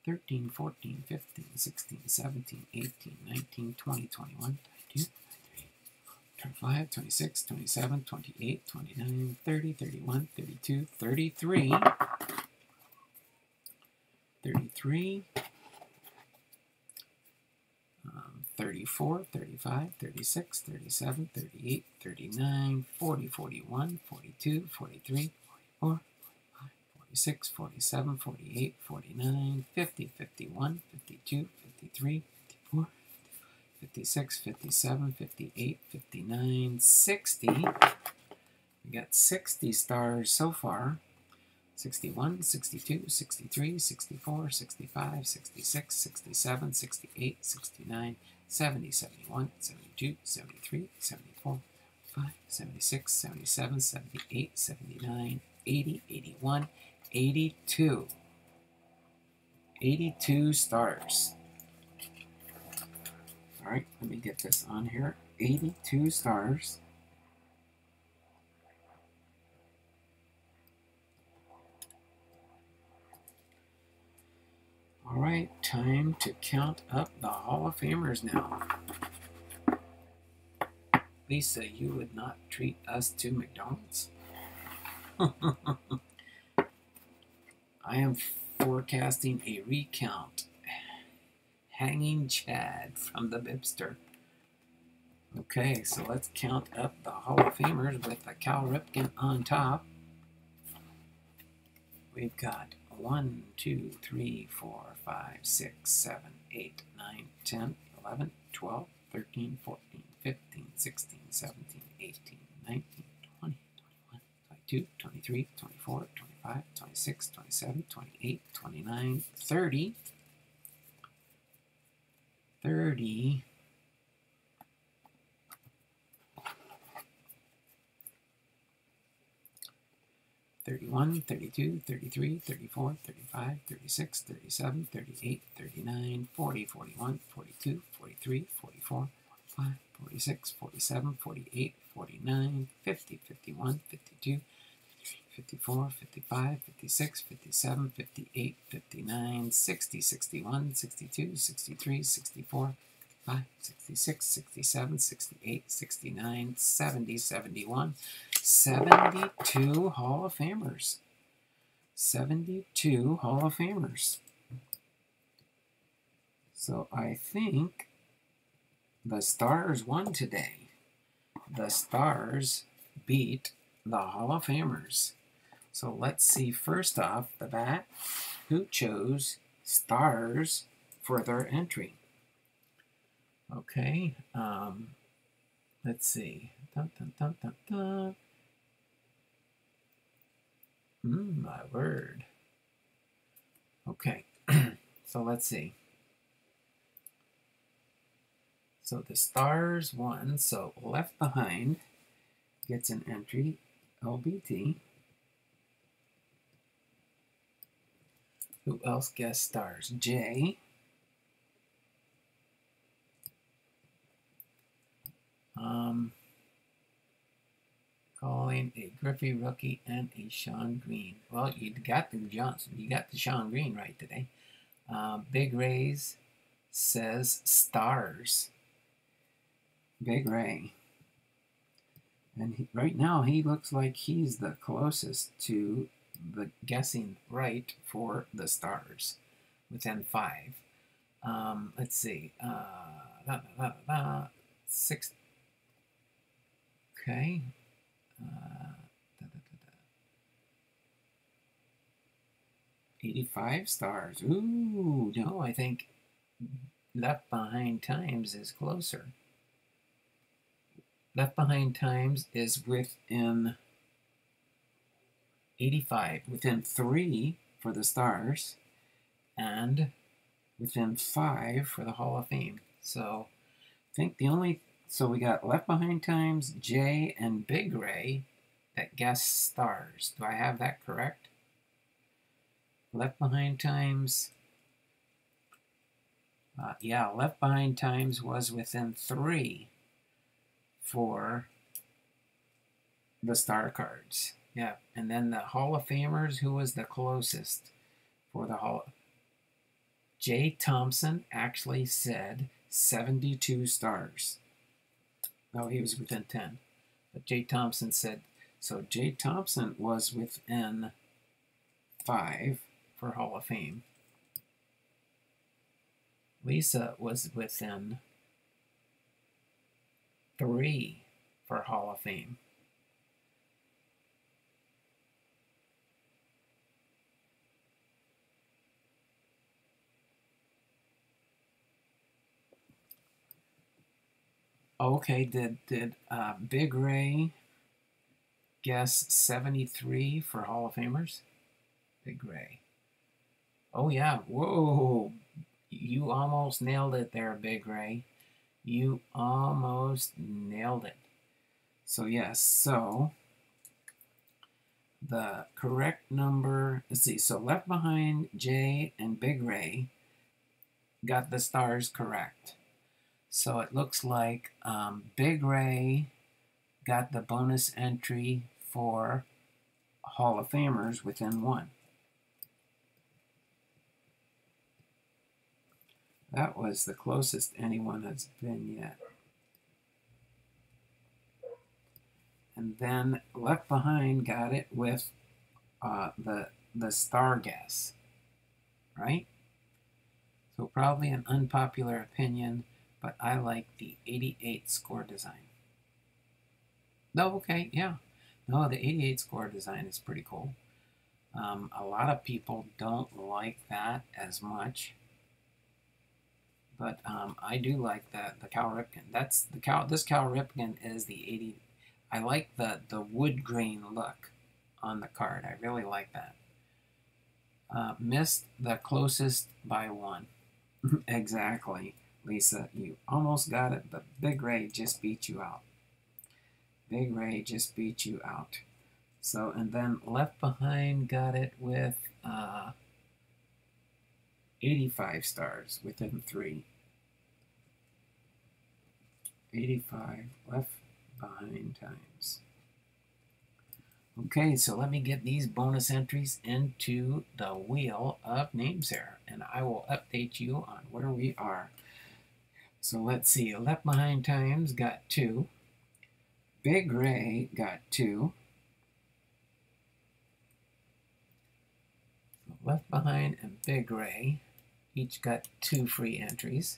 13, 14, 15, 16, 17, 18, 19, 20, 21, 22, 25, 26, 27, 28, 29, 30, 31, 32, 33, 33, 34, 35, 36, 37, 38, 39, 40, 41, 42, 43, 44, 46, 47, 48, 49, 50, 51, 52, 53, 54, 56, 57, 58, 59, 60. We got 60 stars so far. 61, 62, 63, 64, 65, 66, 67, 68, 69, 70, 71, 72, 73, 74, 75, 76, 77, 78, 79, 80, 81, 82. 82 stars. All right, let me get this on here. 82 stars. All right, time to count up the Hall of Famers now. Lisa, you would not treat us to McDonald's? I am forecasting a recount. Hanging Chad from the BiPster. Okay, so let's count up the Hall of Famers with the Cal Ripken on top. We've got 1, 2, 3, 4, 5, 6, 7, 8, 9, 10, 11, 12, 13, 14, 15, 16, 17, 18, 19, 20, 21, 22, 23, 24, 25, 26, 27, 28, 29, 30, 30, 31, 32, 33, 34, 35, 36, 37, 38, 39, 40, 41, 42, 43, 44, 45, 46, 47, 48, 49, 50, 51, 52, 54, 55, 56, 57, 58, 59, 60, 61, 62, 63, 64, 66, 67, 68, 69, 70, 71, 72 Hall of Famers. 72 Hall of Famers. So I think the Stars won today. The Stars beat the Hall of Famers. So let's see first off the bat who chose Stars for their entry. Okay, let's see. Dun, dun, dun, dun, dun. My word. Okay, so let's see. So the Stars won, so Left Behind gets an entry, LBT. Who else guessed Stars? Jay. Calling a Griffey rookie and a Sean Green. Well, you got the Johnson. You got the Sean Green right today. Big Rays says Stars. Big Ray. And right now he looks like he's the closest to the guessing right for the Stars within 5. Let's see. 6. Okay. 85 Stars. Ooh, no, I think Left Behind Times is closer. Left Behind Times is within 85, within 3 for the Stars, and within 5 for the Hall of Fame. So I think so we got Left Behind Times, Jay, and Big Ray that guessed Stars. Do I have that correct? Left Behind Times. Yeah, Left Behind Times was within 3 for the star cards. Yeah, and then the Hall of Famers, who was the closest for the Hall? Jay Thompson actually said 72 Stars. No, he was within 10. But Jay Thompson said, so Jay Thompson was within 5 for Hall of Fame. Lisa was within 3 for Hall of Fame. Okay, did Big Ray guess 73 for Hall of Famers? Big Ray. Oh yeah, whoa. You almost nailed it there, Big Ray. You almost nailed it. So yes, so the correct number, let's see, so Left Behind, Jay, and Big Ray got the Stars correct. So it looks like Big Ray got the bonus entry for Hall of Famers within 1. That was the closest anyone has been yet. And then Left Behind got it with the star guess, right? So probably an unpopular opinion, but I like the 88 score design. No, okay, yeah. No, the 88 score design is pretty cool. A lot of people don't like that as much, but I do like that. The Cal Ripken. That's the Cal. This Cal Ripken is the 80. I like the wood grain look on the card. I really like that. Missed the closest by one. Exactly, Lisa. You almost got it, but Big Ray just beat you out. Big Ray just beat you out. So, and then Left Behind got it with 85 stars within 3. 85 Left Behind times. Okay, so let me get these bonus entries into the wheel of names here, and I will update you on where we are. So let's see, Left Behind times got 2. Big Ray got 2. Left Behind and Big Ray each got 2 free entries.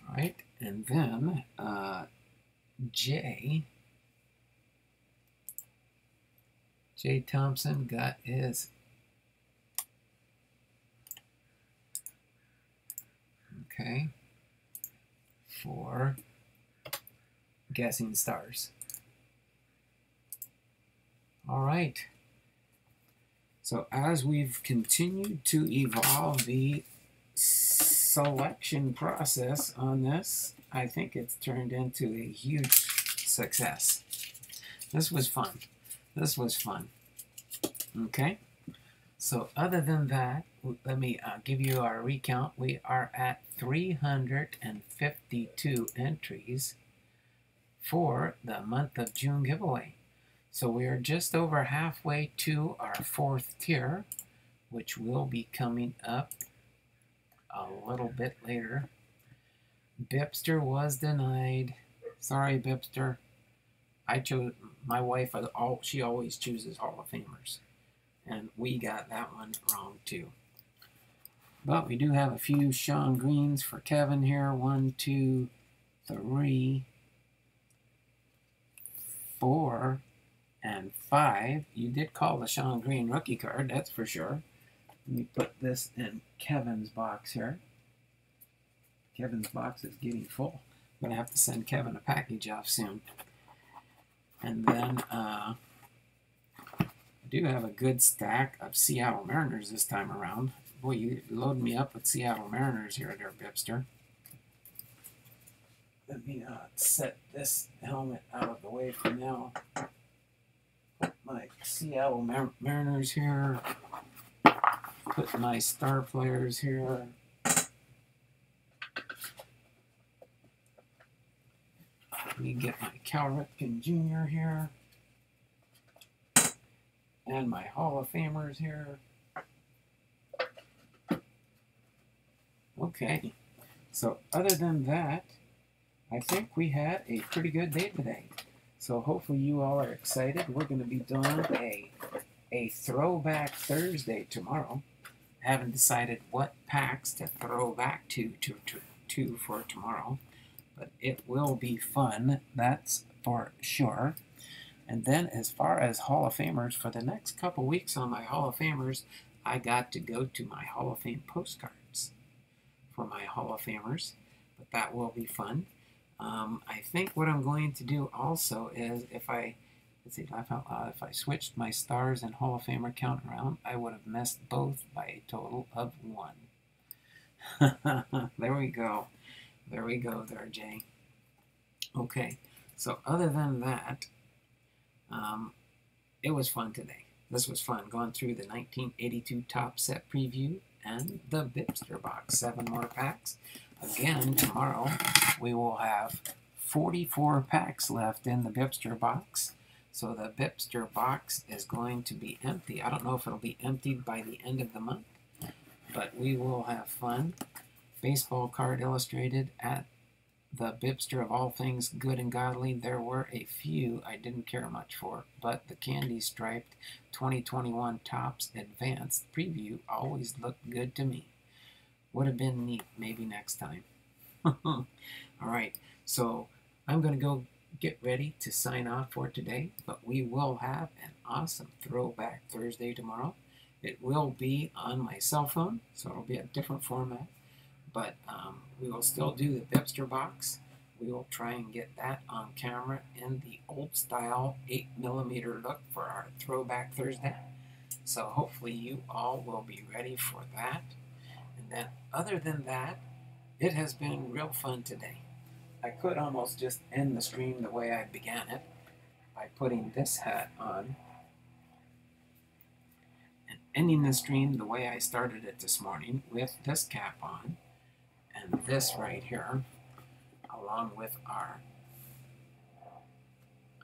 All right, and then Jay Thompson got his. Okay, 4 guessing stars. All right. So as we've continued to evolve the selection process on this, I think it's turned into a huge success. This was fun. This was fun. Okay. So other than that, let me give you our recount. We are at 352 entries for the month of June giveaway. So we are just over halfway to our 4th tier, which will be coming up a little bit later. BiPster was denied. Sorry, BiPster. I chose, my wife, she always chooses Hall of Famers. And we got that one wrong too. But we do have a few Sean Greens for Kevin here. 1, 2, 3, 4, and 5. You did call the Sean Green rookie card, that's for sure. Let me put this in Kevin's box here. Kevin's box is getting full. I'm going to have to send Kevin a package off soon. And then I do have a good stack of Seattle Mariners this time around. Boy, you load me up with Seattle Mariners here, there, BiPster. Let me set this helmet out of the way for now. Put my Seattle Mariners here. Put my star players here. Let me get my Cal Ripken Jr. here. And my Hall of Famers here. Okay. So other than that, I think we had a pretty good day today. So hopefully you all are excited. We're going to be doing a Throwback Thursday tomorrow. I haven't decided what packs to throw back to for tomorrow, but it will be fun, that's for sure. And then as far as Hall of Famers, for the next couple weeks on my Hall of Famers, I got to go to my Hall of Fame postcards for my Hall of Famers, but that will be fun. I think what I'm going to do also is if I switched my stars and Hall of Famer count around, I would have missed both by a total of 1. There we go. There we go there, Jay. Okay, so other than that, it was fun today. This was fun, going through the 1982 Top Set preview and the BiPster Box. 7 more packs. Again, tomorrow we will have 44 packs left in the BiPster Box. So the BiPster Box is going to be empty. I don't know if it'll be emptied by the end of the month, but we will have fun. Baseball card illustrated at the BiPster of all things good and godly. There were a few I didn't care much for, but the candy striped 2021 Topps Advanced preview always looked good to me. Would have been neat, maybe next time. All right, so I'm going to go get ready to sign off for today, but we will have an awesome Throwback Thursday tomorrow. It will be on my cell phone, so it'll be a different format, but we will still do the BiPster Box. We will try and get that on camera in the old style 8mm look for our Throwback Thursday. So hopefully you all will be ready for that. And then other than that, it has been real fun today. I could almost just end the stream the way I began it by putting this hat on and ending the stream the way I started it this morning with this cap on and this right here, along with our,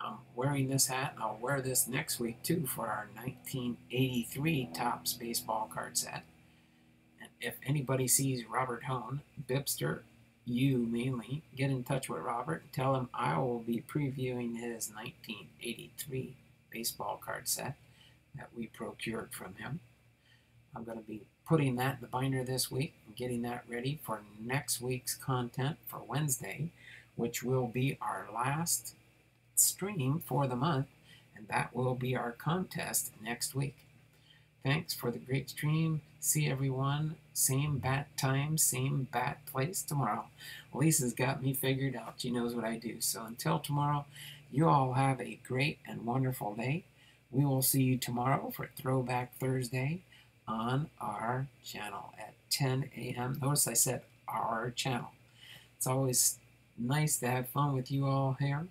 I'm wearing this hat, and I'll wear this next week too for our 1983 Topps baseball card set. And if anybody sees Robert Hone, BiPster, you mainly, get in touch with Robert and tell him I will be previewing his 1983 baseball card set that we procured from him. I'm going to be putting that in the binder this week and getting that ready for next week's content for Wednesday, which will be our last stream for the month, and that will be our contest next week. Thanks for the great stream. See everyone. Same bat time, same bat place tomorrow. Lisa's got me figured out. She knows what I do. So until tomorrow, you all have a great and wonderful day. We will see you tomorrow for Throwback Thursday on our channel at 10 a.m. Notice I said our channel. It's always nice to have fun with you all here.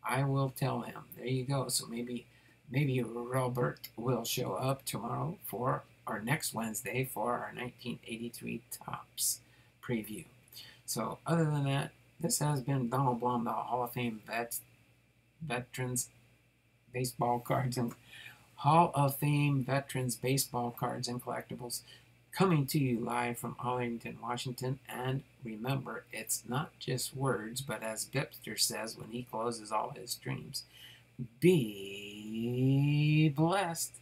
I will tell him. There you go. So maybe Robert will show up tomorrow for our next Wednesday for our 1983 Topps preview. So other than that, this has been Donald Blomdahl, Hall of Fame veterans baseball cards and Hall of Fame veterans baseball cards and collectibles, coming to you live from Arlington, Washington. And remember, it's not just words, but as BiPster says when he closes all his streams, be blessed.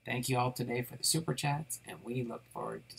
Thank you all today for the super chats, and we look forward to